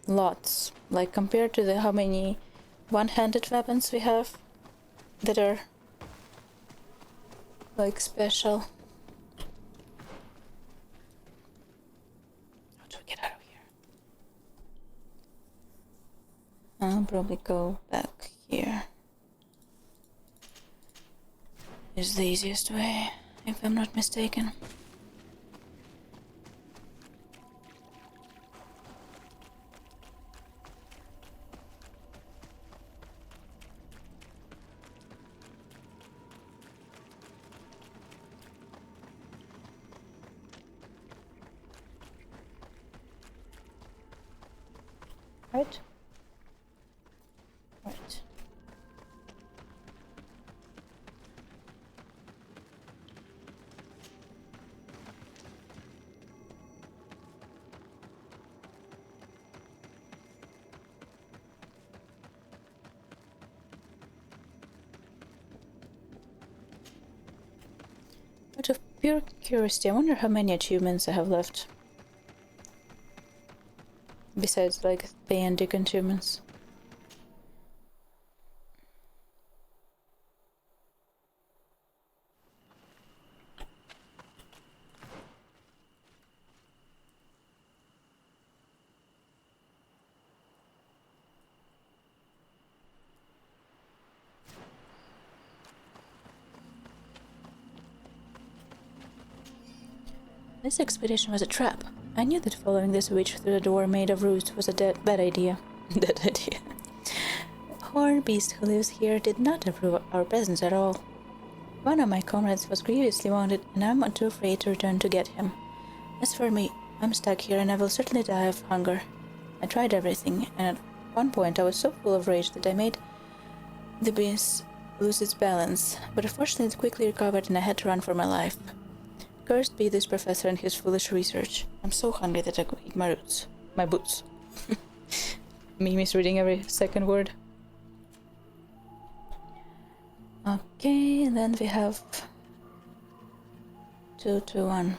Lots. Like compared to the how many one-handed weapons we have that are like special. How do we get out of here? I'll probably go back here. Is the easiest way, if I'm not mistaken. Right? Right. Out of pure curiosity, I wonder how many achievements I have left. Besides, like, pay and dig achievements. This expedition was a trap. I knew that following this witch through the door made of roots was a bad idea. Dead idea. The horned beast who lives here did not approve our presence at all. One of my comrades was grievously wounded, and I'm too afraid to return to get him. As for me, I'm stuck here and I will certainly die of hunger. I tried everything, and at one point I was so full of rage that I made the beast lose its balance, but unfortunately it quickly recovered and I had to run for my life. Cursed be this professor and his foolish research. I'm so hungry that I could eat my boots. Me misreading every second word. Okay, and then we have 221.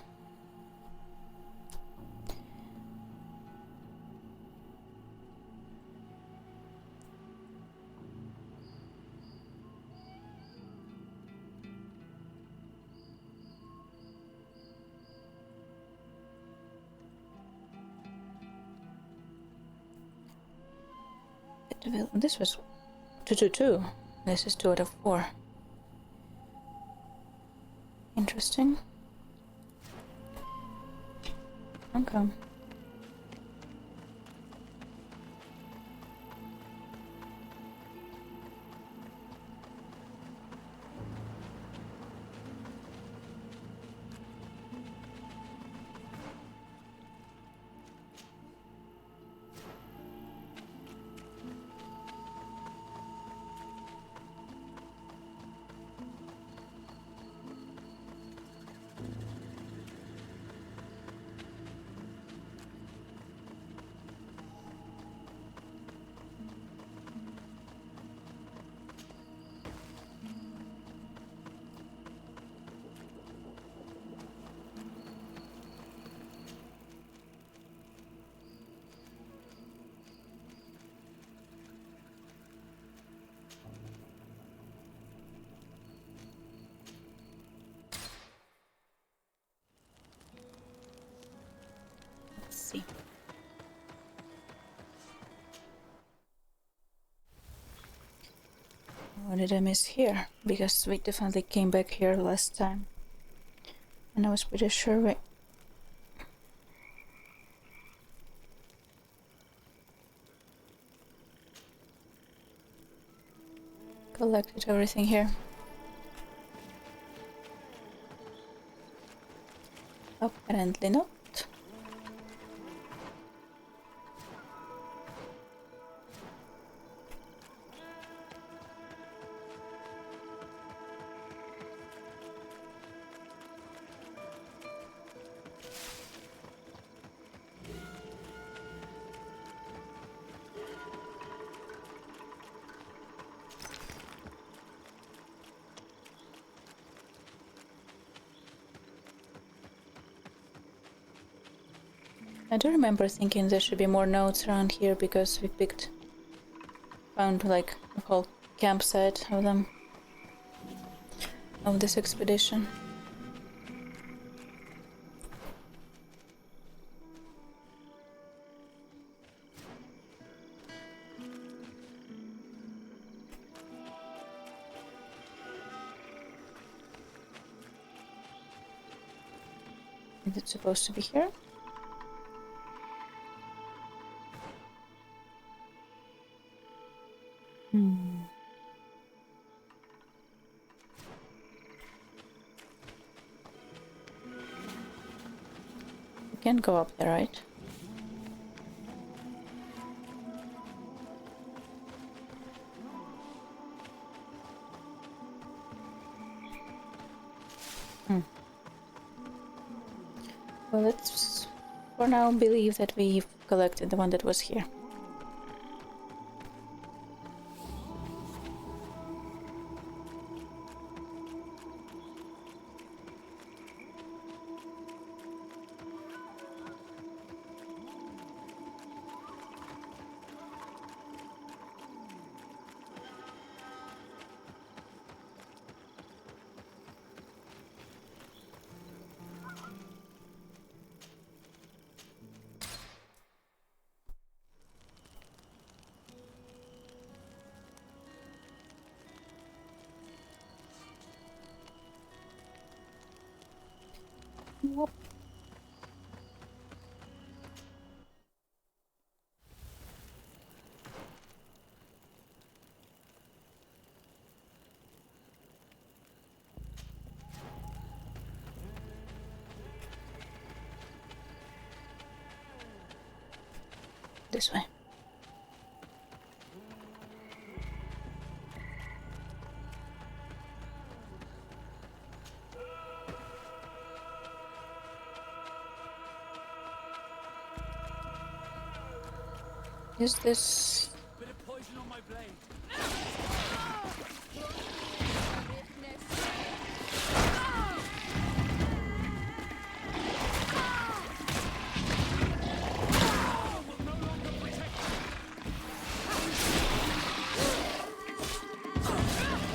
This was 222. This is 2 out of 4. Interesting. Okay. See. What did I miss here? Because we definitely came back here last time. And I was pretty sure we collected everything here. Apparently not. I do remember thinking there should be more notes around here because we found like a whole campsite of them, of this expedition. Is it supposed to be here? Can go up there, right? Well, let's for now believe that we've collected the one that was here. Whoop. This way. Is this... Bit of poison on my blade.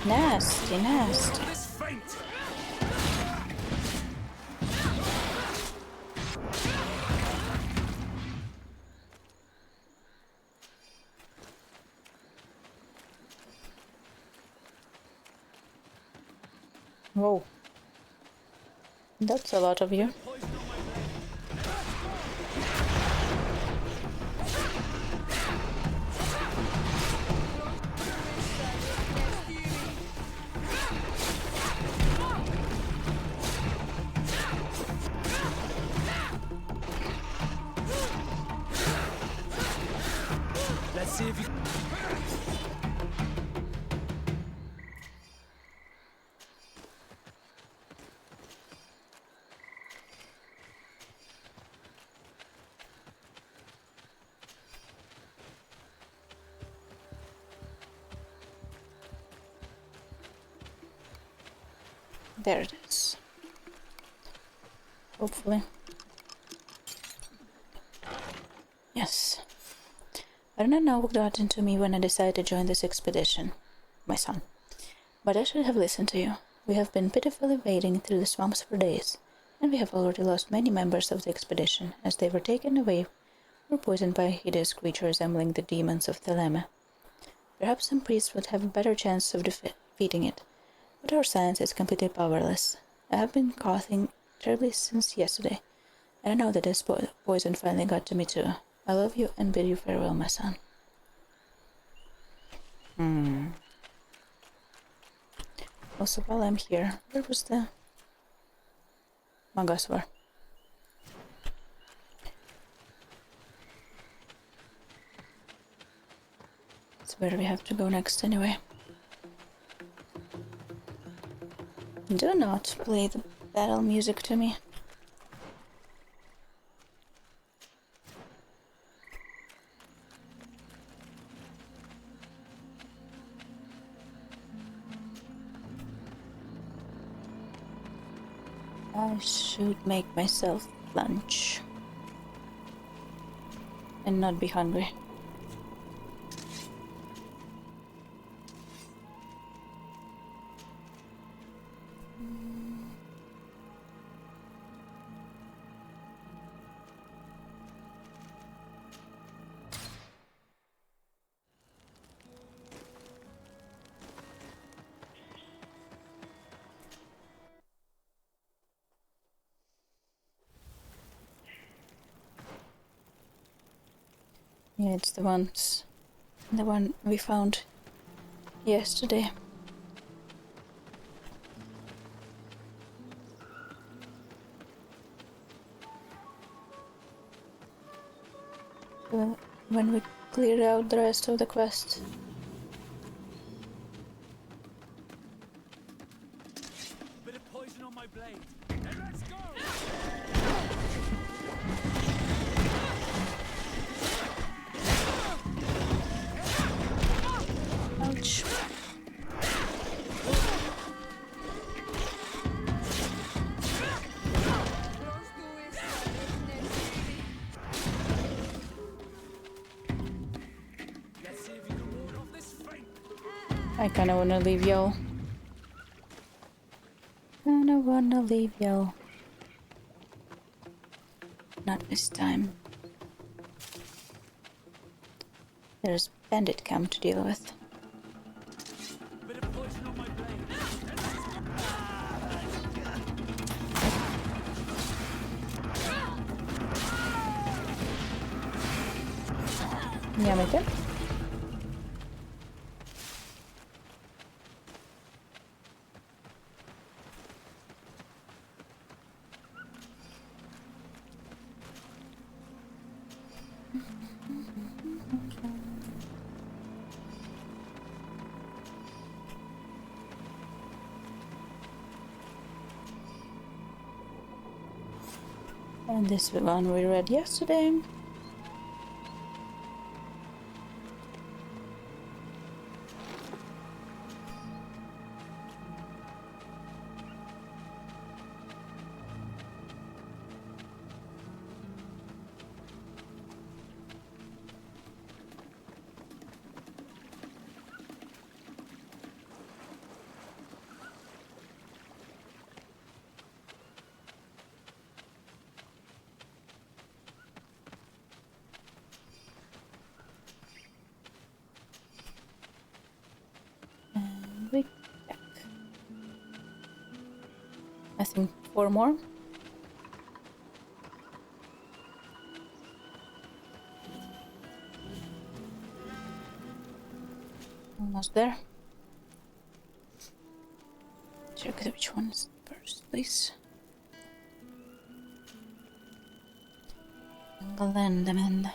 Nasty, nasty. Whoa. That's a lot of you. Let's see if you... There it is. Hopefully. Yes. I don't know what got into me when I decided to join this expedition, my son. But I should have listened to you. We have been pitifully wading through the swamps for days, and we have already lost many members of the expedition as they were taken away or poisoned by a hideous creature resembling the demons of Thelema. Perhaps some priests would have a better chance of defeating it, but our science is completely powerless. I have been coughing terribly since yesterday, and I know that this poison finally got to me too. I love you and bid you farewell, my son. Also, while I'm here, where was the Magaswar? It's where we have to go next anyway. Do not play the battle music to me. I should make myself lunch and not be hungry. Yeah, it's the one we found yesterday. When we cleared out the rest of the quest. Bit of poison on my blade. And let's go! Ouch. I kinda wanna leave y'all. Not this time. There's bandit camp to deal with. やめて。And this one we read yesterday. I think 4 more. Almost there. Check which one is first, please. Glendamend.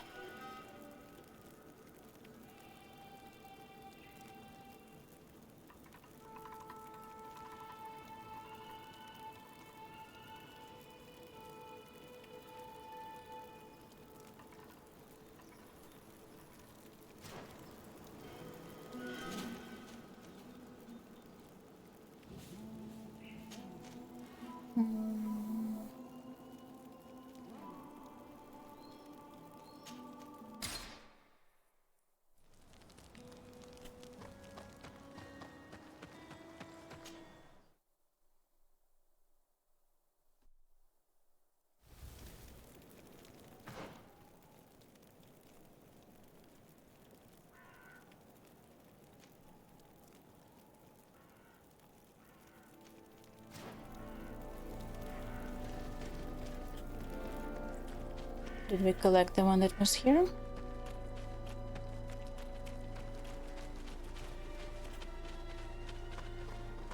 Did we collect the one that was here?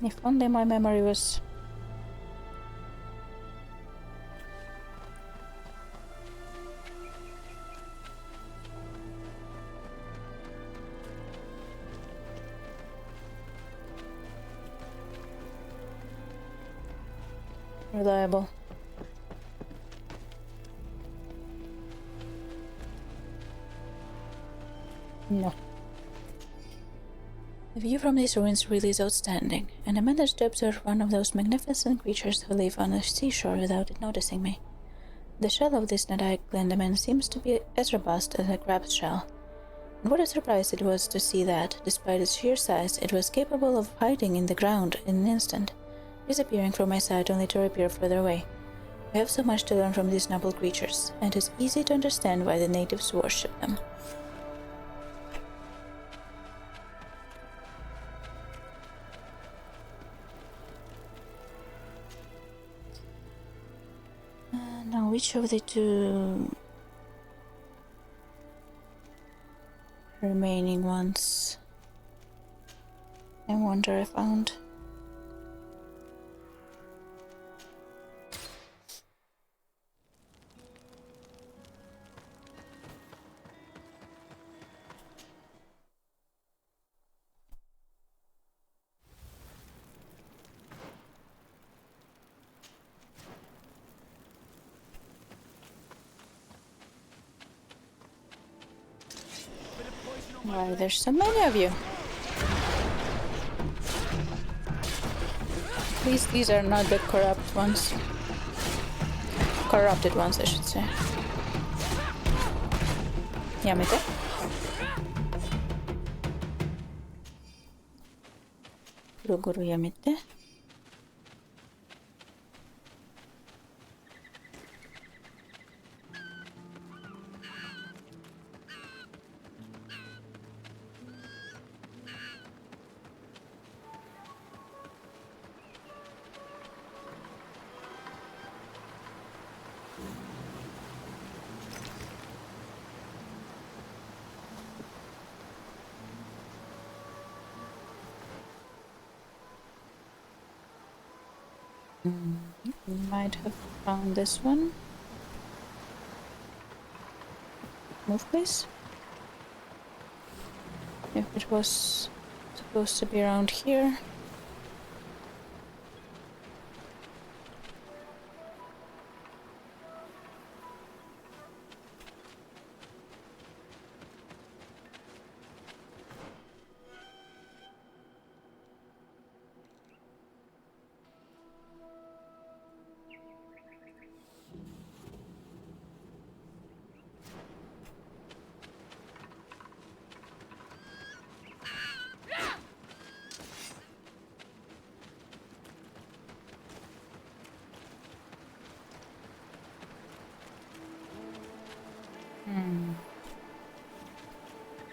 If only my memory was... reliable. No. The view from these ruins really is outstanding, and I managed to observe one of those magnificent creatures who live on the seashore without it noticing me. The shell of this Nadai Glendaman seems to be as robust as a crab's shell, and what a surprise it was to see that, despite its sheer size, it was capable of hiding in the ground in an instant, disappearing from my sight only to reappear further away. I have so much to learn from these noble creatures, and it is easy to understand why the natives worship them. Now, which of the 2 remaining ones I wonder I found? Why, there's so many of you. At least these are not the corrupt ones. Corrupted ones, I should say. Yamete. Guru yamete. We might have found this one. Move, please. If it was supposed to be around here.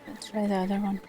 Let's try the other one.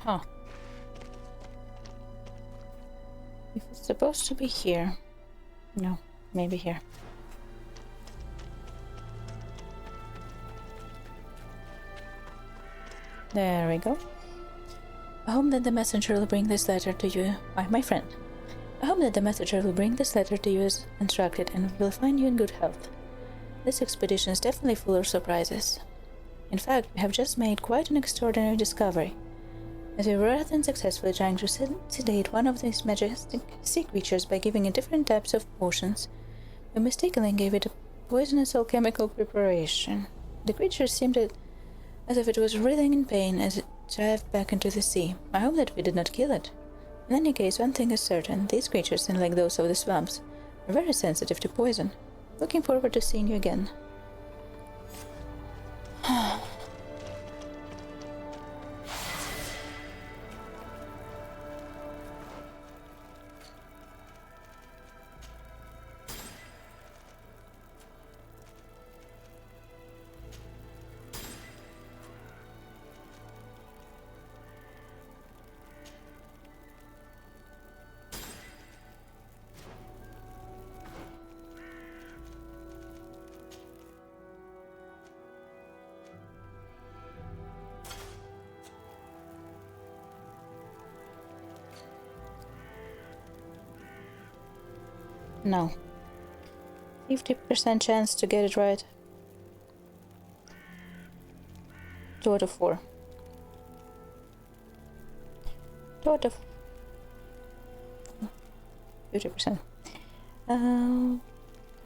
Huh. If it's supposed to be here. No, maybe here. There we go. I hope that the messenger will bring this letter to you, my friend. I hope that the messenger will bring this letter to you as instructed and will find you in good health. This expedition is definitely full of surprises. In fact, we have just made quite an extraordinary discovery. As we were unsuccessfully trying to sedate one of these majestic sea creatures by giving it different types of potions, we mistakenly gave it a poisonous alchemical preparation. The creature seemed as if it was writhing in pain as it dived back into the sea. I hope that we did not kill it. In any case, one thing is certain, these creatures, unlike those of the swamps, are very sensitive to poison. Looking forward to seeing you again. No. 50% chance to get it right. 2 out of 4. 2 out of 50%.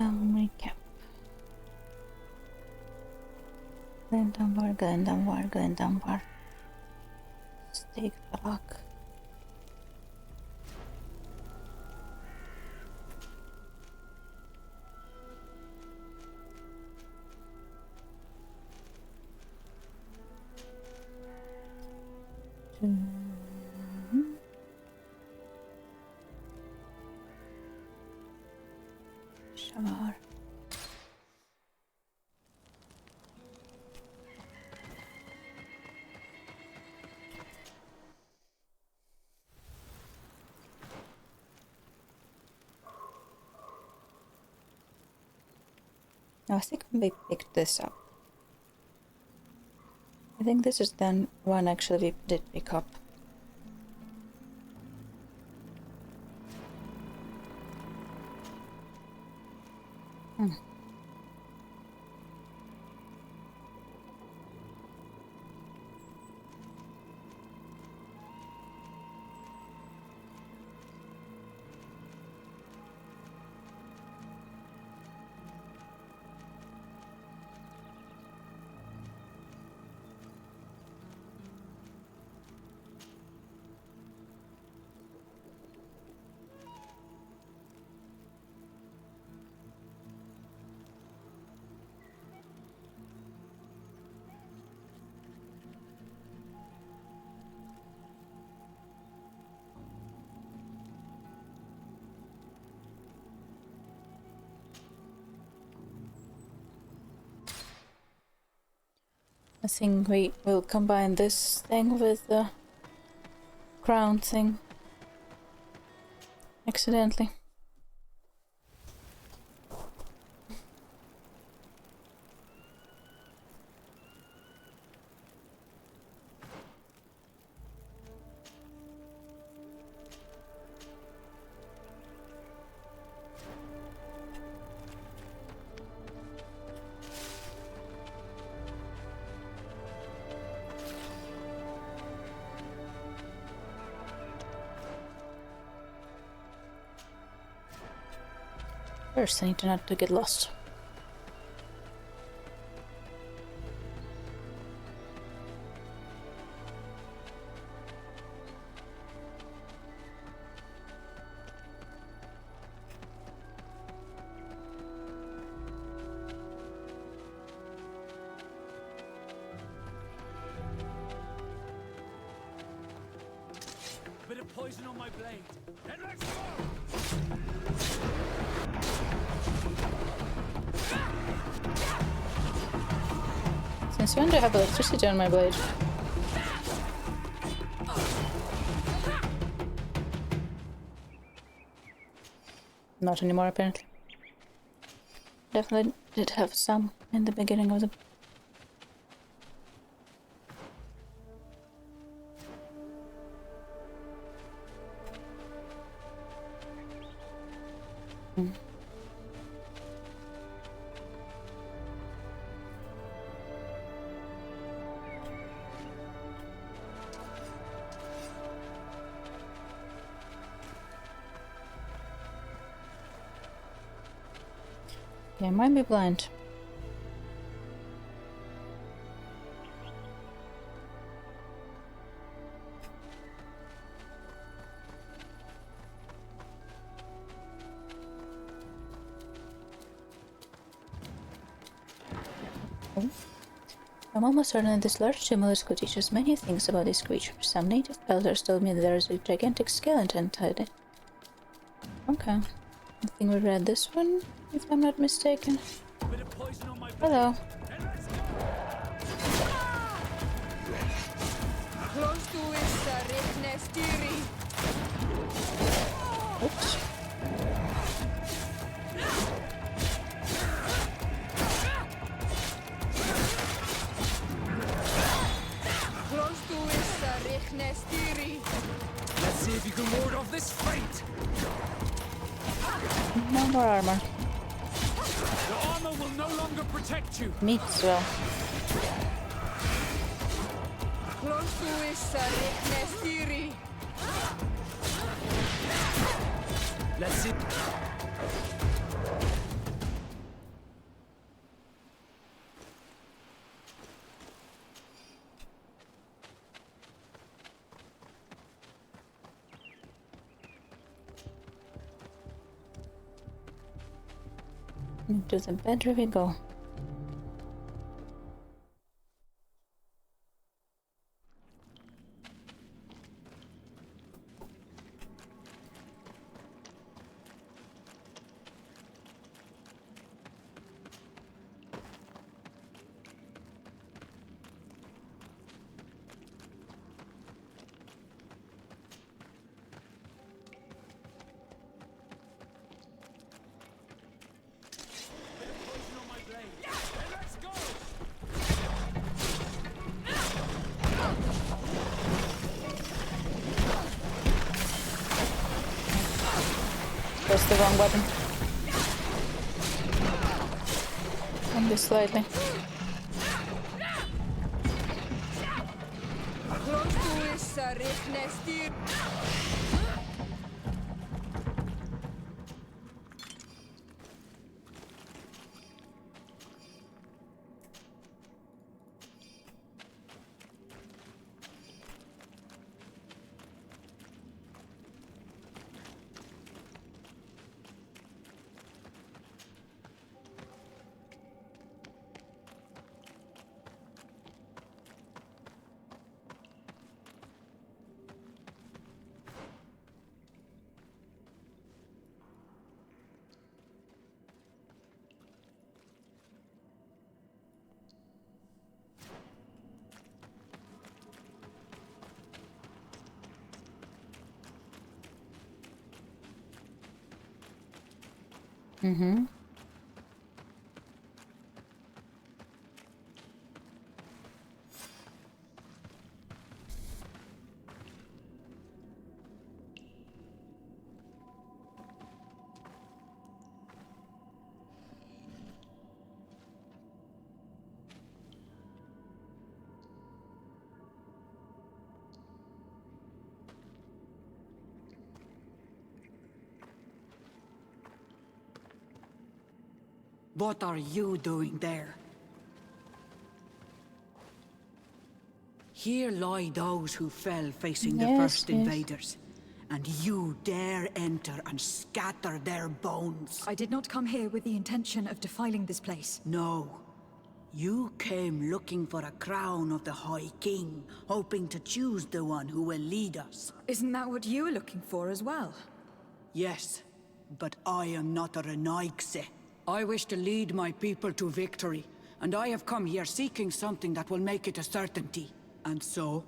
Recap. Glendanvar. Stake block. Shower. I think we picked this up. I think this is then one actually we did pick up. I think we will combine this thing with the crown thing. Accidentally. First, I need to not to get lost. A bit of poison on my blade. Then let's go! Since when do I have electricity on my blade? Not anymore, apparently. Definitely did have some in the beginning of the... I might be blind. Oh. I'm almost certain that this large stimulus could teach us many things about these creatures. Some native elders told me that there is a gigantic skeleton tied in. Okay. I think we read this one, if I'm not mistaken. Hello. Oops. Let's see if you can ward off this fate. No more armor. The armor will no longer protect you. Me as well. Let's see. Into the bedroom we go. Press the wrong button. Only slightly. Mm-hmm. What are you doing there? Here lie those who fell facing the first invaders. And you dare enter and scatter their bones. I did not come here with the intention of defiling this place. No. You came looking for a crown of the High King, hoping to choose the one who will lead us. Isn't that what you were looking for as well? Yes, but I am not a Renaigse. I wish to lead my people to victory, and I have come here seeking something that will make it a certainty. And so,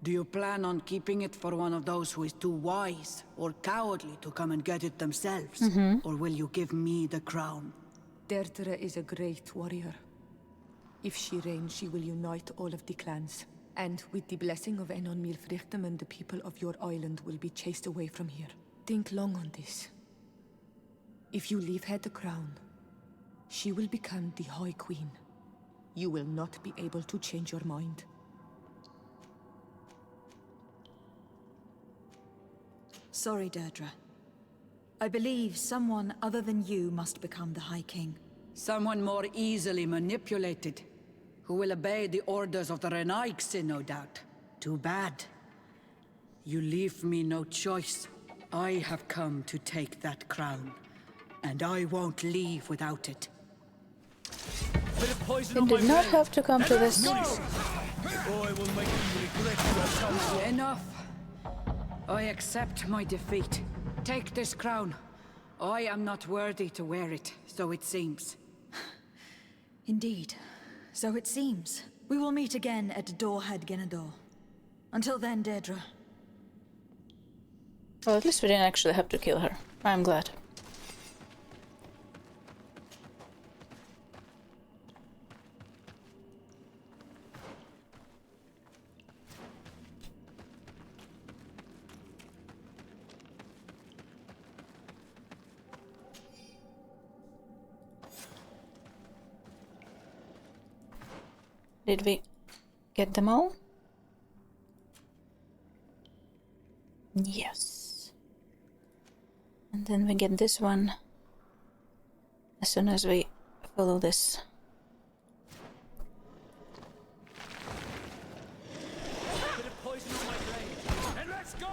do you plan on keeping it for one of those who is too wise or cowardly to come and get it themselves? Or will you give me the crown? Deirdre is a great warrior. If she reigns, she will unite all of the clans. And with the blessing of Enon Milfrichtem, the people of your island will be chased away from here. Think long on this. If you leave her the crown, she will become the High Queen. You will not be able to change your mind. Sorry, Deirdre. I believe someone other than you must become the High King. Someone more easily manipulated, who will obey the orders of the Renaigse, no doubt. Too bad. You leave me no choice. I have come to take that crown, and I won't leave without it. You did not have to come to this. Enough. I accept my defeat. Take this crown. I am not worthy to wear it, so it seems. Indeed. So it seems. We will meet again at Dorhead Genador. Until then, Deirdre. Well, at least we didn't actually have to kill her. I'm glad. Did we get them all? Yes. And then we get this one as soon as we follow this. Bit of poison on my blade, and let's go!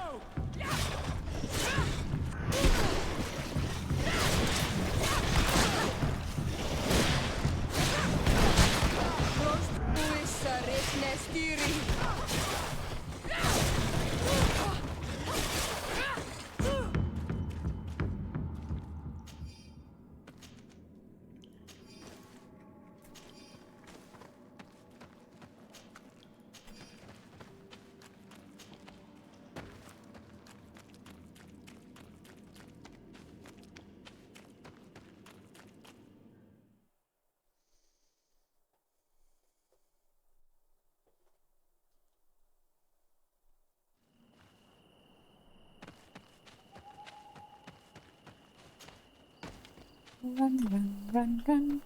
Run, run, run, run.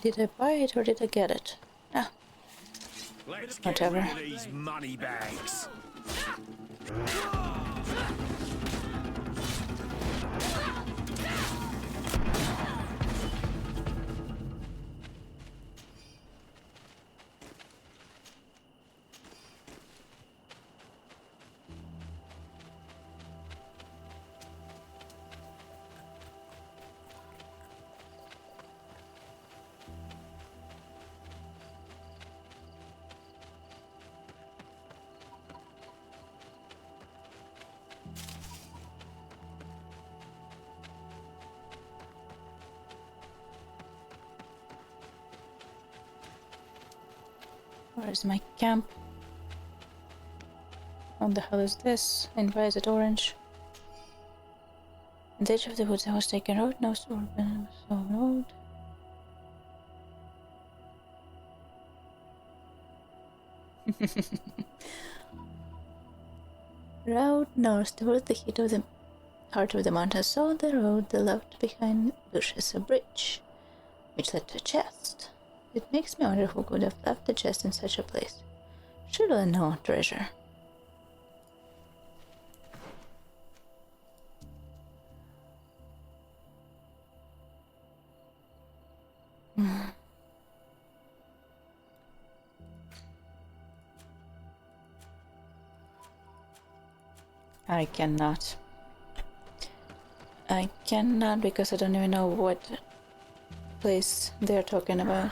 Did I buy it or did I get it? Ah. Let's whatever. get rid of these money bags. Where is my camp? What the hell is this? And why is it orange? In the edge of the woods I was taken road, no sword, so road. Road north toward the heart of the mountain. Saw the road, the left behind bushes, a bridge, which led to a chest. It makes me wonder who could have left the chest in such a place. Surely no treasure. I cannot because I don't even know what place they're talking about.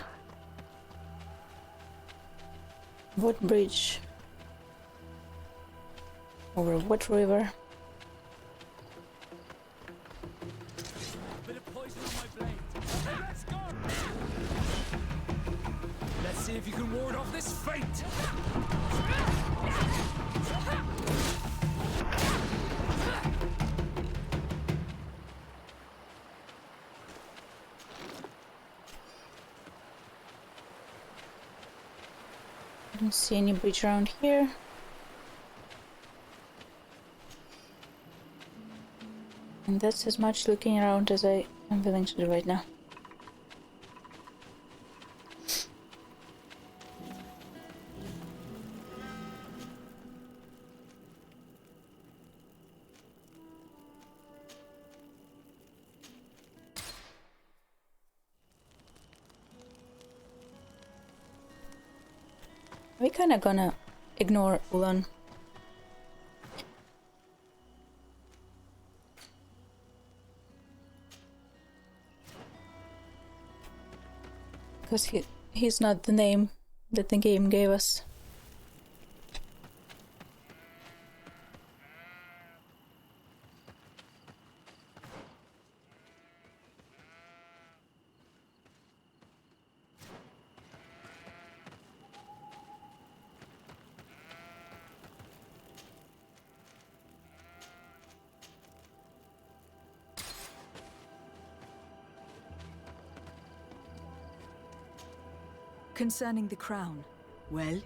What bridge? Over what river? Bit of poison on my blade. Let's go! Let's see if you can ward off this fate! I don't see any bridge around here. And that's as much looking around as I am willing to do right now. We kinda gonna ignore Ulan. Because he's not the name that the game gave us. Concerning the crown. Well,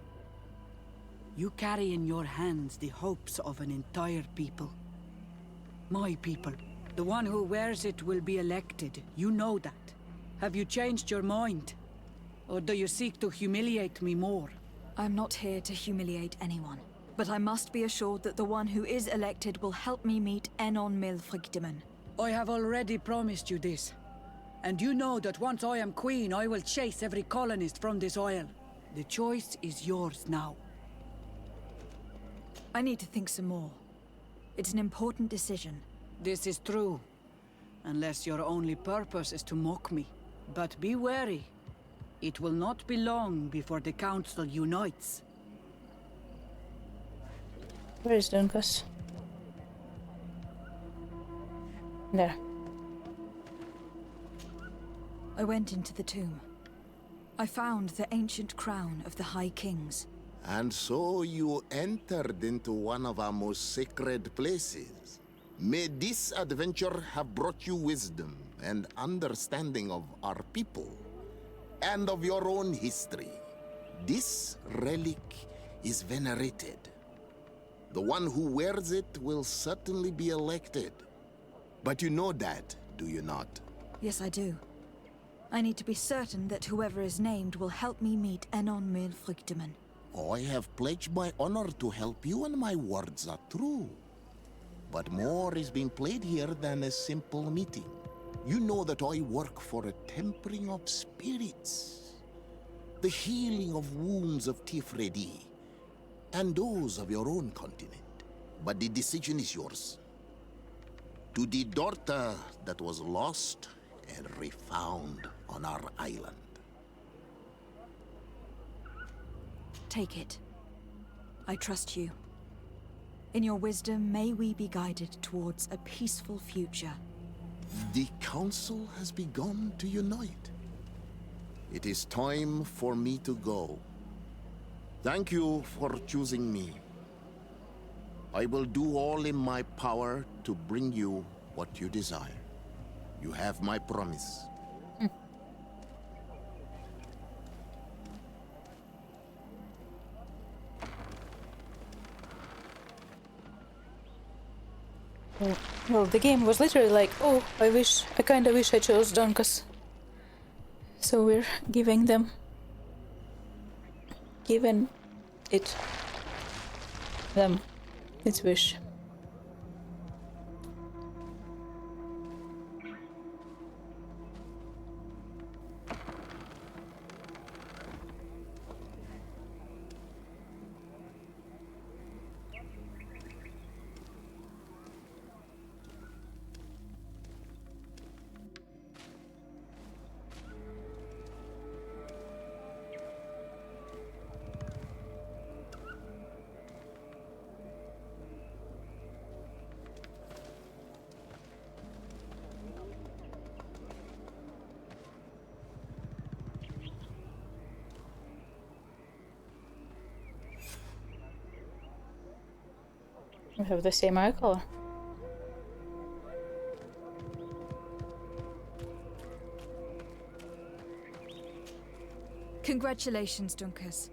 you carry in your hands the hopes of an entire people. My people. The one who wears it will be elected. You know that. Have you changed your mind? Or do you seek to humiliate me more? I'm not here to humiliate anyone. But I must be assured that the one who is elected will help me meet Enon Milfrigdimen. I have already promised you this. And you know that once I am queen, I will chase every colonist from this isle. The choice is yours now. I need to think some more. It's an important decision. This is true. Unless your only purpose is to mock me. But be wary. It will not be long before the council unites. Where is Dunkas? There. I went into the tomb. I found the ancient crown of the High Kings. And so you entered into one of our most sacred places. May this adventure have brought you wisdom and understanding of our people and of your own history. This relic is venerated. The one who wears it will certainly be elected. But you know that, do you not? Yes, I do. I need to be certain that whoever is named will help me meet Enon Milfrigdimen. I have pledged my honor to help you, and my words are true. But more is being played here than a simple meeting. You know that I work for a tempering of spirits, the healing of wounds of Tifredi, and those of your own continent. But the decision is yours. To the daughter that was lost and refound on our island. Take it. I trust you. In your wisdom, may we be guided towards a peaceful future. The council has begun to unite. It is time for me to go. Thank you for choosing me. I will do all in my power to bring you what you desire. You have my promise. Well, the game was literally like, oh, I kinda wish I chose Donkus. So we're giving them its wish. We have the same eye color. Congratulations, Dunkus.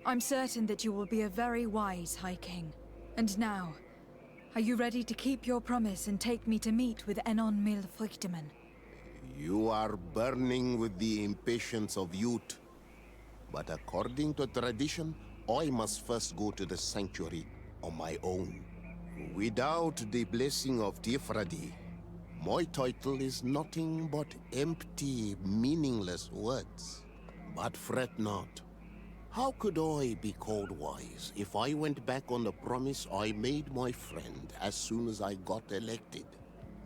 I'm certain that you will be a very wise High King. And now, are you ready to keep your promise and take me to meet with Enon Mil Frichtemann? You are burning with the impatience of youth. But according to tradition, I must first go to the sanctuary on my own. Without the blessing of Tifradi, my title is nothing but empty, meaningless words. But fret not. How could I be called wise if I went back on the promise I made my friend as soon as I got elected?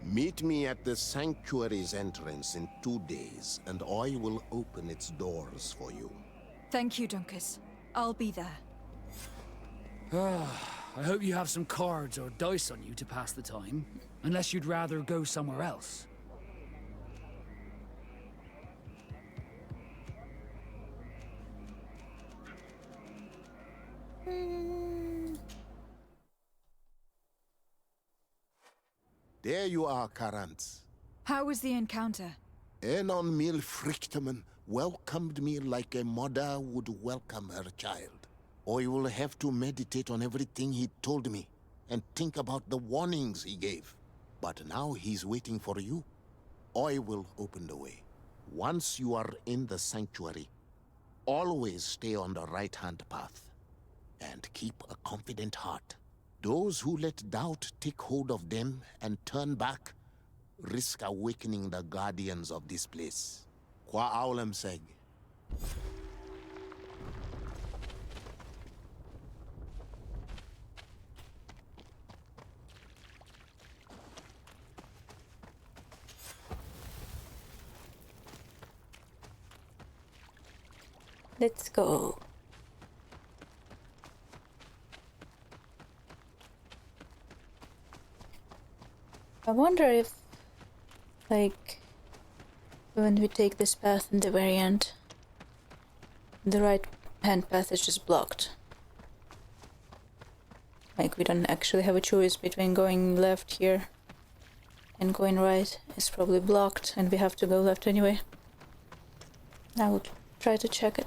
Meet me at the sanctuary's entrance in 2 days, and I will open its doors for you. Thank you, Dunkus. I'll be there. I hope you have some cards or dice on you to pass the time, unless you'd rather go somewhere else. There you are, Karantz. How was the encounter? Enon Mil Frichtemann welcomed me like a mother would welcome her child. I will have to meditate on everything he told me and think about the warnings he gave. But now he's waiting for you. I will open the way. Once you are in the sanctuary, always stay on the right-hand path and keep a confident heart. Those who let doubt take hold of them and turn back risk awakening the guardians of this place. Qua aulem seg. Let's go. I wonder if, like, when we take this path in the very end, the right hand path is just blocked. Like, we don't actually have a choice between going left here and going right. It's probably blocked and we have to go left anyway. I will try to check it.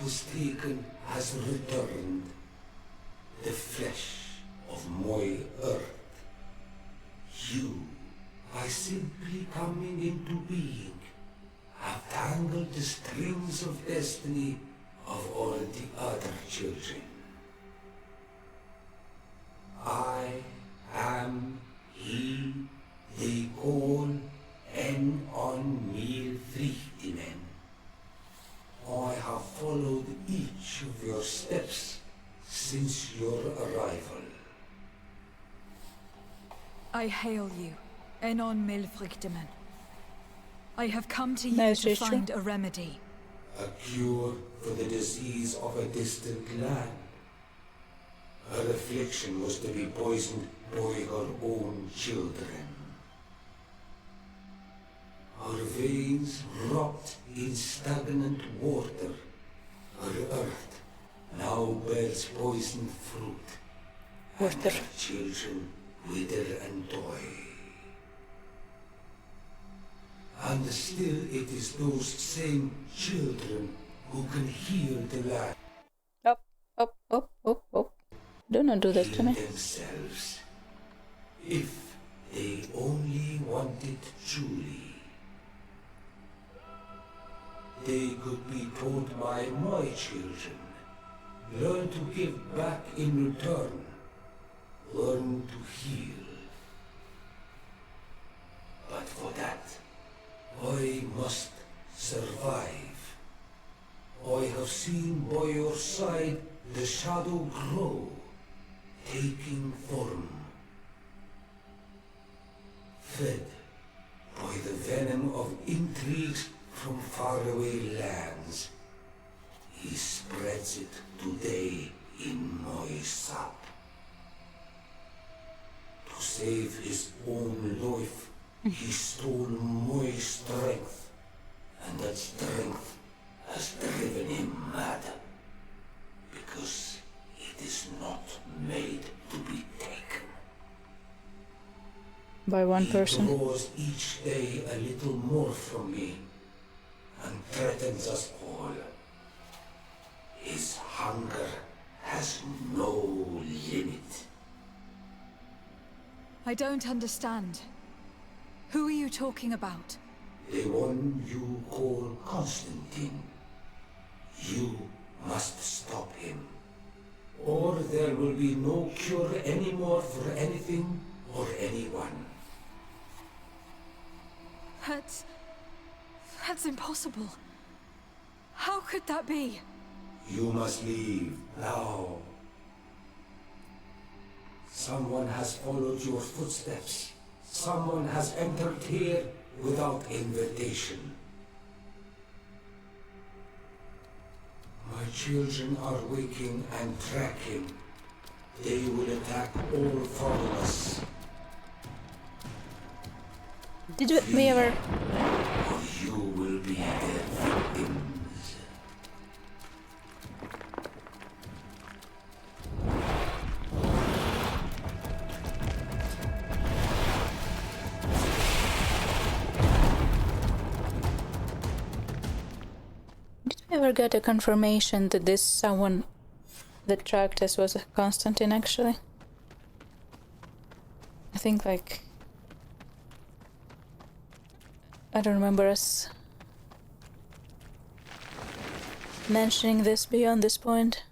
was taken has returned. The flesh of my earth. You, by simply coming into being, have tangled the strings of destiny of all the other children. I am he they call unalive. I have followed each of your steps since your arrival. I hail you, Enon Milfrichteman. I have come to you to find a remedy. A cure for the disease of a distant land. Her affliction was to be poisoned by her own children. Her veins rot in stagnant water. Her earth now bears poisoned fruit. And her children wither and die. And still it is those same children who can heal the land. Do not do this to me. Themselves, if they only wanted truly. They could be taught by my children. Learn to give back in return. Learn to heal. But for that, I must survive. I have seen by your side the shadow grow, taking form. Fed by the venom of intrigues from faraway lands, he spreads it today in my sap. To save his own life, he stole my strength, and that strength has driven him mad, because it is not made to be taken. By one person. He draws each day a little more from me, and threatens us all. His hunger has no limit. I don't understand. Who are you talking about? The one you call Constantine. You must stop him. Or there will be no cure anymore for anything or anyone. That's impossible. How could that be? You must leave now. Someone has followed your footsteps. Someone has entered here without invitation. My children are waking and tracking. They will attack all followers. Did we ever? Or you will be their victims. Did we ever get a confirmation that this someone that tracked us was Constantine actually? I think like I don't remember us mentioning this beyond this point.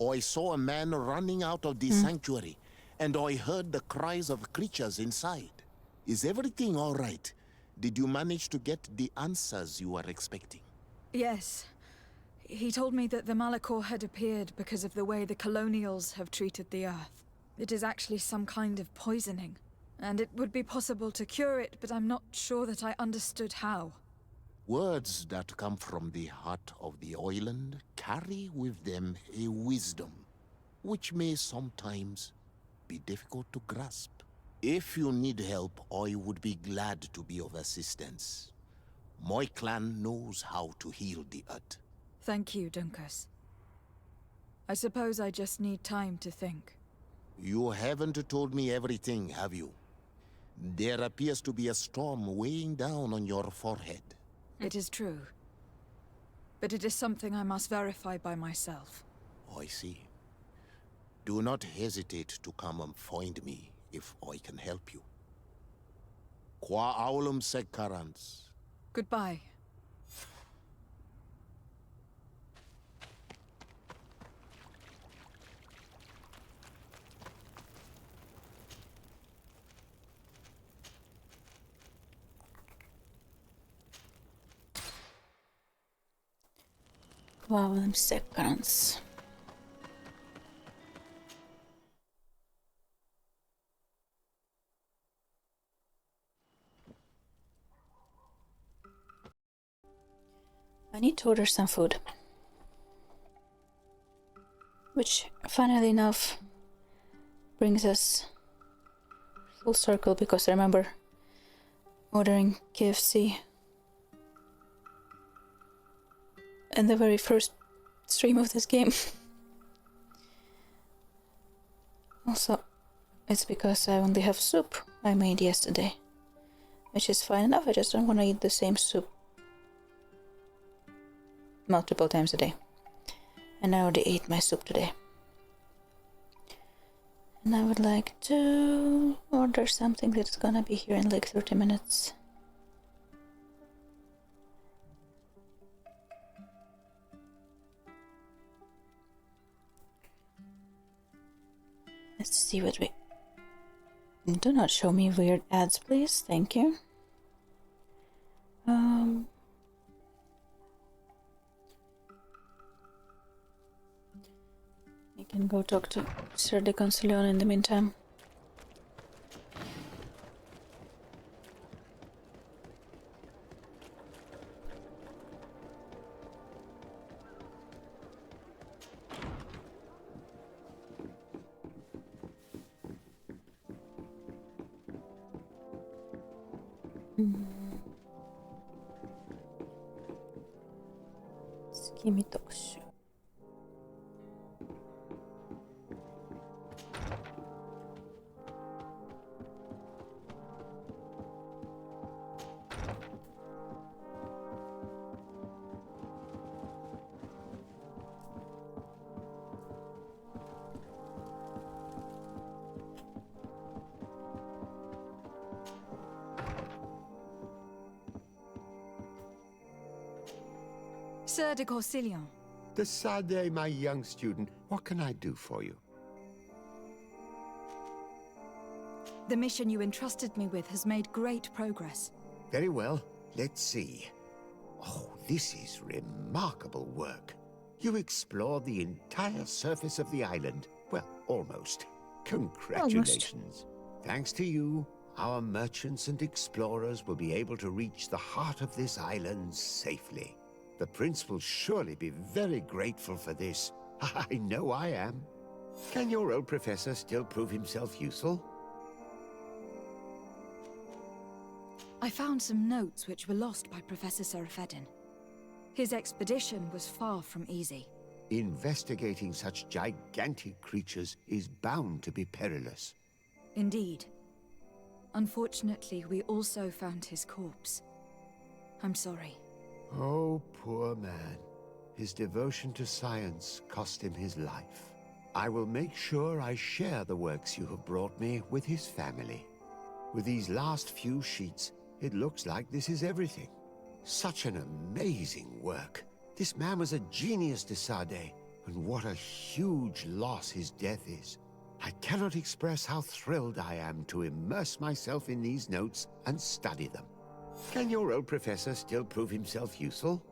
I saw a man running out of the sanctuary, and I heard the cries of creatures inside. Is everything all right? Did you manage to get the answers you were expecting? Yes. He told me that the Malachor had appeared because of the way the colonials have treated the Earth. It is actually some kind of poisoning. And it would be possible to cure it, but I'm not sure that I understood how. Words that come from the heart of the island carry with them a wisdom, which may sometimes be difficult to grasp. If you need help, I would be glad to be of assistance. My clan knows how to heal the earth. Thank you, Dunkus. I suppose I just need time to think. You haven't told me everything, have you? There appears to be a storm weighing down on your forehead. It is true. But it is something I must verify by myself. I see. Do not hesitate to come and find me if I can help you. Qua aulum secarans. Goodbye. Wow, them seconds. I need to order some food. Which, funnily enough, brings us full circle because I remember ordering KFC in the very first stream of this game. Also, it's because I only have soup I made yesterday, which is fine enough. I just don't want to eat the same soup multiple times a day. And I already ate my soup today. And I would like to order something that's gonna be here in like 30 minutes. Let's see what we... Do not show me weird ads, please. Thank you. I can go talk to Sir de Concilion in the meantime. Skimi特集. Sir de Concilion. Desade, my young student, what can I do for you? The mission you entrusted me with has made great progress. Very well. Let's see. Oh, this is remarkable work. You explored the entire surface of the island. Well, almost. Congratulations. Thanks to you, our merchants and explorers will be able to reach the heart of this island safely. The prince will surely be very grateful for this. I know I am. Can your old professor still prove himself useful? I found some notes which were lost by Professor Serafedin. His expedition was far from easy. Investigating such gigantic creatures is bound to be perilous. Indeed. Unfortunately, we also found his corpse. I'm sorry. Oh, poor man. His devotion to science cost him his life. I will make sure I share the works you have brought me with his family. With these last few sheets, it looks like this is everything. Such an amazing work. This man was a genius, Desade, and what a huge loss his death is. I cannot express how thrilled I am to immerse myself in these notes and study them. Can your old professor still prove himself useful?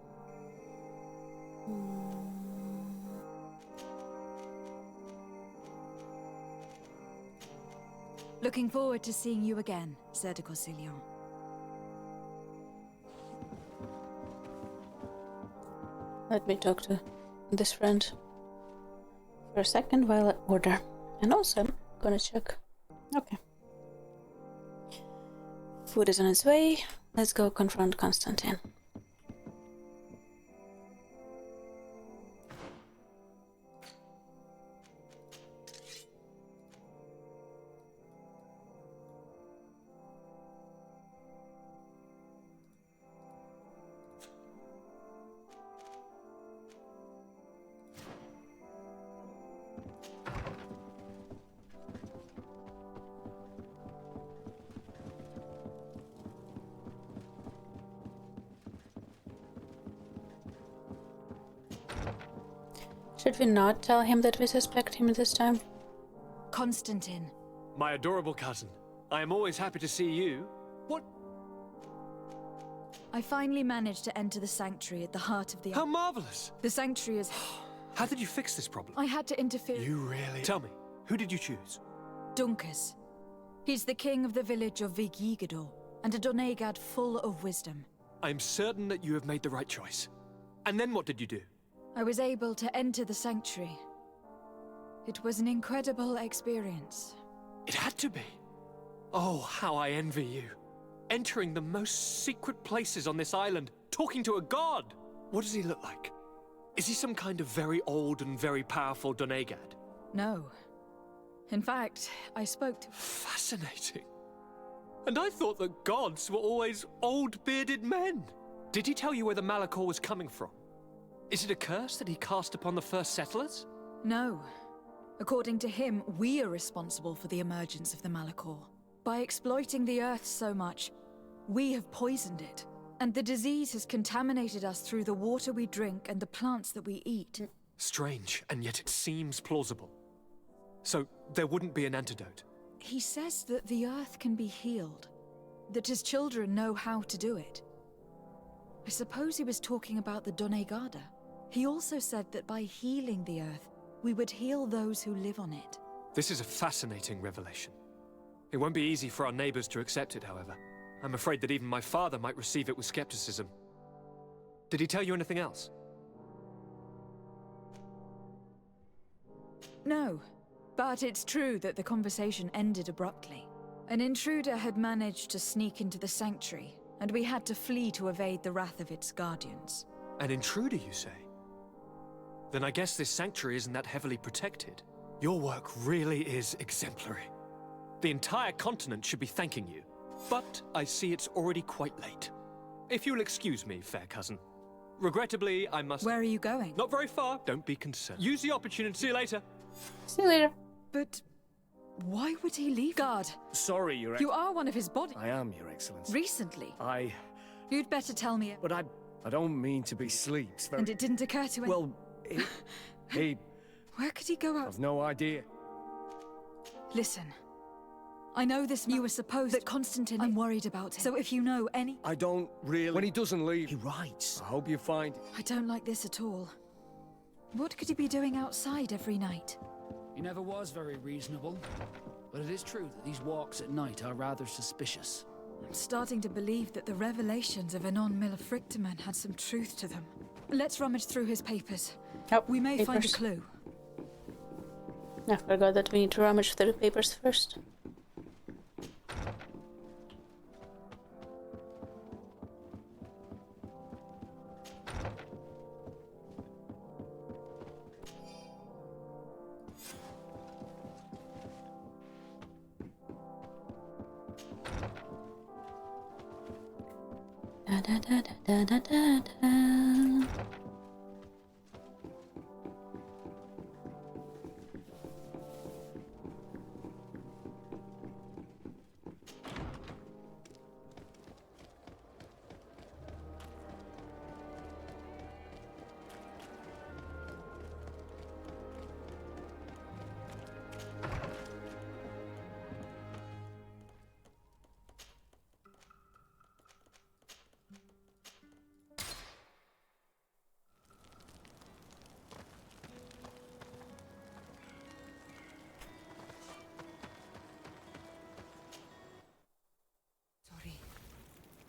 Looking forward to seeing you again, Sir de Concilion. Let me talk to this friend for a second while I order. And also, I'm gonna check. Okay. Food is on its way. Let's go confront Constantine. Should we not tell him that we suspect him this time? Constantine. My adorable cousin. I am always happy to see you. What? I finally managed to enter the sanctuary at the heart of the... How marvelous! The sanctuary is... How did you fix this problem? I had to interfere. You really... Tell me, who did you choose? Dunkus. He's the king of the village of Vigyigador, and a Donegad full of wisdom. I'm certain that you have made the right choice. And then what did you do? I was able to enter the sanctuary. It was an incredible experience. It had to be. Oh, how I envy you. Entering the most secret places on this island, talking to a god. What does he look like? Is he some kind of very old and very powerful Donegad? No. In fact, I spoke to... Fascinating. And I thought that gods were always old bearded men. Did he tell you where the Malachor was coming from? Is it a curse that he cast upon the first settlers? No. According to him, we are responsible for the emergence of the Malachor. By exploiting the Earth so much, we have poisoned it. And the disease has contaminated us through the water we drink and the plants that we eat. Strange, and yet it seems plausible. So, there wouldn't be an antidote? He says that the Earth can be healed. That his children know how to do it. I suppose he was talking about the Donegada. He also said that by healing the Earth, we would heal those who live on it. This is a fascinating revelation. It won't be easy for our neighbors to accept it, however. I'm afraid that even my father might receive it with skepticism. Did he tell you anything else? No, but it's true that the conversation ended abruptly. An intruder had managed to sneak into the sanctuary, and we had to flee to evade the wrath of its guardians. An intruder, you say? Then I guess this sanctuary isn't that heavily protected. Your work really is exemplary. The entire continent should be thanking you. But I see it's already quite late. If you'll excuse me, fair cousin. Regrettably, I must... Where are you going? Not very far. Don't be concerned. Use the opportunity. See you later. See you later. But why would he leave? Guard. Sorry, Your You are one of his body. I am, Your Excellency. Recently? You'd better tell me it. But I don't mean to be sleeps. And it didn't occur to him? Well, he... Where could he go out? I've no idea. Listen. I know this you were supposed that Constantine... I'm worried about him. So if you know any... I don't really... When he doesn't leave... He writes. I hope you find... I don't like this at all. What could he be doing outside every night? He never was very reasonable. But it is true that these walks at night are rather suspicious. I'm starting to believe that the revelations of Anon Millefrictaman had some truth to them. Let's rummage through his papers. We may find a clue. I forgot that we need to rummage through the papers first. Da da da da da da da.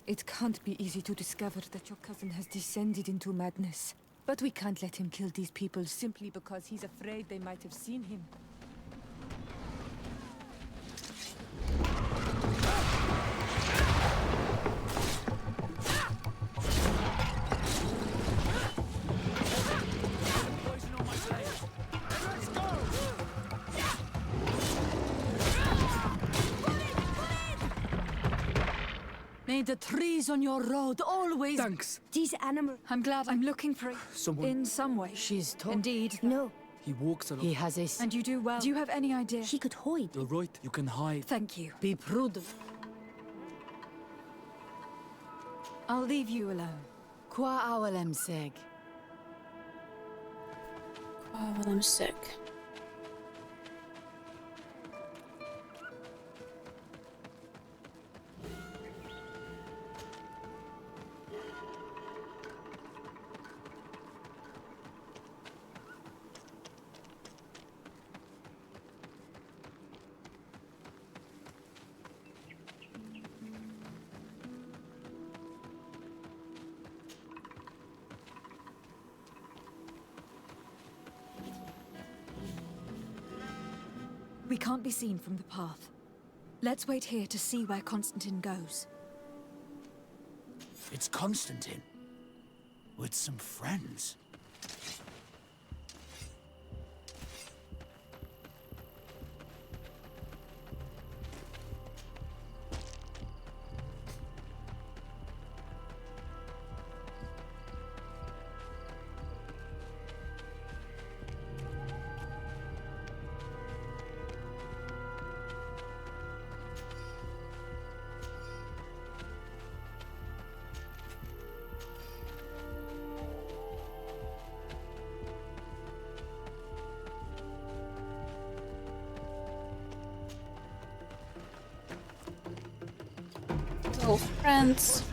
It can't be easy to discover that your cousin has descended into madness. But we can't let him kill these people simply because he's afraid they might have seen him. May the trees on your road always... Thanks. These animals... I'm glad I'm looking for it. Someone... In some way. She's tough. Indeed. No, He walks alone. He has a... And you do well. Do you have any idea? He could hide. You're right, you can hide. Thank you. Be prudent. I'll leave you alone. Qua awalem seg. Oh, well, I'm sick. We can't be seen from the path. Let's wait here to see where Constantine goes. It's Constantine. With some friends. Oh, friends.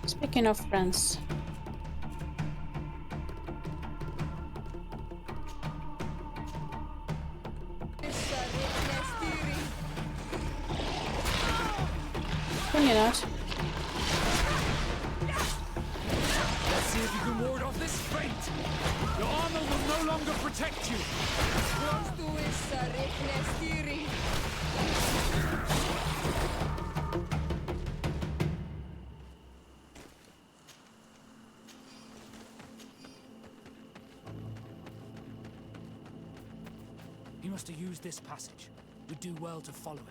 Speaking of friends. Can you not? Let's see if you can ward off this fate. Your armor will no longer protect you. He must have used this passage. We'd do well to follow him.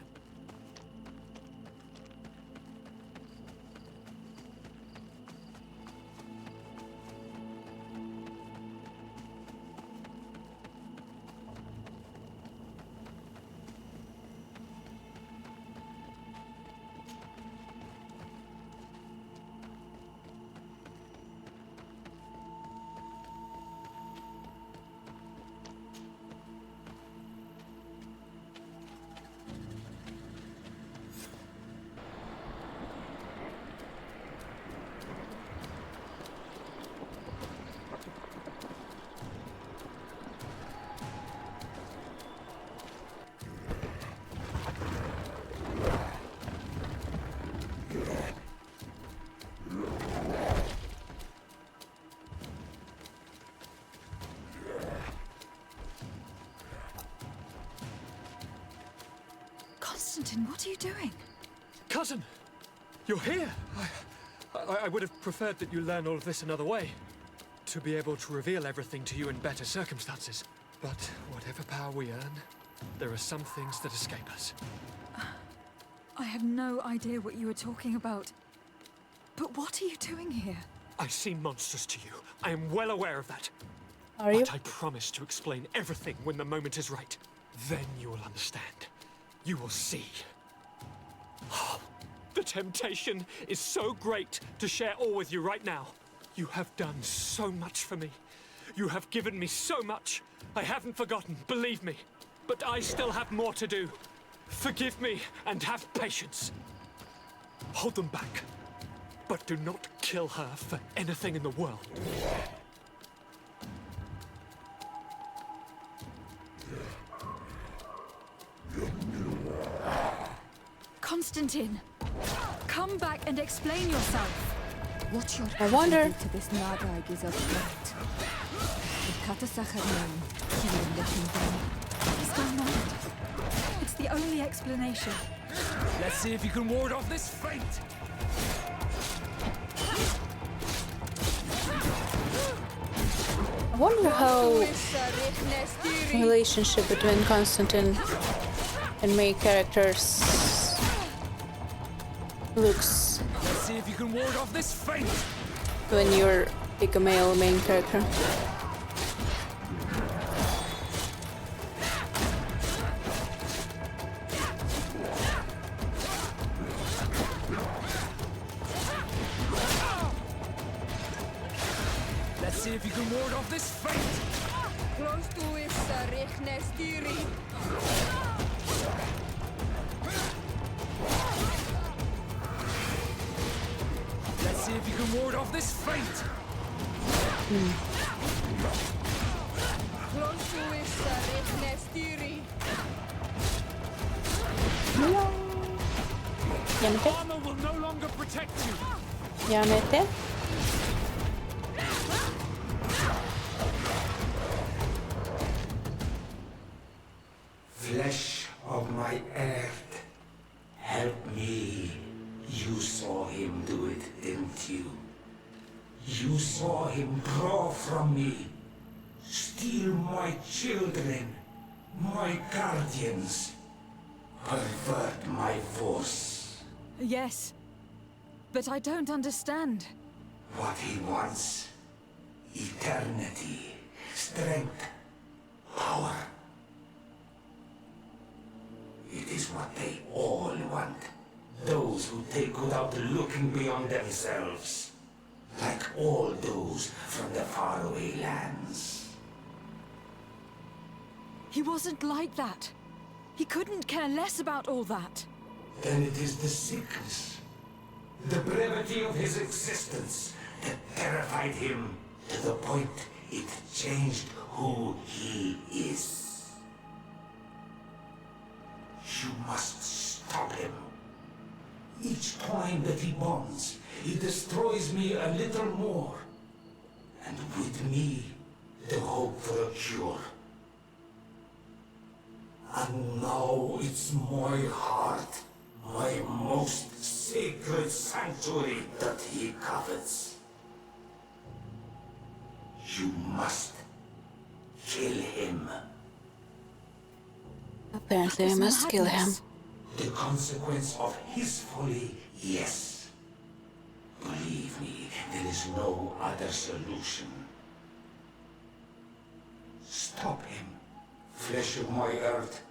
Constantine, what are you doing? Cousin! You're here! I would have preferred that you learn all of this another way. To be able to reveal everything to you in better circumstances. But whatever power we earn, there are some things that escape us. I have no idea what you were talking about. But what are you doing here? I seem monstrous to you. I am well aware of that. Are you? But I promise to explain everything when the moment is right. Then you will understand. You will see. Oh, the temptation is so great to share all with you right now. You have done so much for me. You have given me so much. I haven't forgotten, believe me. But I still have more to do. Forgive me and have patience. Hold them back. But do not kill her for anything in the world. Constantine, come back and explain yourself. What your I wonder. to this Nadag is of threat. What is going on? It's the only explanation. Let's see if you can ward off this fate. I wonder how the relationship between Constantine and main characters looks Let's see if you can ward off this feint. when you're like a male main character. Let's see if you can ward off this feint. Close to issa rihnestiri. Let's see if you can ward off this feint. Close to issa rihnestiri. Armor will no longer protect you. Yamete. Flesh of my earth, help me. You saw him do it, didn't you? You saw him draw from me, steal my children, my guardians, pervert my force. Yes, but I don't understand. What he wants, eternity, strength, power. It is what they all want. Those who take without looking beyond themselves. Like all those from the faraway lands. He wasn't like that. He couldn't care less about all that. Then it is the sickness, the brevity of his existence that terrified him to the point it changed who he is. You must stop him. Each time that he bonds, he destroys me a little more. And with me, the hope for a cure. And now it's my heart, my most sacred sanctuary that he covets. You must kill him. Apparently I must kill him. The consequence of his folly, yes. Believe me, there is no other solution. Stop him, flesh of my earth,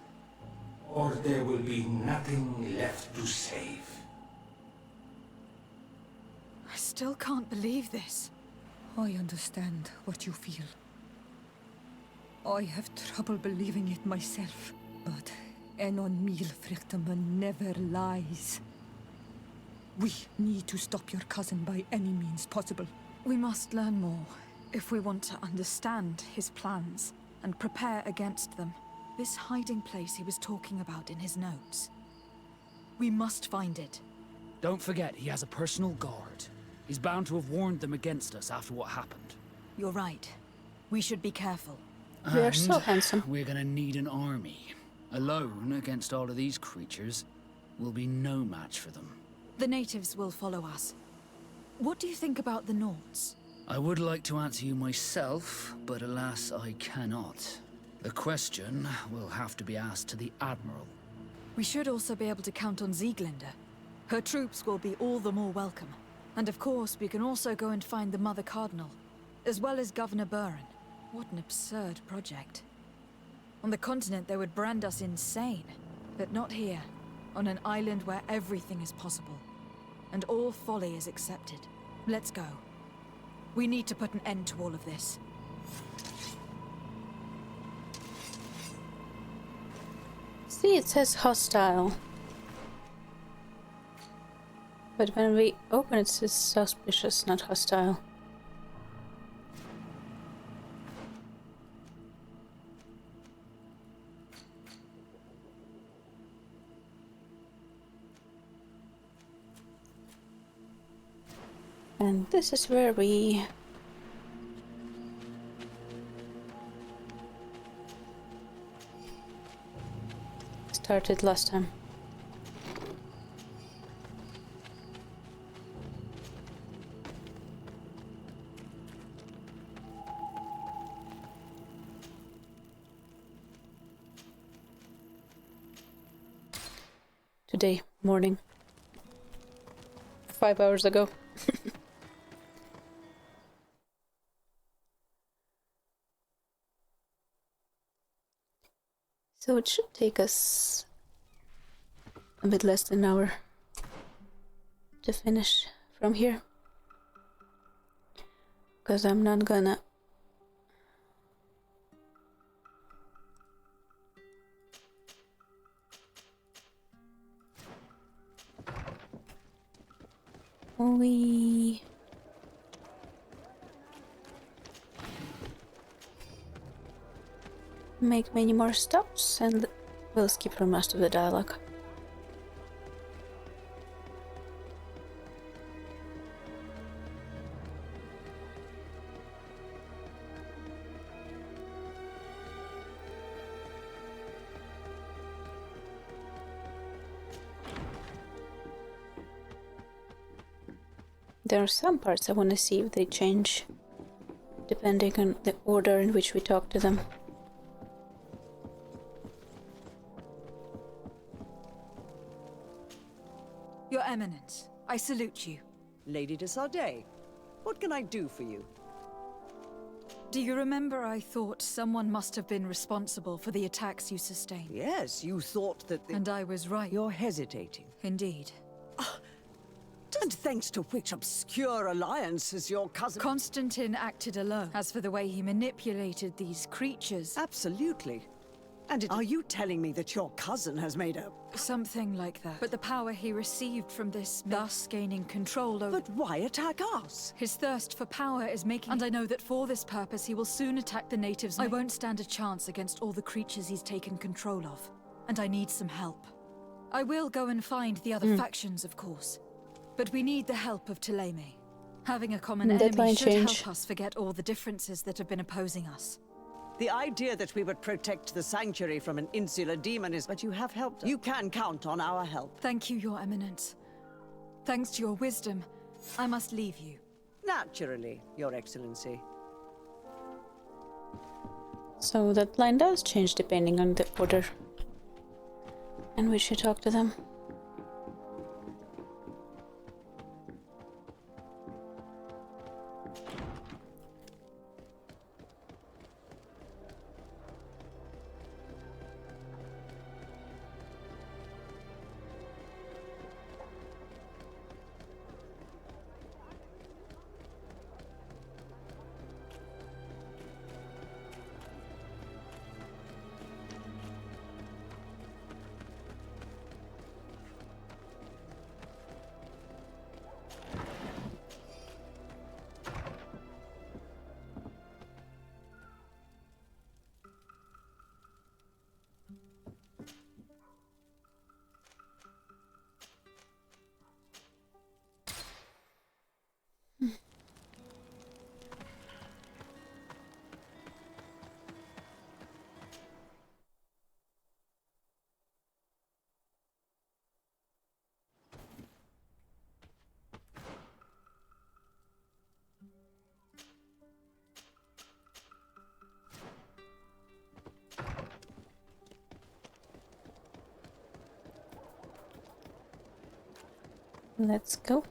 or there will be nothing left to save. I still can't believe this. I understand what you feel. I have trouble believing it myself, but Enon Milfrichteman never lies. We need to stop your cousin by any means possible. We must learn more if we want to understand his plans and prepare against them. This hiding place he was talking about in his notes. We must find it. Don't forget, he has a personal guard. He's bound to have warned them against us after what happened. You're right. We should be careful. We are so handsome. We're gonna need an army. Alone, against all of these creatures, will be no match for them. The natives will follow us. What do you think about the Nords? I would like to answer you myself, but alas, I cannot. The question will have to be asked to the Admiral. We should also be able to count on Sieglinde. Her troops will be all the more welcome. And of course, we can also go and find the Mother Cardinal, as well as Governor Buren. What an absurd project. On the continent, they would brand us insane. But not here, on an island where everything is possible. And all folly is accepted. Let's go. We need to put an end to all of this. See, it says hostile. But when we open it, it says suspicious, not hostile. And this is where we started last time. Today morning. 5 hours ago. So it should take us a bit less than an hour to finish from here. Because I'm not gonna make many more stops and we'll skip for most of the dialogue. There are some parts I want to see if they change depending on the order in which we talk to them. Your Eminence, I salute you. Lady de Sardet, what can I do for you? Do you remember I thought someone must have been responsible for the attacks you sustained? Yes, you thought that And I was right. You're hesitating. Indeed. And thanks to which obscure alliance is your cousin... Constantine acted alone. As for the way he manipulated these creatures... Absolutely. And are you telling me that your cousin has made a... Something like that. But the power he received from this, thus gaining control over... But why attack us? His thirst for power is making... And I know that for this purpose he will soon attack the natives. I won't stand a chance against all the creatures he's taken control of. And I need some help. I will go and find the other factions, of course. But we need the help of Ptolemy. Having a common enemy should help us forget all the differences that have been opposing us. The idea that we would protect the sanctuary from an insular demon is... But you have helped us. You can count on our help. Thank you, Your Eminence. Thanks to your wisdom, I must leave you. Naturally, Your Excellency. So that line does change depending on the order in which you talk to them. Let's go.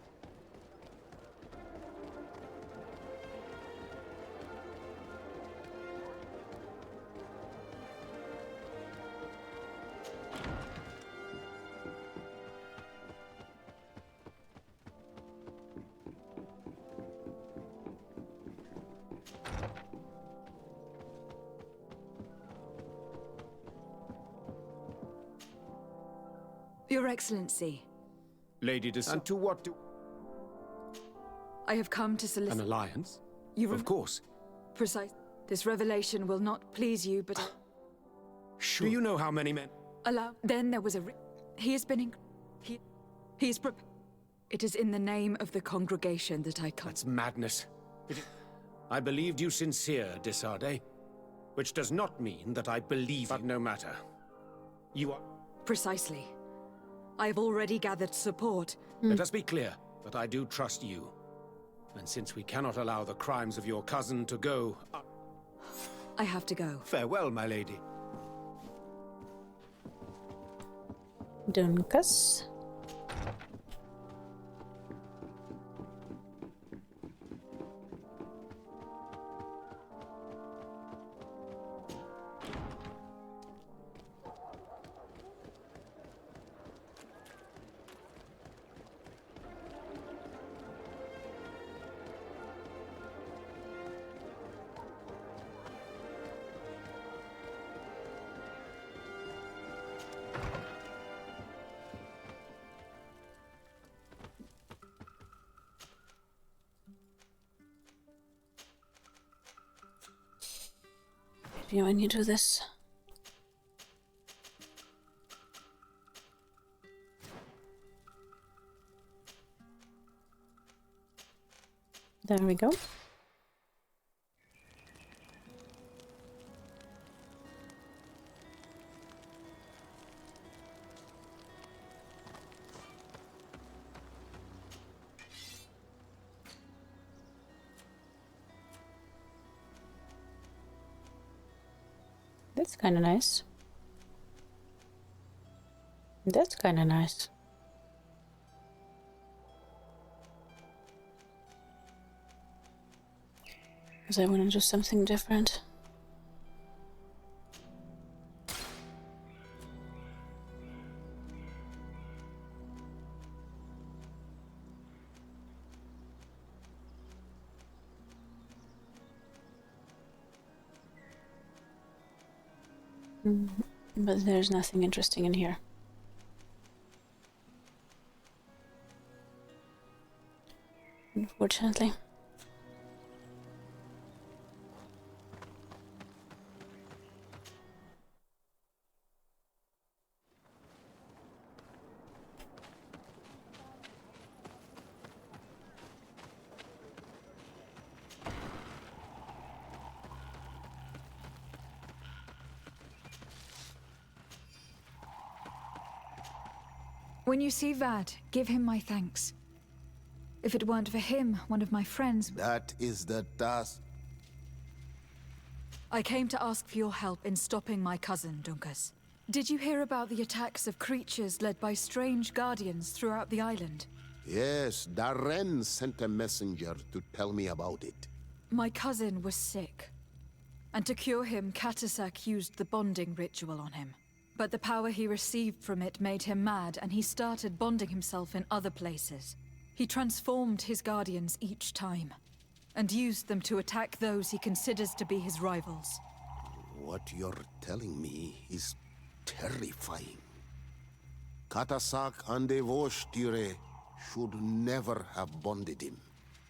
Your Excellency. Lady de... And to what do... I have come to solicit... An alliance? Of course. Precise. This revelation will not please you, but... Sure. Do you know how many men... Allow... Then there was a... He has been... He's... It is in the name of the congregation that I come... That's madness. I believed you sincere, de Sardet. Which does not mean that I believe... But no matter. You are... Precisely. I have already gathered support. Let us be clear that I do trust you. And since we cannot allow the crimes of your cousin to go... I have to go. Farewell, my lady. Dunkas. help you when you do this. There we go. That's kind of nice. That's kind of nice. Because I want to do something different. But there's nothing interesting in here. Unfortunately. When you see Vad, give him my thanks. If it weren't for him, one of my friends... That is the task. I came to ask for your help in stopping my cousin, Dunkas. Did you hear about the attacks of creatures led by strange guardians throughout the island? Yes, Darren sent a messenger to tell me about it. My cousin was sick. And to cure him, Katasak used the bonding ritual on him. But the power he received from it made him mad, and he started bonding himself in other places. He transformed his guardians each time, and used them to attack those he considers to be his rivals. What you're telling me is terrifying. Katasak and Devosh'Tire should never have bonded him.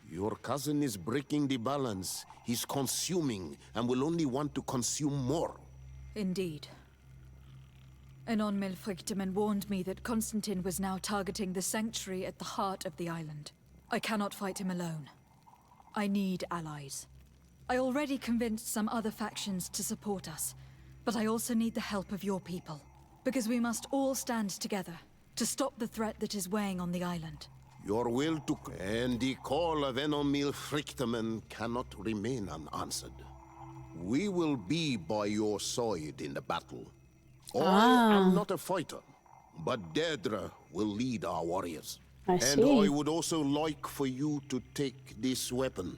Your cousin is breaking the balance. He's consuming, and will only want to consume more. Indeed. Enon Milfrictimen warned me that Constantine was now targeting the sanctuary at the heart of the island. I cannot fight him alone. I need allies. I already convinced some other factions to support us, but I also need the help of your people. Because we must all stand together to stop the threat that is weighing on the island. Your will to... And the call of Enon Milfrictimen cannot remain unanswered. We will be by your side in the battle. I am not a fighter, but Daedra will lead our warriors. And I would also like for you to take this weapon.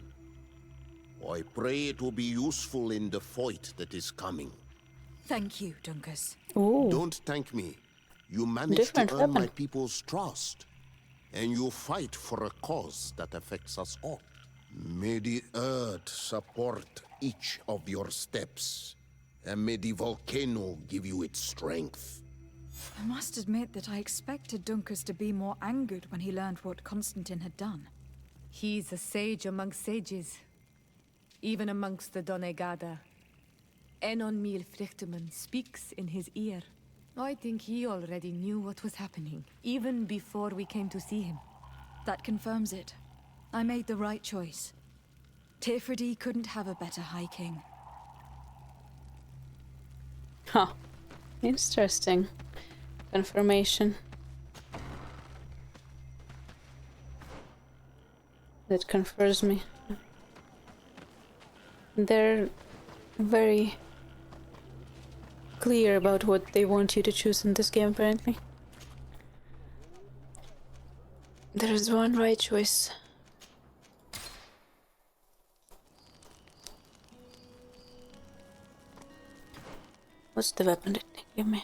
I pray it will be useful in the fight that is coming. Thank you, Dunkas. Don't thank me. You managed to earn my people's trust. And you fight for a cause that affects us all. May the earth support each of your steps. And may the volcano give you its strength. I must admit that I expected Dunkas to be more angered when he learned what Constantine had done. He's a sage among sages. Even amongst the Donegada. Enon Milfrictimen speaks in his ear. I think he already knew what was happening, even before we came to see him. That confirms it. I made the right choice. Tifridi couldn't have a better High King. Huh. Interesting. Confirmation. That confirms me. They're very clear about what they want you to choose in this game, apparently. There is one right choice. What's the weapon that they give me?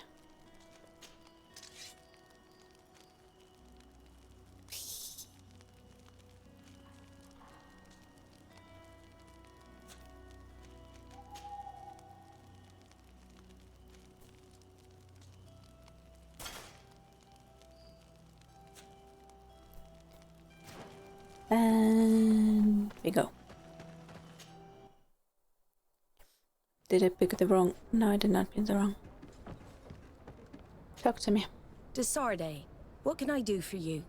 And we go. Did I pick the wrong? No, I did not pick the wrong. Talk to me. Desarde, what can I do for you?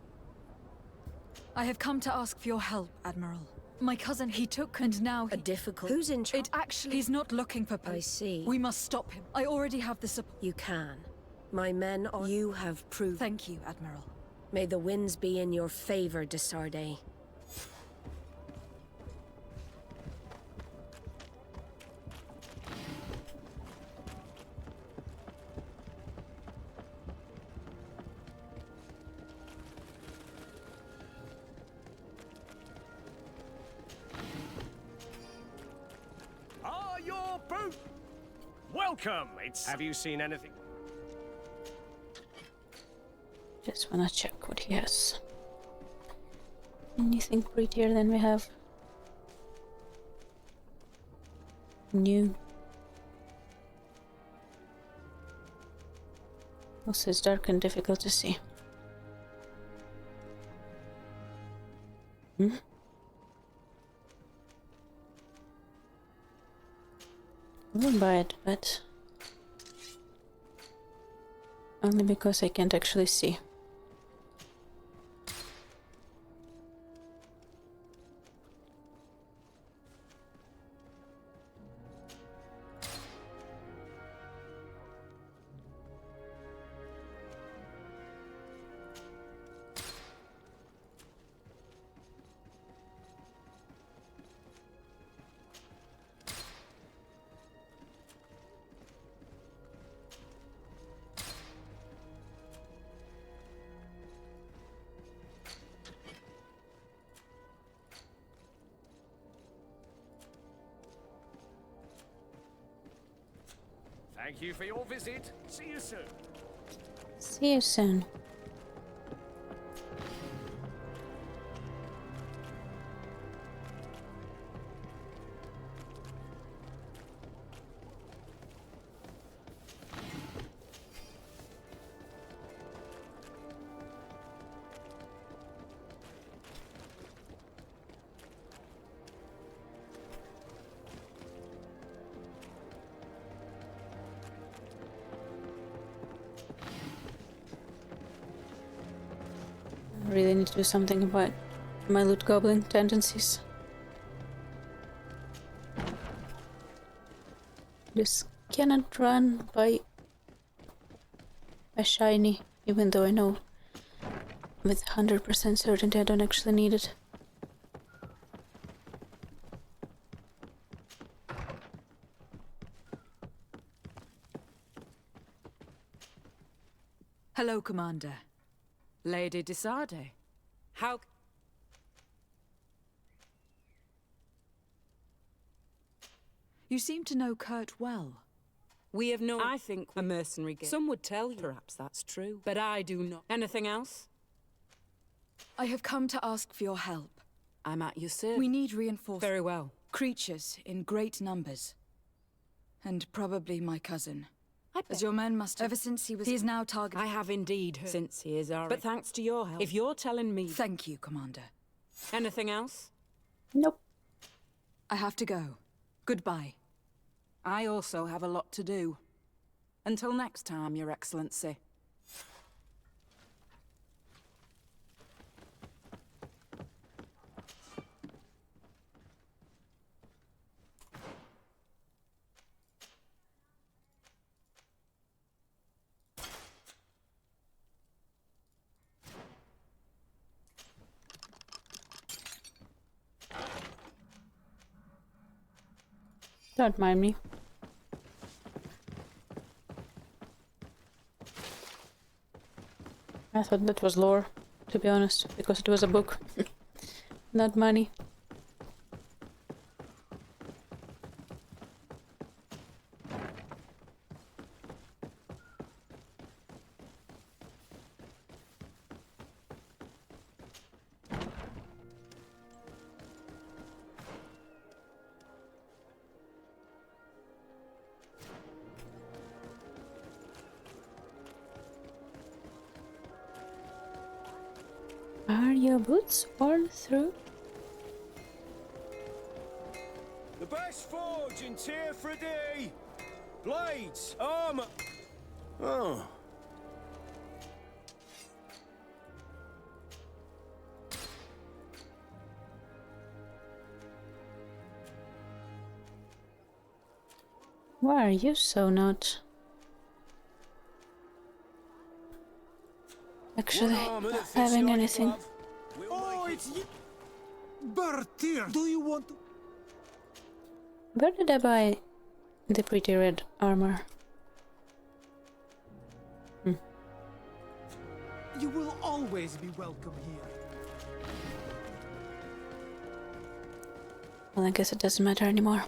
I have come to ask for your help, Admiral. My cousin, he took and now he... A difficult... Who's in charge? It actually... He's not looking for... I see. We must stop him. I already have the support. You can. My men are... You have proved... Thank you, Admiral. May the winds be in your favor, Desarde. Welcome! Have you seen anything? Just wanna check what he has. Anything prettier than we have? New. Also, it's dark and difficult to see. Hmm? I will buy it, but only because I can't actually see. Thank you for your visit. See you soon. See you soon. I really need to do something about my loot goblin tendencies. Just cannot run by a shiny, even though I know with 100% certainty I don't actually need it. Hello, Commander. Lady Desarde. How... You seem to know Kurt well. We have known... I think a mercenary guild. Some would tell you. Perhaps that's true. But I do not. Anything else? I have come to ask for your help. I'm at your service. We need reinforcements. Very well. Creatures in great numbers. And probably my cousin. As your men must have... Ever since he was... He is now targeted... I have indeed heard. Since he is our... But thanks to your help. If you're telling me... Thank you, Commander. Anything else? Nope. I have to go. Goodbye. I also have a lot to do. Until next time, Your Excellency. Don't mind me. I thought that was lore, to be honest, because it was a book, not money. Are your boots worn through? The best forge in Tier 3D! Blades, armor... Oh. Why are you so not actually having anything? Oh, it's you! Bertir, do you want to... Where did I buy the pretty red armor? You will always be welcome here. Well, I guess it doesn't matter anymore.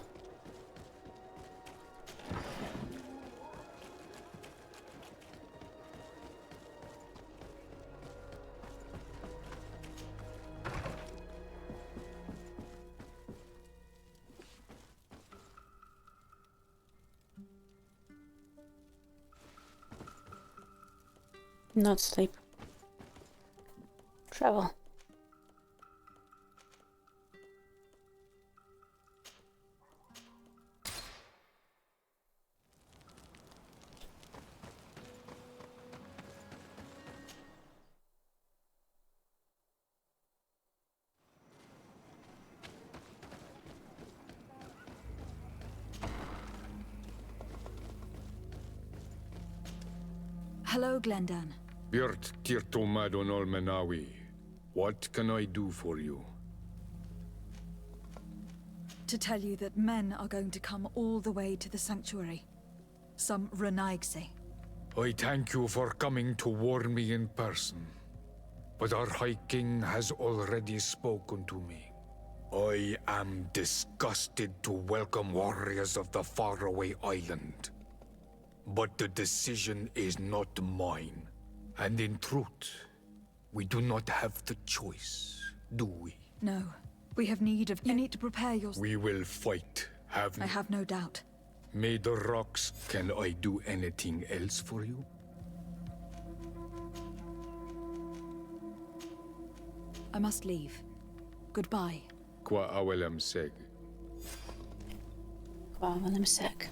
Not sleep. Travel. Hello, Glendan. Birt Tirtomadon Olmenawi. What can I do for you? To tell you that men are going to come all the way to the sanctuary. Some Renaigse. I thank you for coming to warn me in person. But our High King has already spoken to me. I am disgusted to welcome warriors of the faraway island. But the decision is not mine. And in truth, we do not have the choice, do we? No. We have need of... You need to prepare yourself. We will fight, have I have no doubt. May the rocks, can I do anything else for you? I must leave. Goodbye. Qua awelem seg. Qua awelem seg.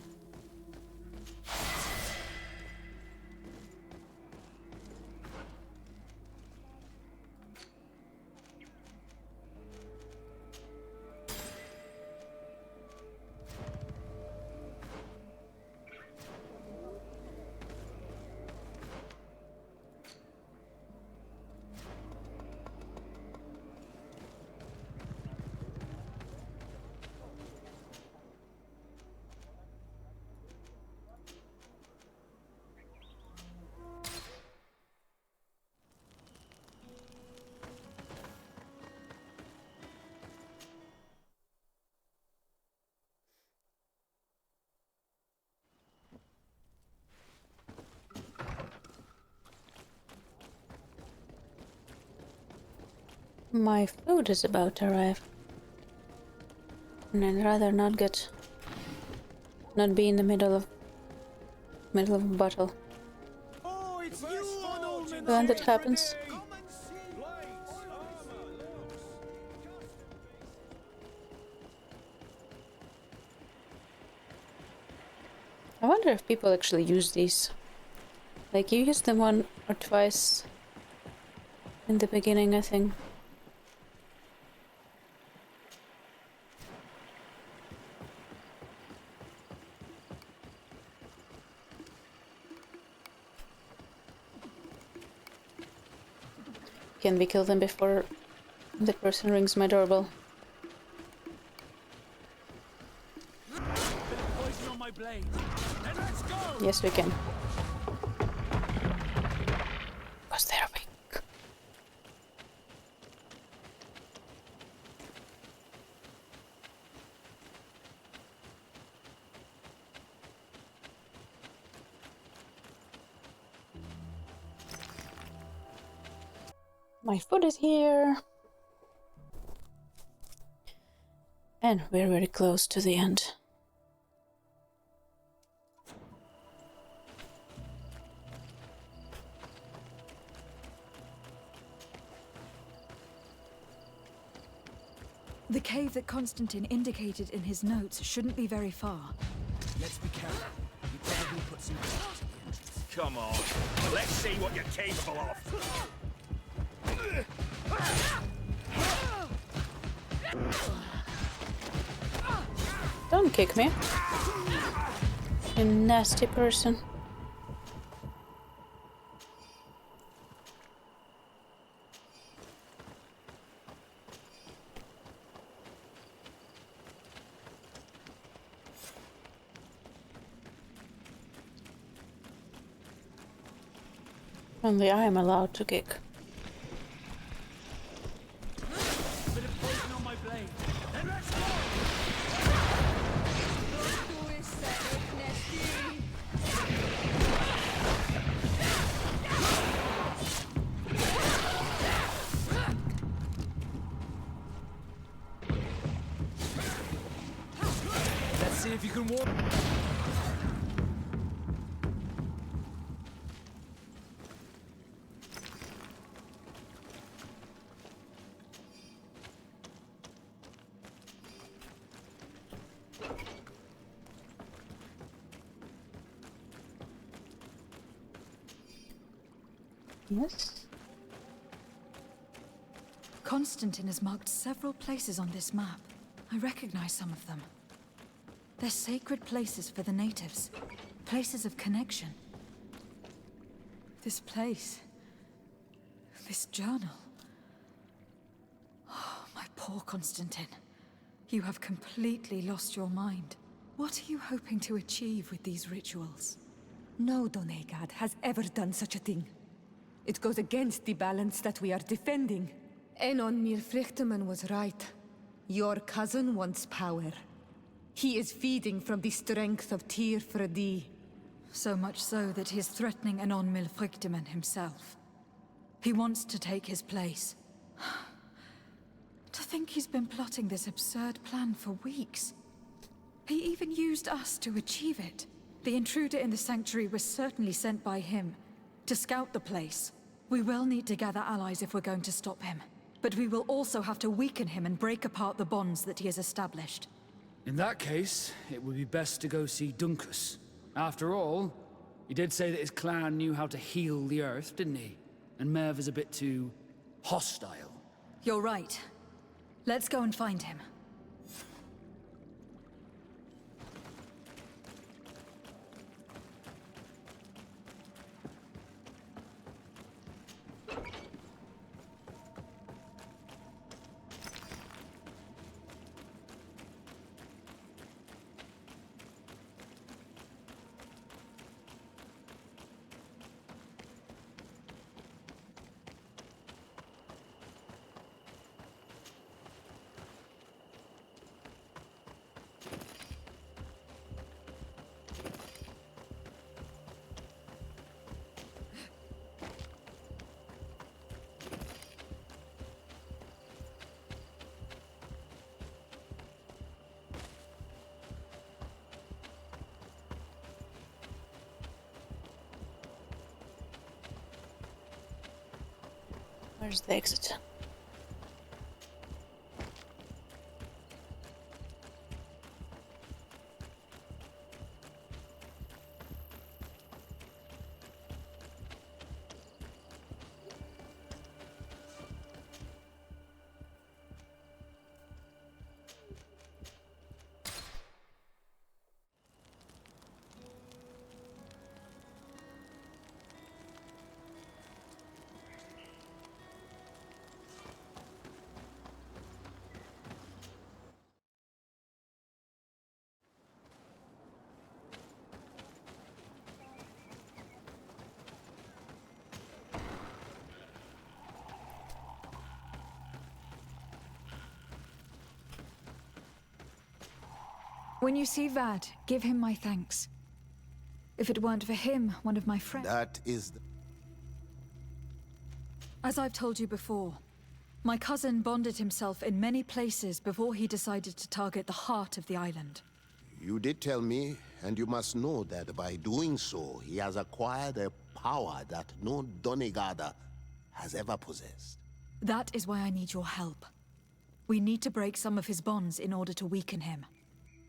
My food is about to arrive. And I'd rather not be in the middle of a battle. Oh, it's you! When that happens. I wonder if people actually use these. Like, you use them one or twice in the beginning, I think. Can we kill them before the person rings my doorbell? Yes, we can. Was there a weak? My food is here. And we're very close to the end. The cave that Constantine indicated in his notes shouldn't be very far. Let's be careful. You probably put some... Come on. Let's see what you're capable of. Don't kick me. You nasty person. Only I am allowed to kick. Let's see if you can walk. Yes. Constantine has marked several places on this map. I recognize some of them. They're sacred places for the natives. Places of connection. This place. This journal. Oh, my poor Constantine. You have completely lost your mind. What are you hoping to achieve with these rituals? No Donegad has ever done such a thing. It goes against the balance that we are defending. Enon Mir Frichtemann was right. Your cousin wants power. He is feeding from the strength of Tyr Fredi. So much so that he is threatening Enon Mir Frichtemann himself. He wants to take his place. To think he's been plotting this absurd plan for weeks. He even used us to achieve it. The intruder in the sanctuary was certainly sent by him. To scout the place. We will need to gather allies if we're going to stop him. But we will also have to weaken him and break apart the bonds that he has established. In that case, it would be best to go see Dunkus. After all, he did say that his clan knew how to heal the earth, didn't he? And Merv is a bit too... hostile. You're right. Let's go and find him. Where's the exit? When you see Vad, give him my thanks. If it weren't for him, one of my friends... That is... As I've told you before, my cousin bonded himself in many places before he decided to target the heart of the island. You did tell me, and you must know that by doing so, he has acquired a power that no Donegada has ever possessed. That is why I need your help. We need to break some of his bonds in order to weaken him.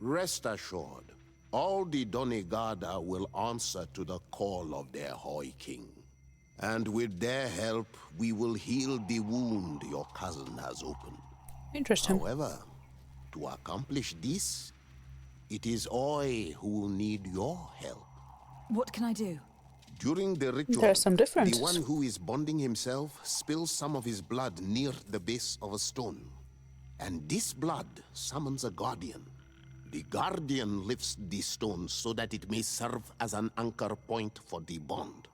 Rest assured, all the Donegada will answer to the call of their Hoi King. And with their help, we will heal the wound your cousin has opened. Interesting. However, to accomplish this, it is I who will need your help. What can I do? During the ritual, There are some differences. the one who is bonding himself spills some of his blood near the base of a stone. And this blood summons a guardian. The guardian lifts the stone so that it may serve as an anchor point for the bond.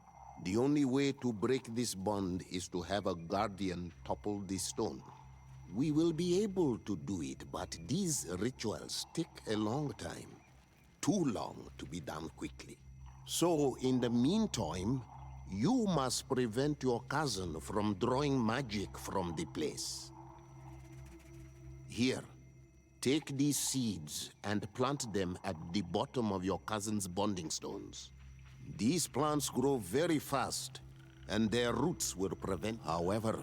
The only way to break this bond is to have a guardian topple the stone. We will be able to do it, but these rituals take a long time. Too long to be done quickly. So, in the meantime, you must prevent your cousin from drawing magic from the place. Here, take these seeds and plant them at the bottom of your cousin's bonding stones. These plants grow very fast, and their roots will prevent. However,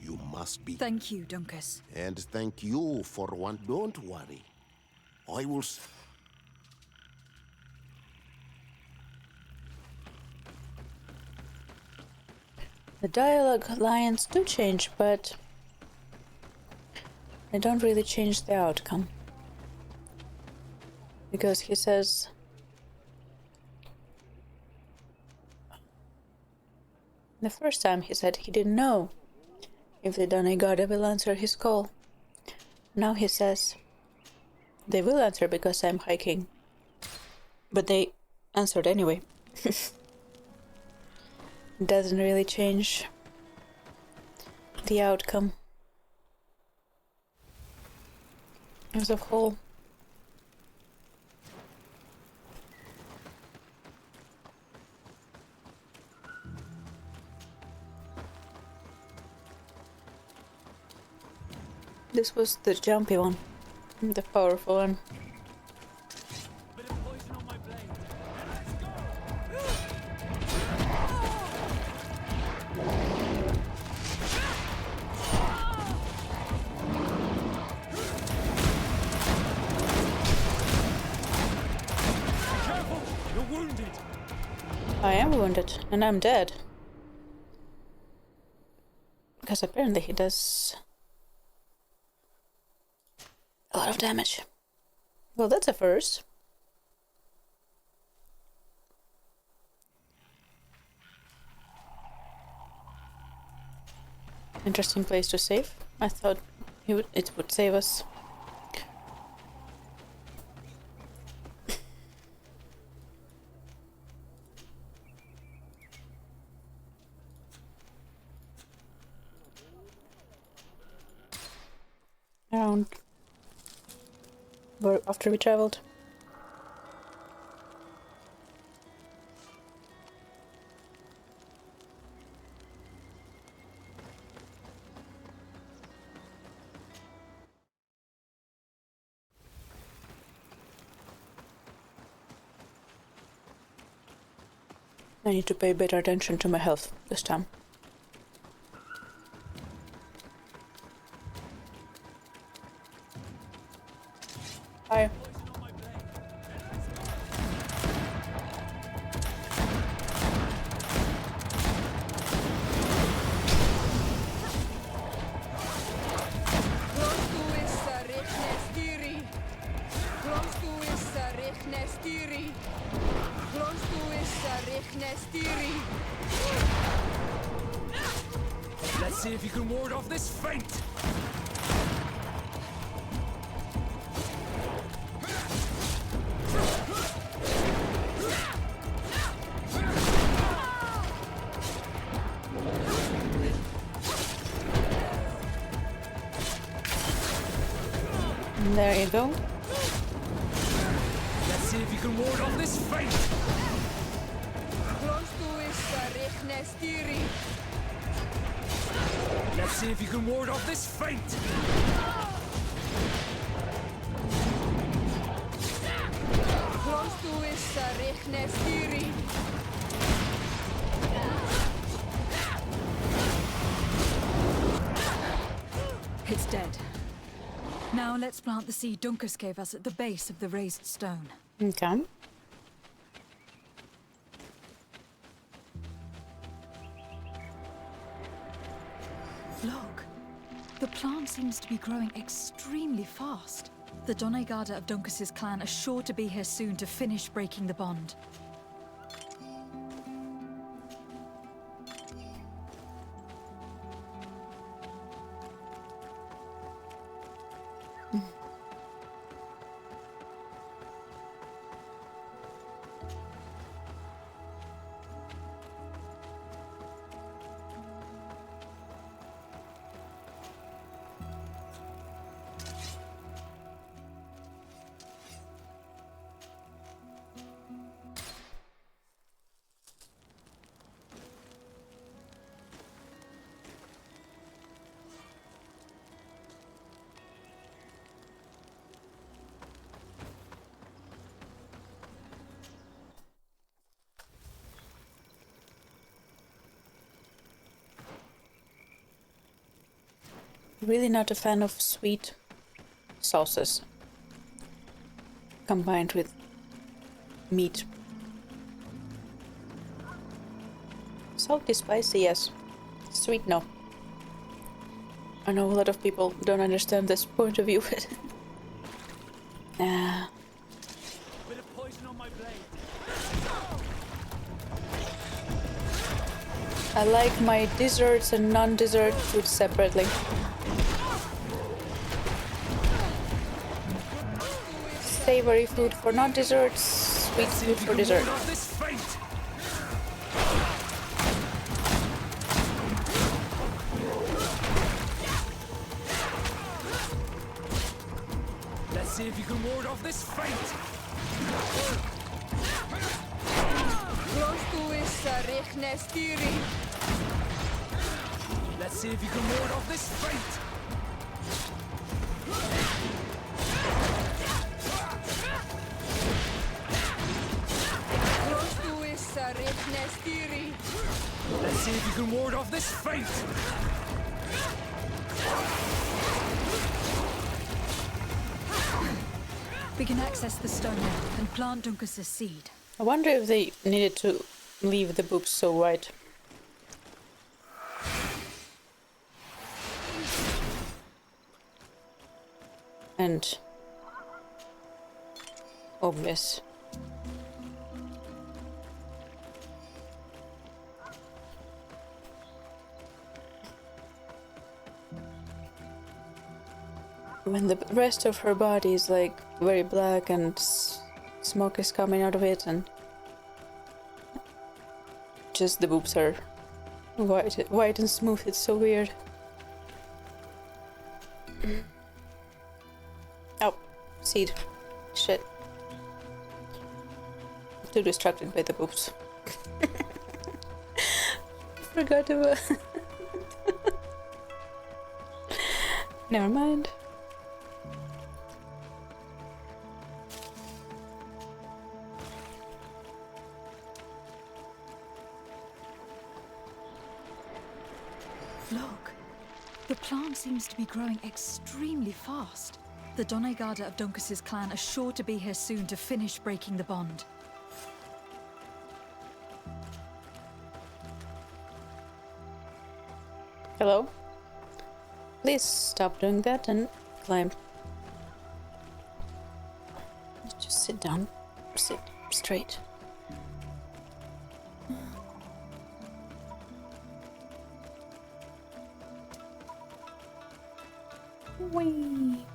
you must be. Thank you, Dunkus. And thank you for one. Don't worry. I will. The dialogue lines do change, but they don't really change the outcome. Because he says, the first time he said he didn't know if the Donegada will answer his call. Now he says they will answer because I'm High King. But they answered anyway. Doesn't really change the outcome as a whole. This was the jumpy one, the powerful one. I am wounded, and I'm dead. Because apparently he does a lot of damage. Well, that's a first. Interesting place to save. I thought it would save us. Around where after we traveled. I need to pay better attention to my health this time. Hi. Let's see if you can ward off this feint! There you go. Let's see if you can ward off this feint! Let's see if you can ward off this feint! It's dead. Now let's plant the seed Dunkus gave us at the base of the raised stone. Okay. Look, the plant seems to be growing extremely fast. The Doneigada of Dunkus's clan are sure to be here soon to finish breaking the bond. Really not a fan of sweet sauces combined with meat. Salty, spicy, yes. Sweet, no. I know a lot of people don't understand this point of view, but Bit of poison on my blade. I like my desserts and non-dessert food separately. Savory food for non-desserts, sweet food for dessert. Let's see if you can ward off this fate. Let's see if you can ward off this fate. Let's see if you can ward off this fate. We can access the stone now and plant Dunkus's seed. I wonder if they needed to leave the books so wide. And obvious. When the rest of her body is like very black and smoke is coming out of it, and just the boobs are white and smooth, it's so weird. Oh, seed. Shit. Too distracted by the boobs. Forgot about. Never mind. Look, the plant seems to be growing extremely fast. The Doneigada of Dunkus's clan are sure to be here soon to finish breaking the bond. Hello? Please stop doing that and climb. Just sit down. Sit straight. Whee!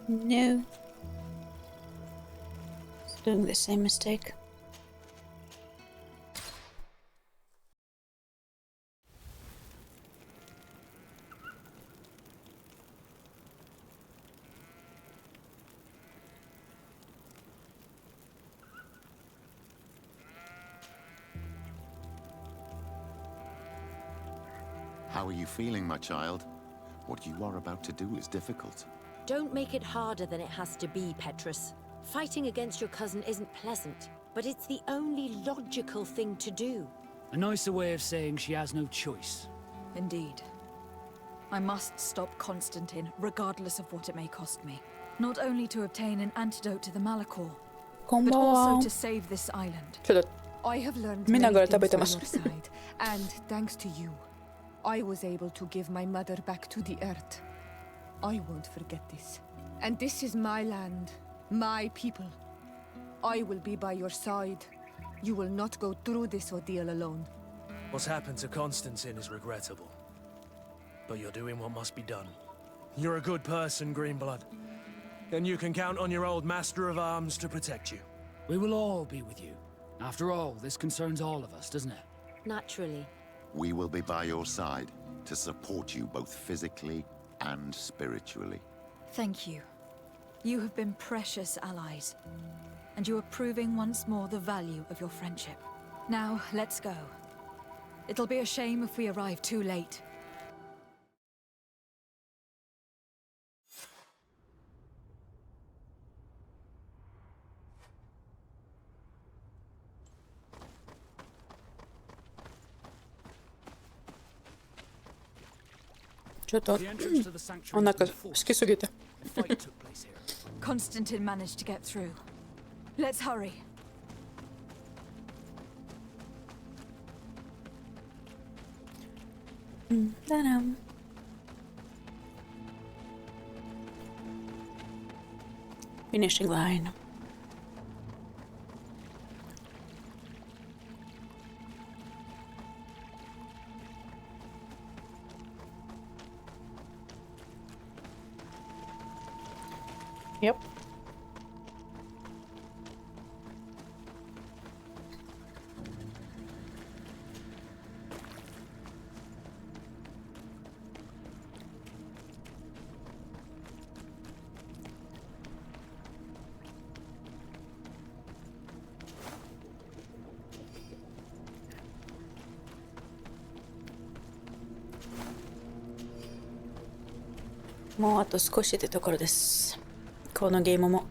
No. It's doing the same mistake. How are you feeling, my child? What you are about to do is difficult. Don't make it harder than it has to be, Petrus. Fighting against your cousin isn't pleasant, but it's the only logical thing to do. A nicer way of saying she has no choice. Indeed. I must stop Constantine, regardless of what it may cost me. Not only to obtain an antidote to the Malachor, but also to save this island. I have learned many things by your side, and thanks to you, I was able to give my mother back to the earth. I won't forget this. And this is my land, my people. I will be by your side. You will not go through this ordeal alone. What's happened to Constantine is regrettable. But you're doing what must be done. You're a good person, Greenblood. And you can count on your old master of arms to protect you. We will all be with you. After all, this concerns all of us, doesn't it? Naturally. We will be by your side to support you both physically and spiritually. Thank you. You have been precious allies. And you are proving once more the value of your friendship. Now, let's go. It'll be a shame if we arrive too late. Constantine managed to get through. Let's hurry. Finishing line. Yep.もうあと少しってところです。このゲームも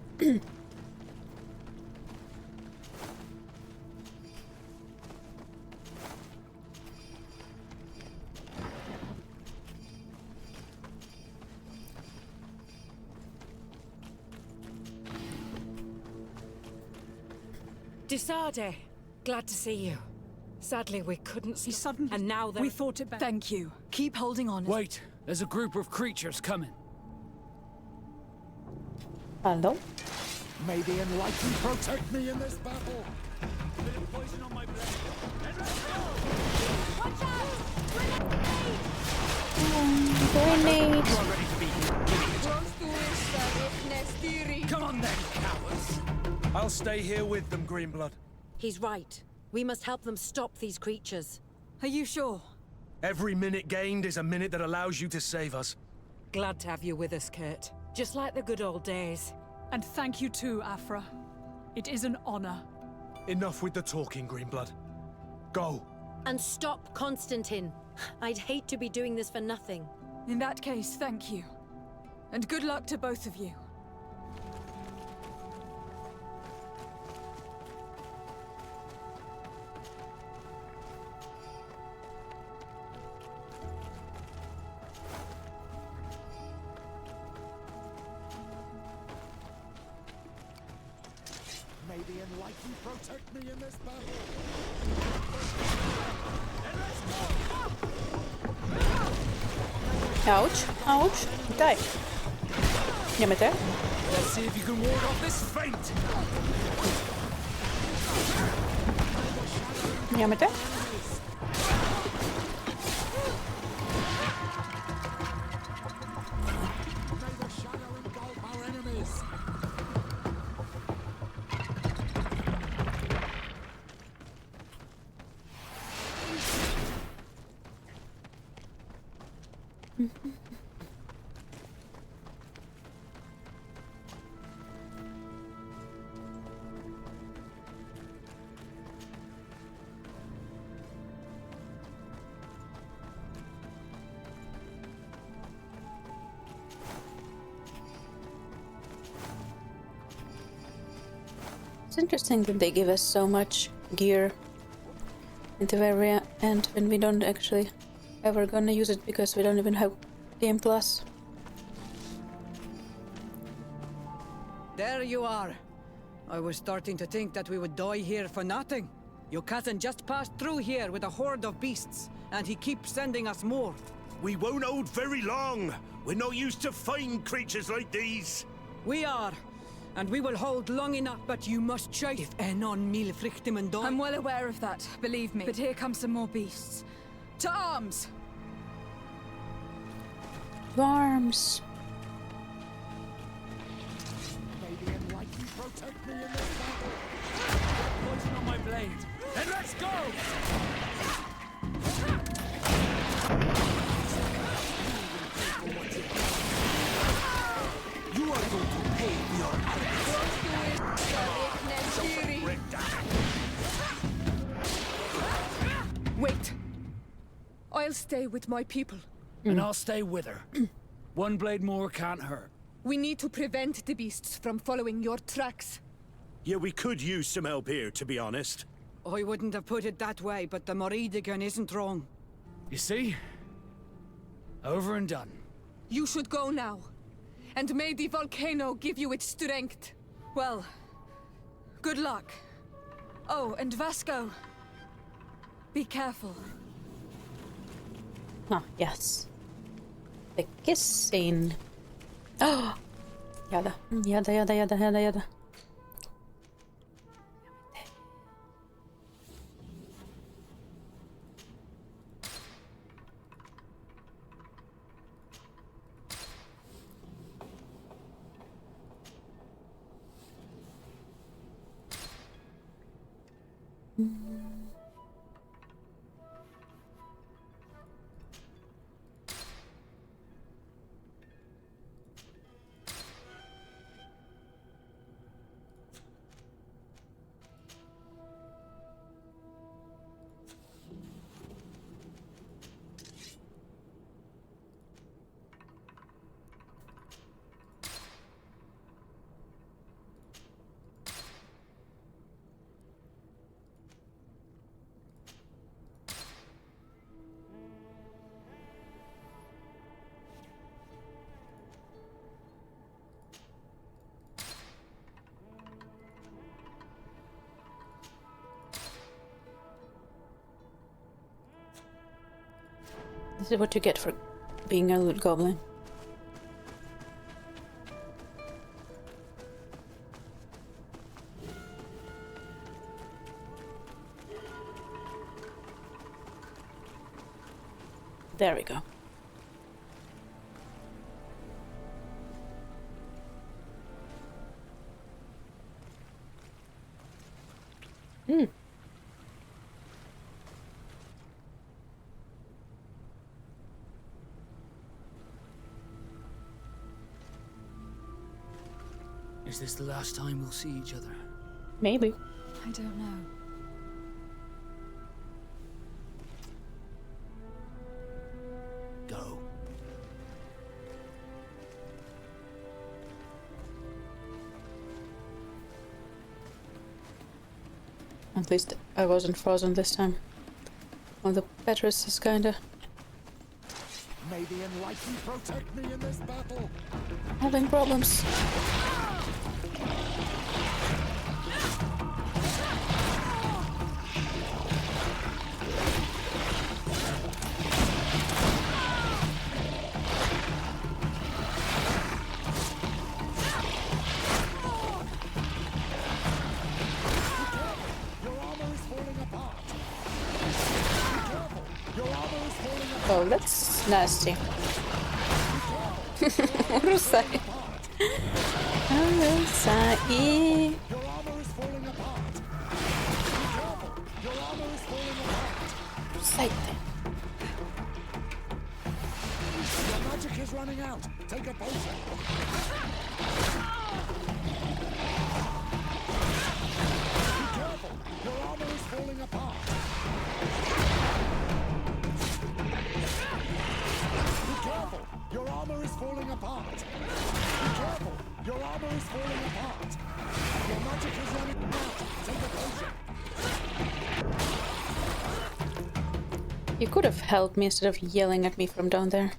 Disade, glad to see you. Sadly, we couldn't. He suddenly. And now that we thought it. Thank you. Keep holding on. Wait, there's a group of creatures coming. Hello. May the enlightened protect me in this battle. Poison on my blade. Watch out! Grenade. You are ready to be here. Come on then, cowards. I'll stay here with them, Greenblood. He's right. We must help them stop these creatures. Are you sure? Every minute gained is a minute that allows you to save us. Glad to have you with us, Kurt. Just like the good old days. And thank you too, Afra. It is an honor. Enough with the talking, Greenblood. Go. And stop Constantine. I'd hate to be doing this for nothing. In that case, thank you. And good luck to both of you. May the enlightened protect me in this battle. Ouch, ouch, 痛い。やめて。 Let's see if you can ward off this fate. やめて。It's interesting that they give us so much gear at the very end when we don't actually ever gonna use it because we don't even have Game Plus. There you are. I was starting to think that we would die here for nothing. Your cousin just passed through here with a horde of beasts, and he keeps sending us more. We won't hold very long. We're not used to fighting creatures like these. We are. And we will hold long enough, but you must chase if enon mil frichtimen don. I'm well aware of that, believe me. But here come some more beasts. To arms! To arms! Protect me in this battle. Poison on my blade. Then let's go! You are going to pay for your Wait. I'll stay with my people. And I'll stay with her. One blade more can't hurt. We need to prevent the beasts from following your tracks. Yeah, we could use some help here, to be honest. I wouldn't have put it that way, but the Moridigan isn't wrong. You see? Over and done. You should go now. And may the volcano give you its strength. Well, good luck. Oh, and Vasco. Be careful. Ah, yes. The kissing. Oh! Yada. Yada, yada, yada, yada, yada. This is what you get for being a loot goblin. There we go. Hmm. Is this the last time we'll see each other? Maybe. I don't know. Go. At least I wasn't frozen this time. Well, the Petrus is kinda... May the enlightened protect me in this battle. having problems. Oh, that's nasty. Rusai. Rusai. Rusai. Your magic is running out. Take a potion. Be careful. Your armor is falling apart. Be careful. Your armor is falling apart. Be careful. Your armor is falling apart. Your magic is running out. Take a potion. You could have helped me instead of yelling at me from down there.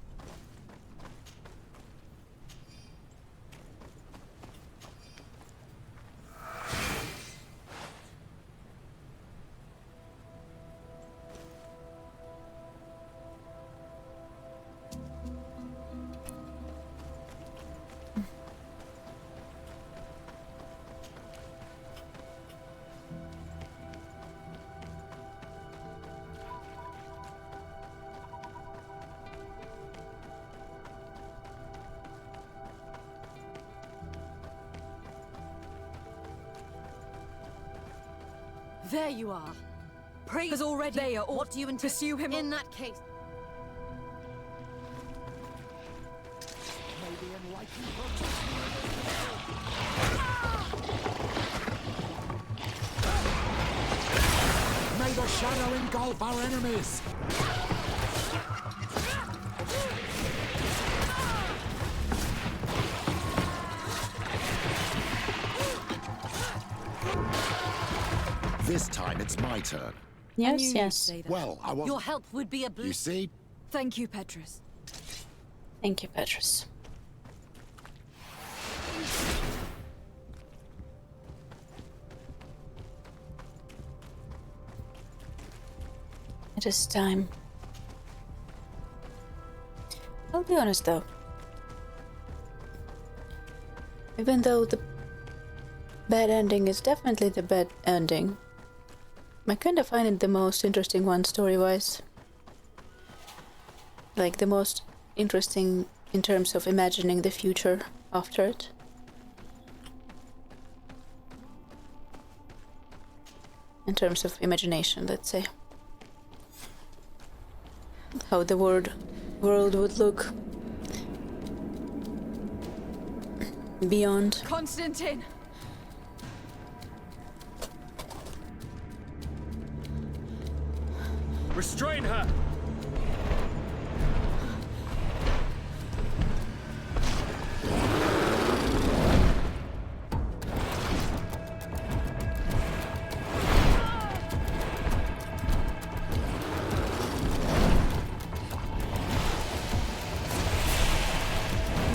There you are. Praise Has already. They are all. What do you intend? Pursue him in that case. May the shadow engulf our enemies! This time it's my turn. Yes, yes. Well, I was. Your help would be a You see? Thank you, Petrus. Thank you, Petrus. It is time. I'll be honest though. Even though the bad ending is definitely the bad ending, I kind of find it the most interesting one story-wise. Like the most interesting in terms of imagining the future after it. In terms of imagination, let's say. How the world would look beyond. Constantine! Restrain her!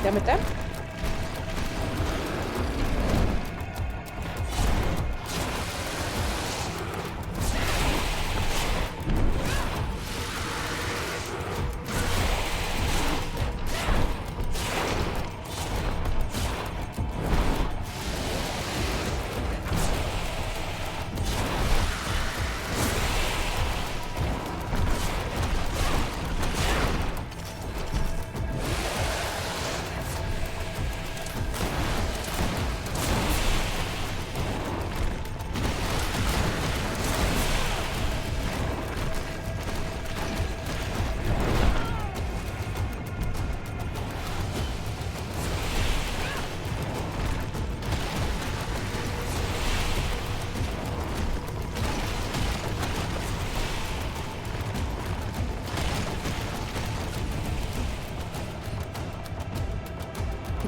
Done with that?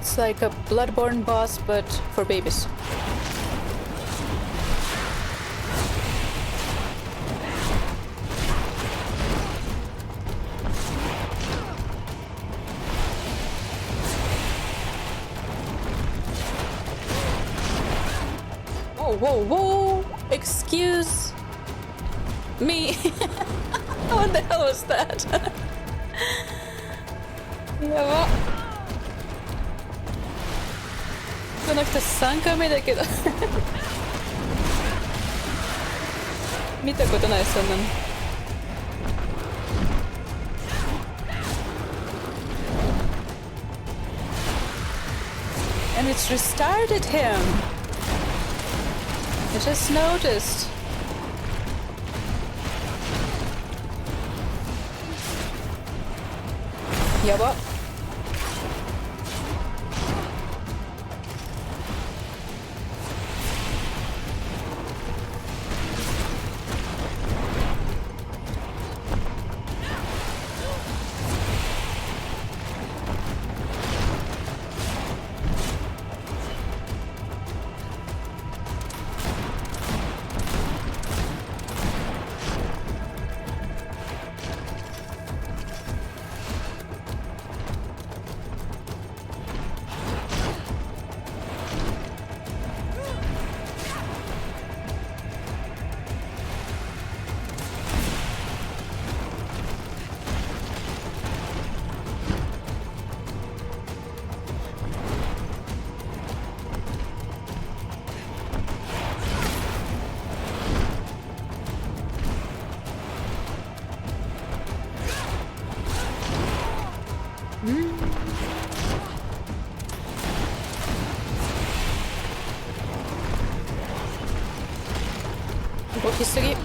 It's like a Bloodborne boss, but for babies. Whoa, whoa, whoa! Excuse me. What the hell was that? Yeah. この人3回目だけど見たことないそんなの And it's restarted him. I just noticed. Yaba. 動きすぎ。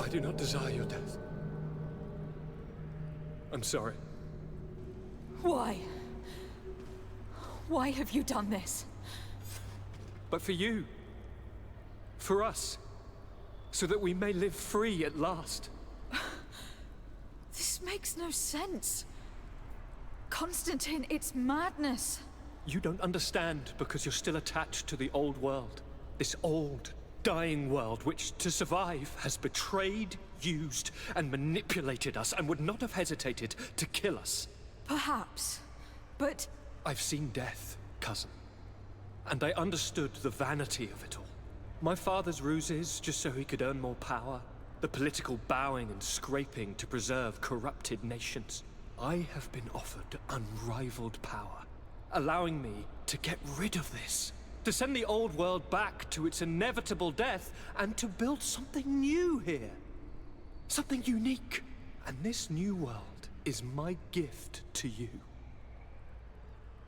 I do not desire your death. I'm sorry. Why? Why have you done this? But for you. For us. So that we may live free at last. This makes no sense. Constantine, it's madness. You don't understand because you're still attached to the old world. This old, dying world which, to survive, has betrayed, used, and manipulated us and would not have hesitated to kill us. Perhaps. But... I've seen death, cousin. And I understood the vanity of it all. My father's ruses just so he could earn more power. The political bowing and scraping to preserve corrupted nations. I have been offered unrivaled power, allowing me to get rid of this. To send the old world back to its inevitable death and to build something new here. Something unique. And this new world is my gift to you.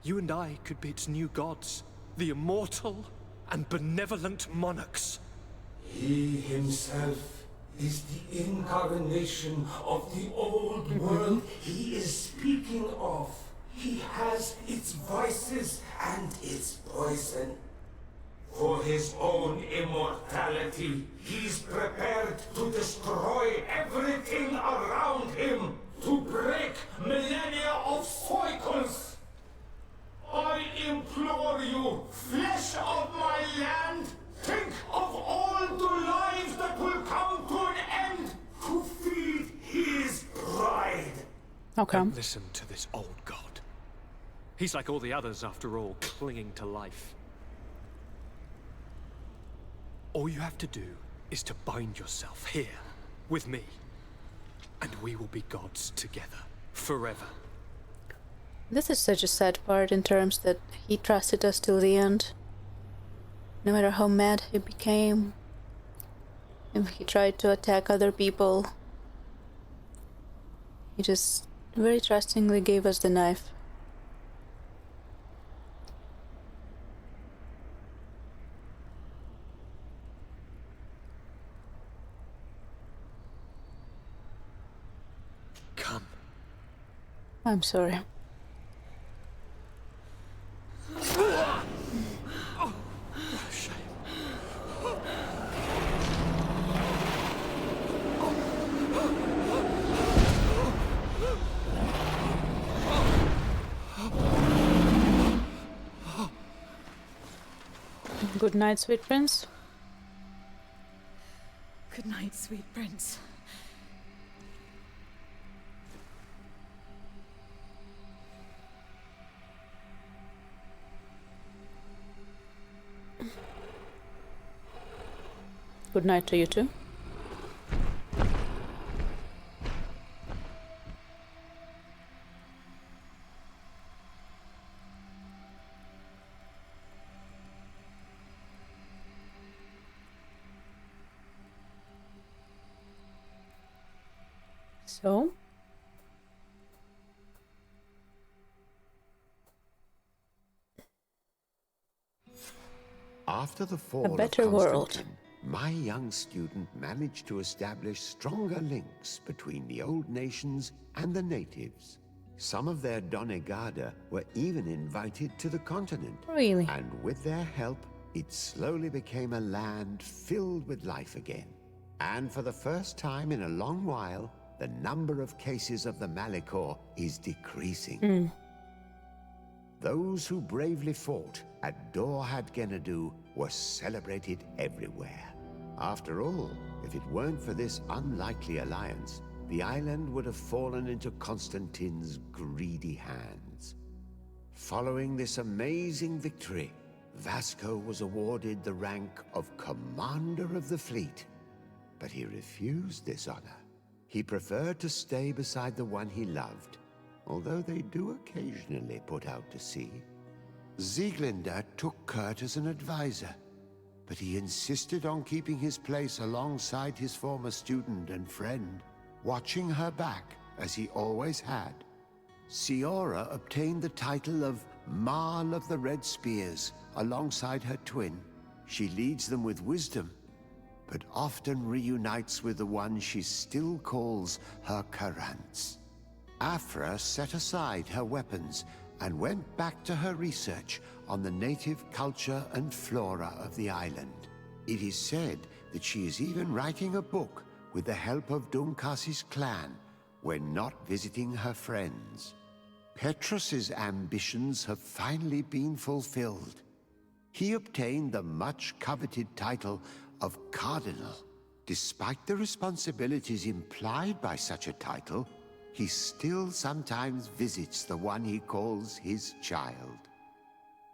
You and I could be its new gods, the immortal and benevolent monarchs. He himself is the incarnation of the old world he is speaking of. He has its vices and its poison. For his own immortality, he's prepared to destroy everything around him, to break millennia of cycles. I implore you, flesh of my land, think of all the lives that will come to an end to feed his pride. Okay. Don't listen to this old god. He's like all the others, after all, clinging to life. All you have to do is to bind yourself here, with me. And we will be gods together, forever. This is such a sad part in terms that he trusted us till the end. No matter how mad he became, if he tried to attack other people, he just very trustingly gave us the knife. Come. I'm sorry. Good night, sweet prince. Good night, sweet prince. Good night to you too. So, after the fall a better of world. Constantine, my young student managed to establish stronger links between the old nations and the natives. Some of their Donegada were even invited to the continent. Really? And with their help, it slowly became a land filled with life again. And for the first time in a long while, the number of cases of the Malikor is decreasing. Those who bravely fought at Dorhad Genadu were celebrated everywhere. After all, if it weren't for this unlikely alliance, the island would have fallen into Constantine's greedy hands. Following this amazing victory, Vasco was awarded the rank of Commander of the Fleet. But he refused this honor. He preferred to stay beside the one he loved, although they do occasionally put out to sea. Sieglinde took Kurt as an advisor, but he insisted on keeping his place alongside his former student and friend, watching her back as he always had. Siora obtained the title of Marl of the Red Spears alongside her twin. She leads them with wisdom, but often reunites with the one she still calls her Karants. Afra set aside her weapons and went back to her research on the native culture and flora of the island. It is said that she is even writing a book with the help of Dunkas's clan when not visiting her friends. Petrus's ambitions have finally been fulfilled. He obtained the much-coveted title of Cardinal. Despite the responsibilities implied by such a title, he still sometimes visits the one he calls his child.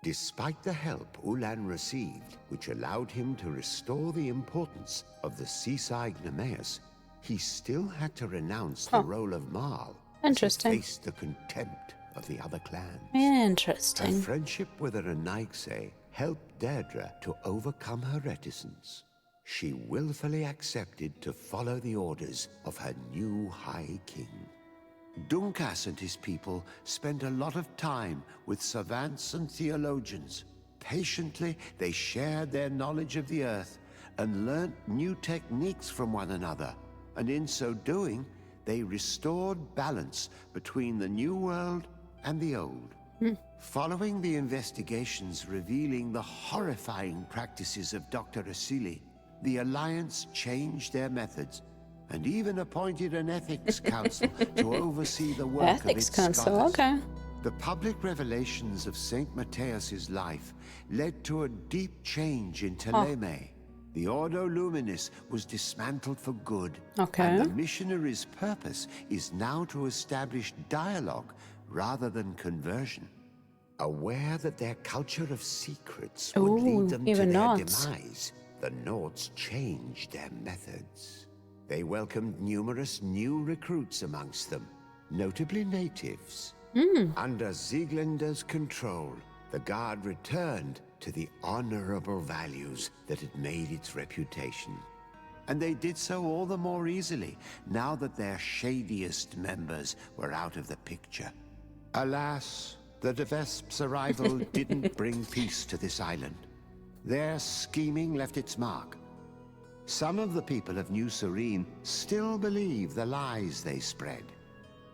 Despite the help Ulan received, which allowed him to restore the importance of the seaside Nemeus, he still had to renounce the role of Marl. Interesting. He faced the contempt of the other clans. Interesting. Her friendship with the Renaigse helped Deirdre to overcome her reticence. She willfully accepted to follow the orders of her new High King. Dunkas and his people spent a lot of time with savants and theologians. Patiently, they shared their knowledge of the earth and learnt new techniques from one another. And in so doing, they restored balance between the new world and the old. Following the investigations revealing the horrifying practices of Dr. Asili, the Alliance changed their methods and even appointed an ethics council to oversee the work of its scholars. Okay. The public revelations of Saint Matthias's life led to a deep change in Teleme. The Ordo Luminis was dismantled for good. Okay. And the missionaries' purpose is now to establish dialogue rather than conversion. Aware that their culture of secrets would lead them to their demise, the Nords changed their methods. They welcomed numerous new recruits amongst them, notably natives. Under Sieglinde's control, the Guard returned to the honorable values that had made its reputation. And they did so all the more easily, now that their shadiest members were out of the picture. Alas, the De Vesp's arrival didn't bring peace to this island. Their scheming left its mark. Some of the people of New Serene still believe the lies they spread.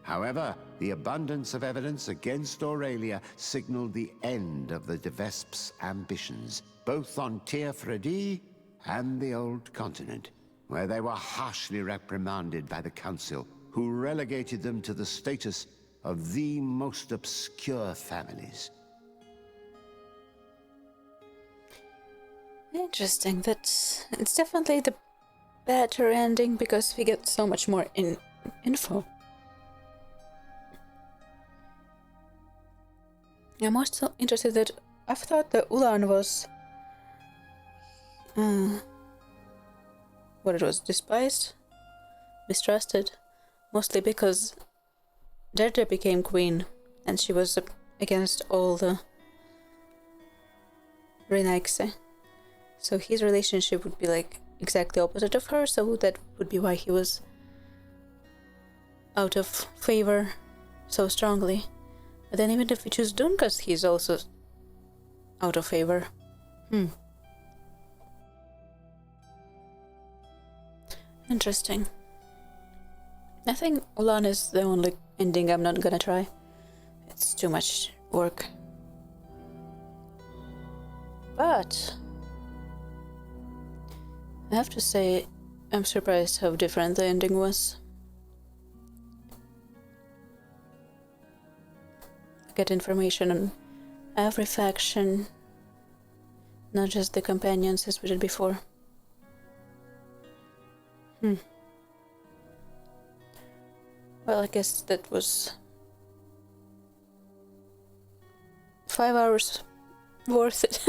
However, the abundance of evidence against Aurelia signaled the end of the De Vesp's ambitions, both on Tir Fredi and the Old Continent, where they were harshly reprimanded by the Council, who relegated them to the status of the most obscure families. Interesting. It's definitely the better ending because we get so much more info. I'm also interested that I've thought that Ulan was what it was, despised, mistrusted, mostly because Deirdre became queen and she was against all the Renaigse. So his relationship would be like exactly opposite of her, so that would be why he was out of favor so strongly. But then even if we choose Dunkas, he's also out of favor. Interesting. I think Ulan is the only ending I'm not gonna try. It's too much work. But I have to say, I'm surprised how different the ending was. I get information on every faction, not just the companions as we did before. Well, I guess that was 5 hours worth it.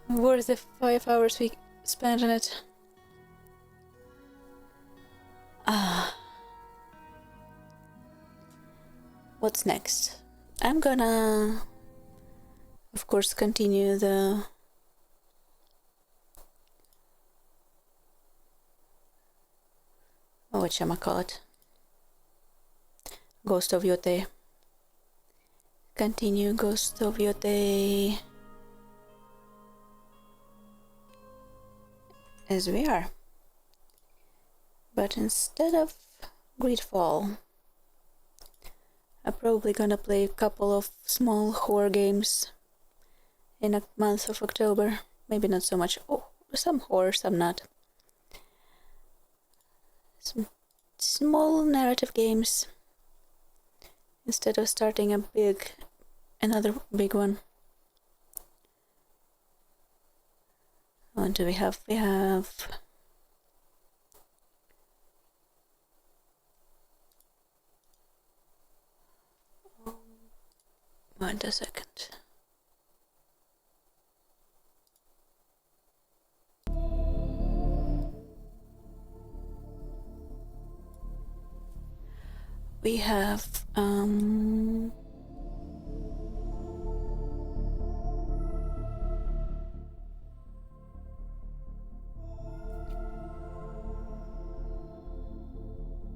Worth the 5 hours we spent on it. What's next? I'm gonna, of course, continue the whatchamacallit, Ghost of Yote. Continue Ghost of Yote as we are. But instead of Greedfall, I'm probably gonna play a couple of small horror games in a month of October. Maybe not so much. Oh, some horror, some not. Some small narrative games instead of starting another big one. What do we have? We have wait a second. We have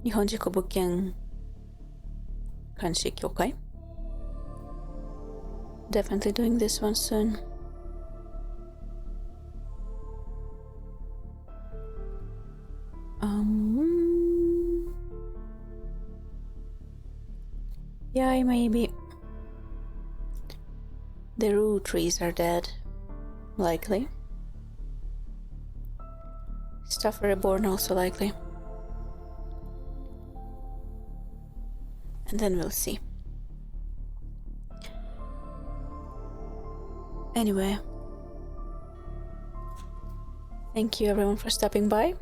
Nihonjiku Bukken Kanshi Kyokai. Definitely doing this one soon. Yeah, maybe. The rue trees are dead. Likely. Stuff reborn also likely. And then we'll see. Anyway. Thank you everyone for stopping by.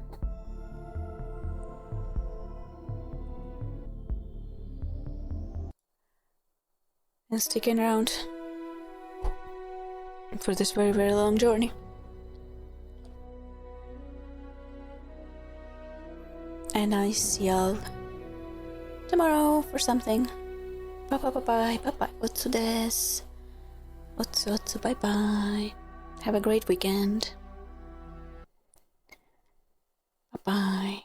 And sticking around for this very, very long journey. And I see y'all tomorrow for something. Bye bye bye bye bye bye. Otsu desu. Otsu bye bye. Have a great weekend. Bye bye.